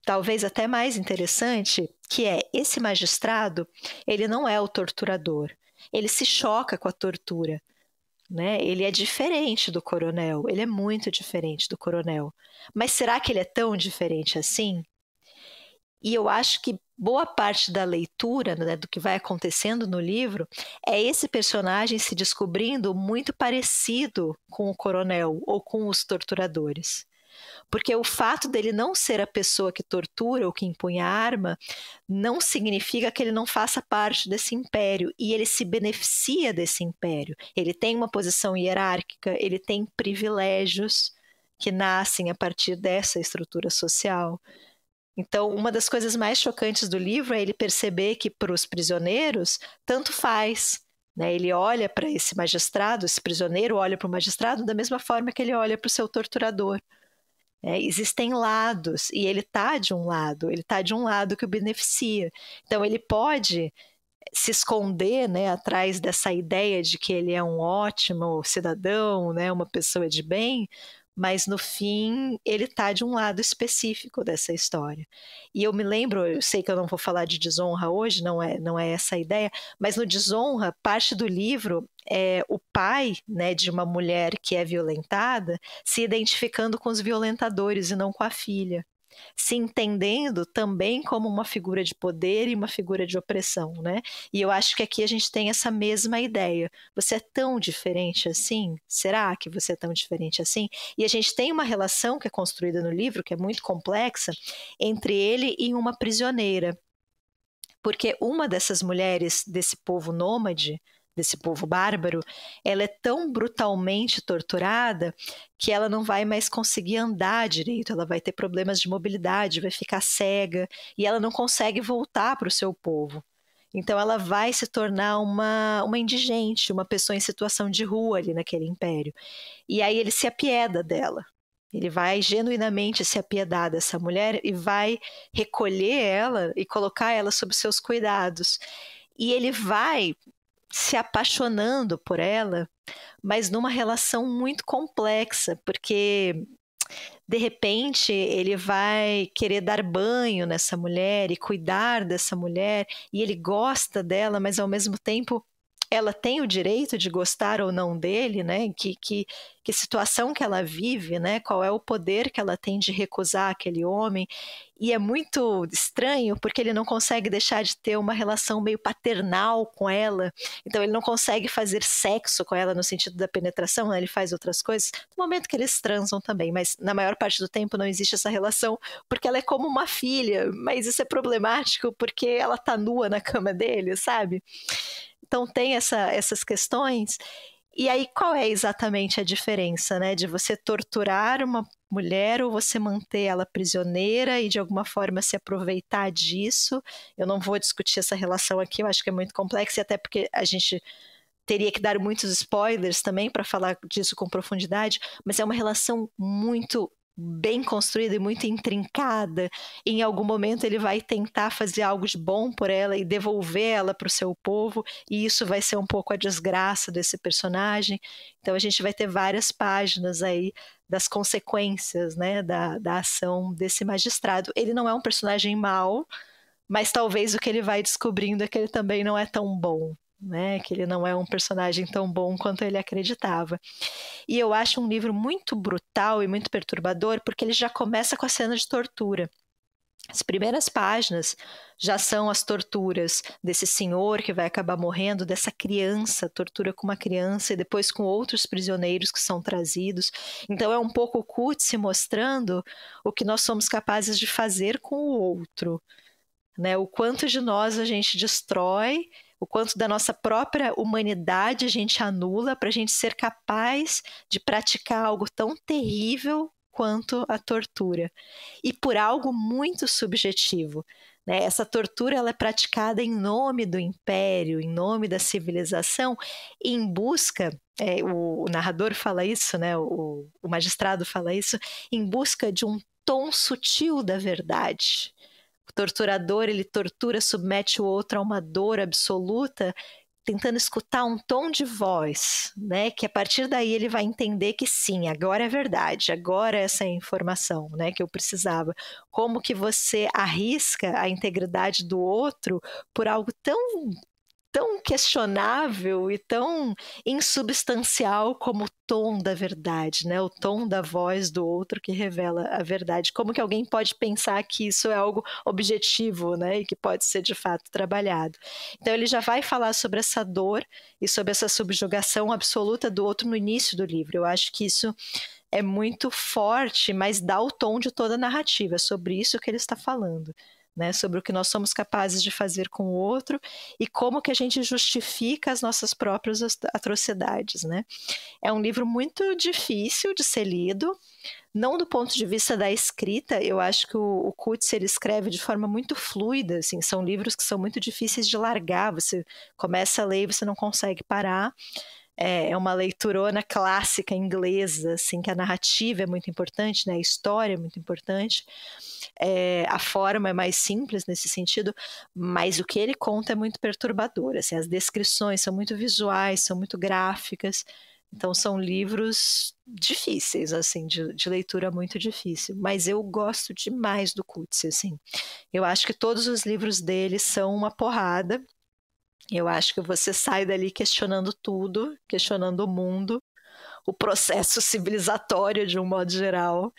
Speaker 1: talvez até mais interessante, que é esse magistrado, ele não é o torturador, ele se choca com a tortura, né? Ele é diferente do coronel, ele é muito diferente do coronel. Mas será que ele é tão diferente assim? E eu acho que boa parte da leitura, né, do que vai acontecendo no livro é esse personagem se descobrindo muito parecido com o coronel ou com os torturadores. Porque o fato dele não ser a pessoa que tortura ou que empunha a arma não significa que ele não faça parte desse império, e ele se beneficia desse império. Ele tem uma posição hierárquica, ele tem privilégios que nascem a partir dessa estrutura social. Então, uma das coisas mais chocantes do livro é ele perceber que para os prisioneiros, tanto faz. Né? Ele olha para esse magistrado, esse prisioneiro olha para o magistrado da mesma forma que ele olha para o seu torturador. Existem lados, e ele está de um lado que o beneficia. Então, ele pode se esconder, né, atrás dessa ideia de que ele é um ótimo cidadão, né, uma pessoa de bem, mas no fim ele está de um lado específico dessa história. E eu me lembro, eu sei que eu não vou falar de Desonra hoje, não é essa a ideia, mas no Desonra, parte do livro é o pai, né, de uma mulher que é violentada se identificando com os violentadores e não com a filha, se entendendo também como uma figura de poder e uma figura de opressão, né? E eu acho que aqui a gente tem essa mesma ideia. Você é tão diferente assim? Será que você é tão diferente assim? E a gente tem uma relação que é construída no livro, que é muito complexa, entre ele e uma prisioneira. Porque uma dessas mulheres desse povo nômade, desse povo bárbaro, ela é tão brutalmente torturada que ela não vai mais conseguir andar direito, ela vai ter problemas de mobilidade, vai ficar cega, e ela não consegue voltar para o seu povo. Então ela vai se tornar uma indigente, uma pessoa em situação de rua ali naquele império. E aí ele se apieda dela. Ele vai genuinamente se apiedar dessa mulher e vai recolher ela e colocar ela sob seus cuidados. E ele vai se apaixonando por ela, mas numa relação muito complexa, porque de repente ele vai querer dar banho nessa mulher e cuidar dessa mulher, e ele gosta dela, mas ao mesmo tempo ela tem o direito de gostar ou não dele, né? Que situação que ela vive, né? Qual é o poder que ela tem de recusar aquele homem. E é muito estranho porque ele não consegue deixar de ter uma relação meio paternal com ela. Então ele não consegue fazer sexo com ela no sentido da penetração, né? Ele faz outras coisas no momento que eles transam também, mas na maior parte do tempo não existe essa relação porque ela é como uma filha, mas isso é problemático porque ela tá nua na cama dele, sabe? Então tem essas questões. E aí qual é exatamente a diferença, né, de você torturar uma mulher ou você manter ela prisioneira e de alguma forma se aproveitar disso. Eu não vou discutir essa relação aqui, eu acho que é muito complexa, e até porque a gente teria que dar muitos spoilers também para falar disso com profundidade, mas é uma relação muito bem construída e muito intrincada. Em algum momento ele vai tentar fazer algo de bom por ela e devolver ela para o seu povo, e isso vai ser um pouco a desgraça desse personagem. Então a gente vai ter várias páginas aí das consequências, né, da ação desse magistrado. Ele não é um personagem mau, mas talvez o que ele vai descobrindo é que ele também não é tão bom, né? Que ele não é um personagem tão bom quanto ele acreditava. E eu acho um livro muito brutal e muito perturbador, porque ele já começa com a cena de tortura. As primeiras páginas já são as torturas desse senhor que vai acabar morrendo, dessa criança, tortura com uma criança e depois com outros prisioneiros que são trazidos. Então é um pouco o Coetzee mostrando o que nós somos capazes de fazer com o outro, né? O quanto de nós a gente destrói, o quanto da nossa própria humanidade a gente anula para a gente ser capaz de praticar algo tão terrível quanto a tortura. E por algo muito subjetivo, né? Essa tortura ela é praticada em nome do império, em nome da civilização, em busca, o narrador fala isso, né? O magistrado fala isso, em busca de um tom sutil da verdade. O torturador, ele tortura, submete o outro a uma dor absoluta, tentando escutar um tom de voz, né? Que a partir daí ele vai entender que sim, agora é verdade, agora é essa informação, né, que eu precisava. Como que você arrisca a integridade do outro por algo tão questionável e tão insubstancial como o tom da verdade, né? O tom da voz do outro que revela a verdade. Como que alguém pode pensar que isso é algo objetivo, né? E que pode ser de fato trabalhado. Então ele já vai falar sobre essa dor e sobre essa subjugação absoluta do outro no início do livro. Eu acho que isso é muito forte, mas dá o tom de toda a narrativa. É sobre isso que ele está falando. Né, sobre o que nós somos capazes de fazer com o outro e como que a gente justifica as nossas próprias atrocidades, né? É um livro muito difícil de ser lido, não do ponto de vista da escrita. Eu acho que o Coetzee ele escreve de forma muito fluida, assim, são livros que são muito difíceis de largar, você começa a ler e você não consegue parar. É uma leiturona clássica inglesa, assim, que a narrativa é muito importante, né? A história é muito importante, a forma é mais simples nesse sentido, mas o que ele conta é muito perturbador, assim, as descrições são muito visuais, são muito gráficas, então são livros difíceis, assim, de leitura muito difícil, mas eu gosto demais do Coetzee, assim. Eu acho que todos os livros dele são uma porrada. Eu acho que você sai dali questionando tudo, questionando o mundo, o processo civilizatório de um modo geral.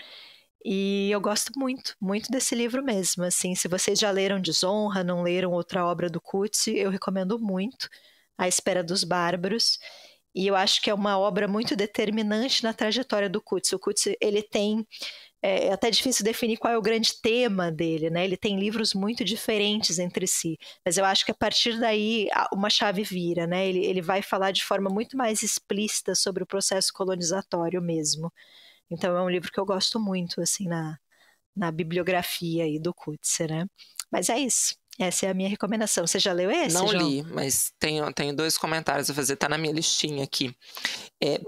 Speaker 1: E eu gosto muito, muito desse livro mesmo. Assim, se vocês já leram Desonra, não leram outra obra do Coetzee, eu recomendo muito A Espera dos Bárbaros. E eu acho que é uma obra muito determinante na trajetória do Coetzee. O Coetzee, ele tem... É até difícil definir qual é o grande tema dele, né? Ele tem livros muito diferentes entre si, mas eu acho que a partir daí uma chave vira, né? Ele vai falar de forma muito mais explícita sobre o processo colonizatório mesmo. Então é um livro que eu gosto muito, assim, na bibliografia aí do Coetzee, né? Mas é isso. Essa é a minha recomendação. Você já leu esse,
Speaker 2: Não
Speaker 1: João?
Speaker 2: li, mas tenho 2 comentários a fazer. Tá na minha listinha aqui.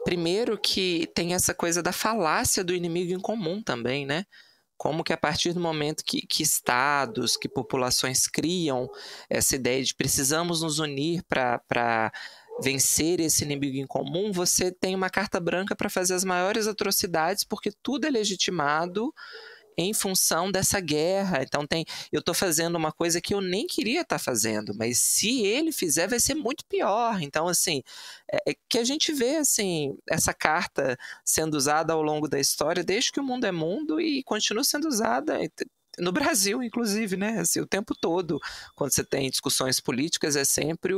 Speaker 2: Primeiro que tem essa coisa da falácia do inimigo em comum também, né? Como que a partir do momento que estados, que populações criam essa ideia de precisamos nos unir para vencer esse inimigo em comum, você tem uma carta branca para fazer as maiores atrocidades, porque tudo é legitimado em função dessa guerra. Então eu estou fazendo uma coisa que eu nem queria estar fazendo, mas se ele fizer vai ser muito pior. Então, assim, que a gente vê assim, essa carta sendo usada ao longo da história, desde que o mundo é mundo, e continua sendo usada no Brasil, inclusive, né? Assim, o tempo todo, quando você tem discussões políticas, é sempre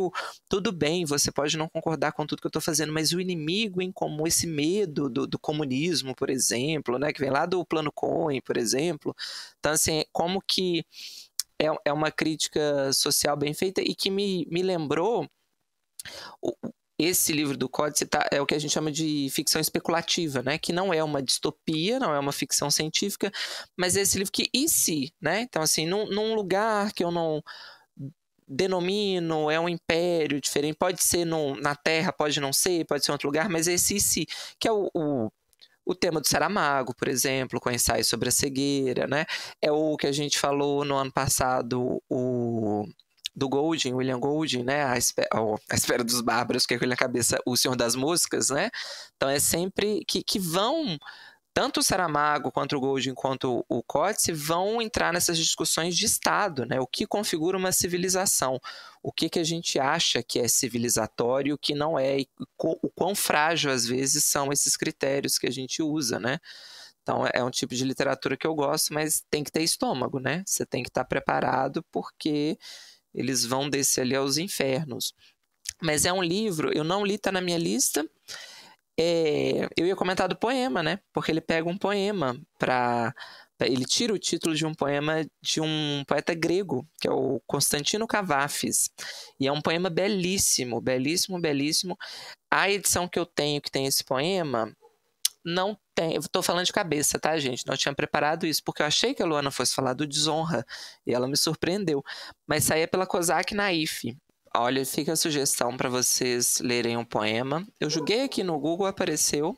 Speaker 2: tudo bem, você pode não concordar com tudo que eu estou fazendo, mas o inimigo em comum, esse medo do comunismo, por exemplo, né? Que vem lá do Plano Cohen, por exemplo. Então, assim, como que é uma crítica social bem feita e que me lembrou esse livro do Códice é o que a gente chama de ficção especulativa, né? Que não é uma distopia, não é uma ficção científica, mas é esse livro que, e se, né? Então, assim, num lugar que eu não denomino, é um império diferente, pode ser na Terra, pode não ser, pode ser em outro lugar, mas esse e se, que é o tema do Saramago, por exemplo, com ensaios sobre a cegueira, né? É o que a gente falou no ano passado, do Golding, William Golding, né? A Espera dos Bárbaros, que é na cabeça o Senhor das Moscas, né? Então é sempre que vão, tanto o Saramago, quanto o Golding, quanto o Coetzee, vão entrar nessas discussões de Estado, né? O que configura uma civilização, o que a gente acha que é civilizatório, o que não é, e o quão frágil às vezes são esses critérios que a gente usa, né? Então é um tipo de literatura que eu gosto, mas tem que ter estômago, né? Você tem que estar preparado, porque eles vão descer ali aos infernos. Mas é um livro, eu não li, tá na minha lista. Eu ia comentar do poema, né? Porque ele pega um poema ele tira o título de um poema de um poeta grego, que é o Constantino Cavafis. E é um poema belíssimo, belíssimo, belíssimo. A edição que eu tenho, que tem esse poema, não tem. Eu tô falando de cabeça, tá, gente? Não tinha preparado isso, porque eu achei que a Luana fosse falar do Desonra, e ela me surpreendeu. Mas saía pela Kozak Naif. Olha, fica a sugestão para vocês lerem um poema. Eu joguei aqui no Google, apareceu.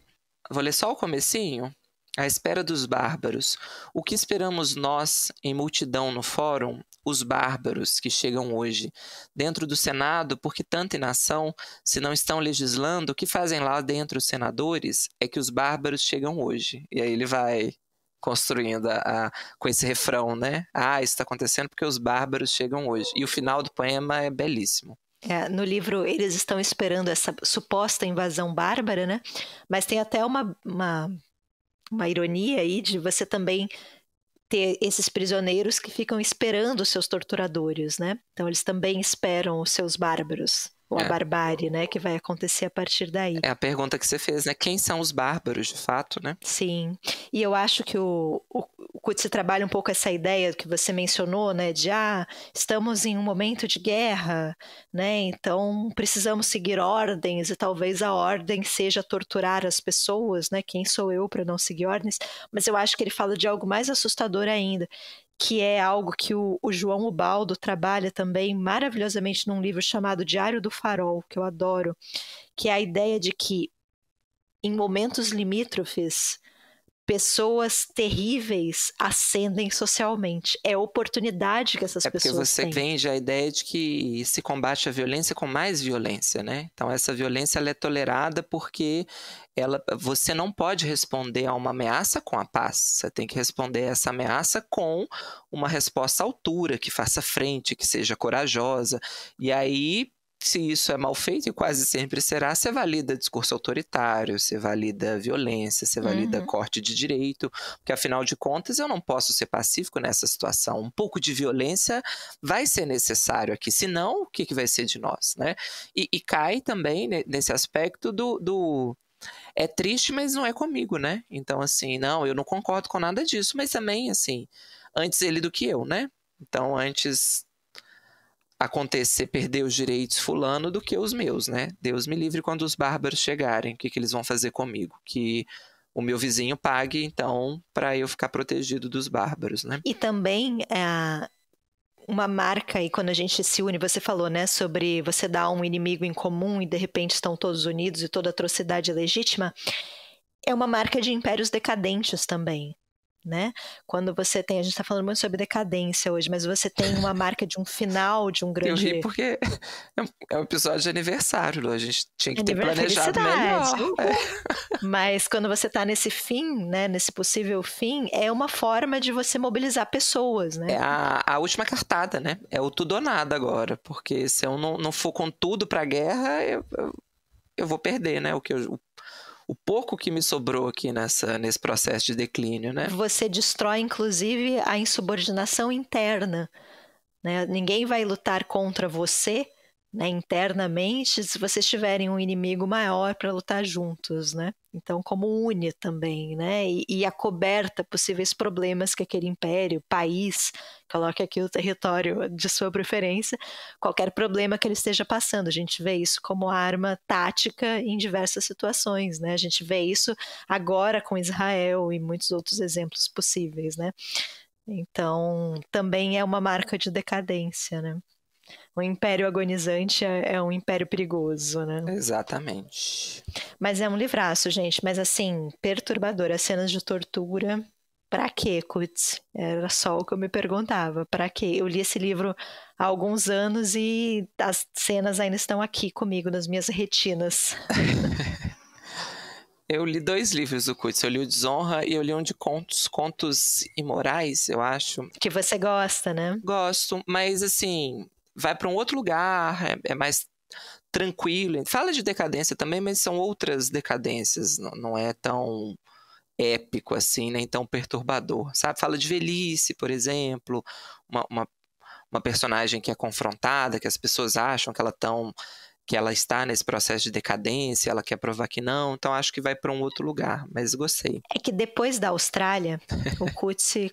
Speaker 2: Vou ler só o comecinho. À espera dos bárbaros. O que esperamos nós, em multidão no fórum? Os bárbaros que chegam hoje. Dentro do Senado, por que tanta inação? Se não estão legislando, o que fazem lá dentro os senadores? É que os bárbaros chegam hoje. E aí ele vai construindo com esse refrão, né? Isso está acontecendo porque os bárbaros chegam hoje. E o final do poema é belíssimo.
Speaker 1: No livro, eles estão esperando essa suposta invasão bárbara, né? Mas tem até uma ironia aí de você também ter esses prisioneiros que ficam esperando os seus torturadores, né? Então eles também esperam os seus bárbaros, ou a barbárie, né? Que vai acontecer a partir daí.
Speaker 2: É a pergunta que você fez, né? Quem são os bárbaros, de fato, né?
Speaker 1: Sim. E eu acho que o Coetzee trabalha um pouco essa ideia que você mencionou, né? De, estamos em um momento de guerra, né? Então precisamos seguir ordens e talvez a ordem seja torturar as pessoas, né? Quem sou eu para não seguir ordens? Mas eu acho que ele fala de algo mais assustador ainda, que é algo que o João Ubaldo trabalha também maravilhosamente num livro chamado Diário do Farol, que eu adoro, que é a ideia de que em momentos limítrofes, pessoas terríveis ascendem socialmente. É a oportunidade que essas pessoas têm.
Speaker 2: Porque você vende a ideia de que se combate a violência com mais violência, né? Então essa violência ela é tolerada porque você não pode responder a uma ameaça com a paz. Você tem que responder a essa ameaça com uma resposta à altura, que faça frente, que seja corajosa. E aí, se isso é mal feito, e quase sempre será, você valida discurso autoritário, você valida violência, você valida corte de direito, porque afinal de contas eu não posso ser pacífico nessa situação. Um pouco de violência vai ser necessário aqui, senão o que vai ser de nós, né? E cai também nesse aspecto do é triste, mas não é comigo, né? Então, assim, não, eu não concordo com nada disso, mas também, assim, antes ele do que eu, né? Então, antes acontecer, perder os direitos fulano do que os meus, né? Deus me livre quando os bárbaros chegarem, o que eles vão fazer comigo? Que o meu vizinho pague, então, para eu ficar protegido dos bárbaros, né?
Speaker 1: E também uma marca, e quando a gente se une, você falou, né, sobre você dar um inimigo em comum e de repente estão todos unidos e toda atrocidade é legítima, é uma marca de impérios decadentes também, né? Quando você tem, a gente está falando muito sobre decadência hoje, mas você tem uma marca de um final de um grande...
Speaker 2: Eu ri porque é um episódio de aniversário, Lu. A gente tinha que ter planejado melhor.
Speaker 1: Mas quando você está nesse fim, né, nesse possível fim, é uma forma de você mobilizar pessoas, né?
Speaker 2: É a última cartada, né? É o tudo ou nada agora, porque se eu não for com tudo para a guerra, eu vou perder, né? O pouco que me sobrou aqui nesse processo de declínio, né?
Speaker 1: Você destrói, inclusive, a insubordinação interna, né? Ninguém vai lutar contra você, né, internamente, se vocês tiverem um inimigo maior para lutar juntos, né? Então, como une também, né? E acoberta possíveis problemas que aquele império, país, coloque aqui o território de sua preferência, qualquer problema que ele esteja passando. A gente vê isso como arma tática em diversas situações, né? A gente vê isso agora com Israel e muitos outros exemplos possíveis, né? Então, também é uma marca de decadência, né? O império agonizante é um império perigoso, né?
Speaker 2: Exatamente.
Speaker 1: Mas é um livraço, gente. Mas assim, perturbador. As cenas de tortura. Pra quê, Kutz? Era só o que eu me perguntava. Pra quê? Eu li esse livro há alguns anos e as cenas ainda estão aqui comigo, nas minhas retinas.
Speaker 2: Eu li 2 livros do Coetzee. Eu li o Desonra e eu li um de contos imorais, eu acho.
Speaker 1: Que você gosta, né?
Speaker 2: Gosto, mas assim, vai para um outro lugar, é mais tranquilo. Fala de decadência também, mas são outras decadências. Não é tão épico assim, nem tão perturbador, sabe? Fala de velhice, por exemplo, uma personagem que é confrontada, que as pessoas acham que ela está nesse processo de decadência, ela quer provar que não, então acho que vai para um outro lugar, mas gostei.
Speaker 1: É que depois da Austrália, o Coetzee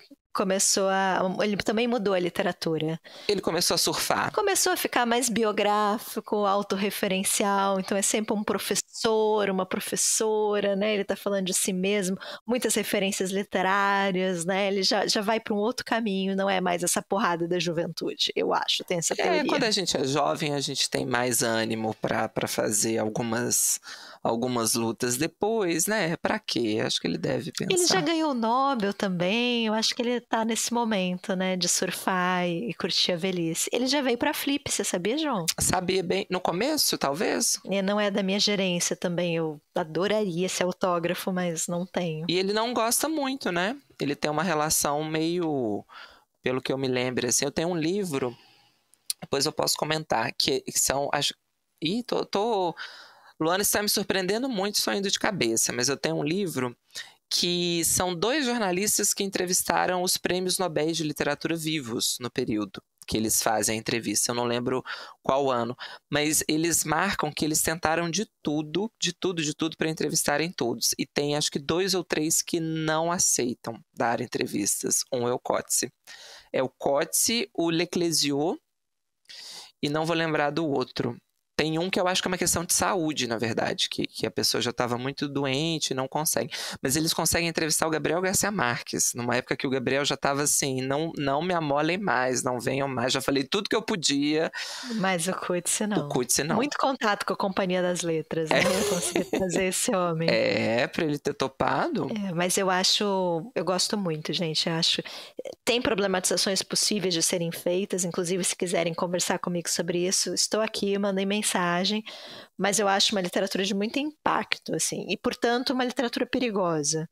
Speaker 1: ele também mudou a literatura.
Speaker 2: Ele começou a surfar.
Speaker 1: Começou a ficar mais biográfico, autorreferencial, então é sempre um professor, uma professora, né? Ele tá falando de si mesmo, muitas referências literárias, né? Ele já vai para um outro caminho, não é mais essa porrada da juventude, eu acho, tem essa teoria.
Speaker 2: Quando a gente é jovem, a gente tem mais ânimo para fazer algumas lutas depois, né? Pra quê? Acho que ele deve pensar.
Speaker 1: Ele já ganhou o Nobel também, eu acho que ele tá nesse momento, né, de surfar e curtir a velhice. Ele já veio pra Flip, você sabia, João?
Speaker 2: Sabia bem, no começo, talvez?
Speaker 1: E não é da minha gerência também, eu adoraria esse autógrafo, mas não tenho.
Speaker 2: E ele não gosta muito, né? Ele tem uma relação meio, pelo que eu me lembro, assim, eu tenho um livro, depois eu posso comentar, que são, acho... Luana está me surpreendendo muito, só indo de cabeça, mas eu tenho um livro que são 2 jornalistas que entrevistaram os prêmios Nobel de Literatura vivos no período que eles fazem a entrevista. Eu não lembro qual ano, mas eles marcam que eles tentaram de tudo para entrevistarem todos. E tem acho que 2 ou 3 que não aceitam dar entrevistas. Um é o Coetzee. É o Coetzee, o Leclésio e não vou lembrar do outro. Tem um que eu acho que é uma questão de saúde, na verdade, que a pessoa já estava muito doente e não consegue. Mas eles conseguem entrevistar o Gabriel Garcia Marques, numa época que o Gabriel já estava assim, não me amolem mais, não venham mais, já falei tudo que eu podia.
Speaker 1: Mas o Coetzee não.
Speaker 2: O Coetzee não.
Speaker 1: Muito contato com a Companhia das Letras, né? Eu consegui trazer esse homem.
Speaker 2: Para ele ter topado.
Speaker 1: Mas eu gosto muito, gente, tem problematizações possíveis de serem feitas, inclusive se quiserem conversar comigo sobre isso, estou aqui, mandem mensagem, mas eu acho uma literatura de muito impacto, assim, e portanto uma literatura perigosa.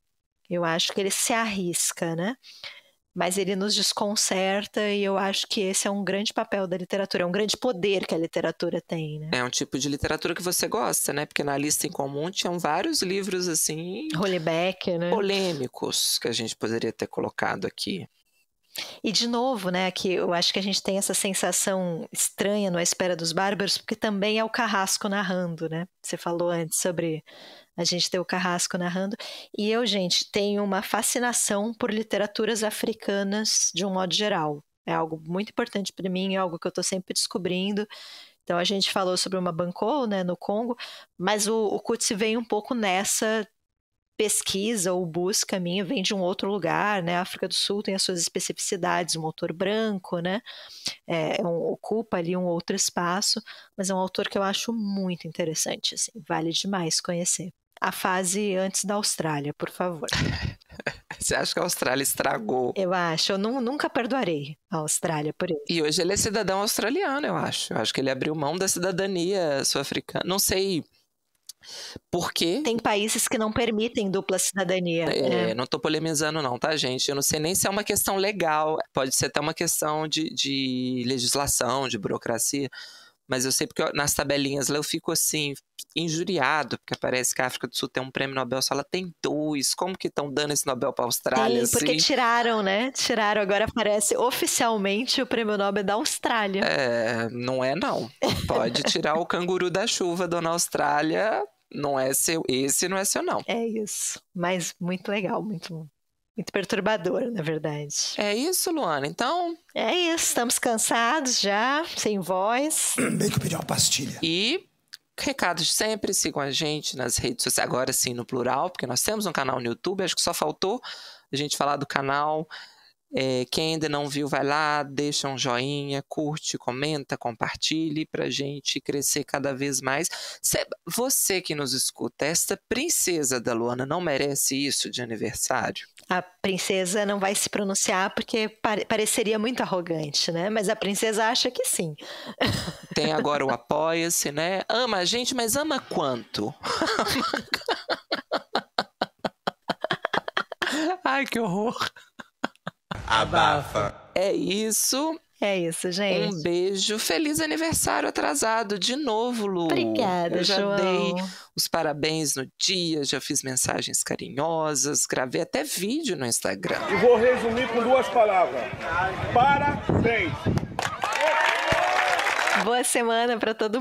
Speaker 1: Eu acho que ele se arrisca, né? Mas ele nos desconcerta e eu acho que esse é um grande papel da literatura, é um grande poder que a literatura tem, né?
Speaker 2: É um tipo de literatura que você gosta, né? Porque na lista em comum tinham vários livros, assim...
Speaker 1: Houellebecq, né?
Speaker 2: Polêmicos, que a gente poderia ter colocado aqui.
Speaker 1: E de novo, né, que eu acho que a gente tem essa sensação estranha no A Espera dos Bárbaros, porque também é o Carrasco narrando, né? Você falou antes sobre a gente ter o Carrasco narrando. E eu, gente, tenho uma fascinação por literaturas africanas de um modo geral. É algo muito importante para mim, é algo que eu estou sempre descobrindo. Então a gente falou sobre uma Banco, né, no Congo, mas o Coetzee vem um pouco nessa pesquisa ou busca minha, vem de um outro lugar, né? A África do Sul tem as suas especificidades, um autor branco, né? Ocupa ali um outro espaço, mas é um autor que eu acho muito interessante, assim, vale demais conhecer. A fase antes da Austrália, por favor.
Speaker 2: Você acha que a Austrália estragou?
Speaker 1: Eu acho, eu nunca perdoarei a Austrália por isso.
Speaker 2: E hoje ele é cidadão australiano, eu acho. Eu acho que ele abriu mão da cidadania sul-africana. Não sei por quê.
Speaker 1: Tem países que não permitem dupla cidadania.
Speaker 2: Não tô polemizando não, tá, gente? Eu não sei nem se é uma questão legal. Pode ser até uma questão de legislação, de burocracia. mas eu sei porque nas tabelinhas lá eu fico assim, injuriado, porque parece que a África do Sul tem um prêmio Nobel, só ela tem 2. Como que estão dando esse Nobel para a Austrália?
Speaker 1: Sim, porque
Speaker 2: assim?
Speaker 1: tiraram, né? Tiraram, agora aparece oficialmente o prêmio Nobel da Austrália.
Speaker 2: Não é não. Pode tirar o canguru da chuva, dona Austrália, não é seu, esse não é seu não.
Speaker 1: É isso, mas muito legal, muito perturbador, na verdade.
Speaker 2: É isso, Luana, então...
Speaker 1: É isso, estamos cansados já, sem voz.
Speaker 7: Bem que eu pedi uma pastilha.
Speaker 2: E... recados de sempre, sigam a gente nas redes sociais, agora sim no plural, porque nós temos um canal no YouTube, acho que só faltou a gente falar do canal. Quem ainda não viu, vai lá, deixa um joinha, curte, comenta, compartilhe pra gente crescer cada vez mais. Você que nos escuta, esta princesa da Luana não merece isso de aniversário?
Speaker 1: A princesa não vai se pronunciar porque pareceria muito arrogante, né? Mas a princesa acha que sim.
Speaker 2: Tem agora o Apoia-se, né? Ama a gente, mas ama quanto? Ai, que horror.
Speaker 6: Abafa.
Speaker 2: É isso.
Speaker 1: É isso, gente.
Speaker 2: Um beijo. Feliz aniversário atrasado de novo, Lu.
Speaker 1: Obrigada,
Speaker 2: Eu já
Speaker 1: João.
Speaker 2: dei os parabéns no dia, já fiz mensagens carinhosas, gravei até vídeo no Instagram.
Speaker 10: E vou resumir com 2 palavras. Parabéns.
Speaker 1: Boa semana para todo mundo.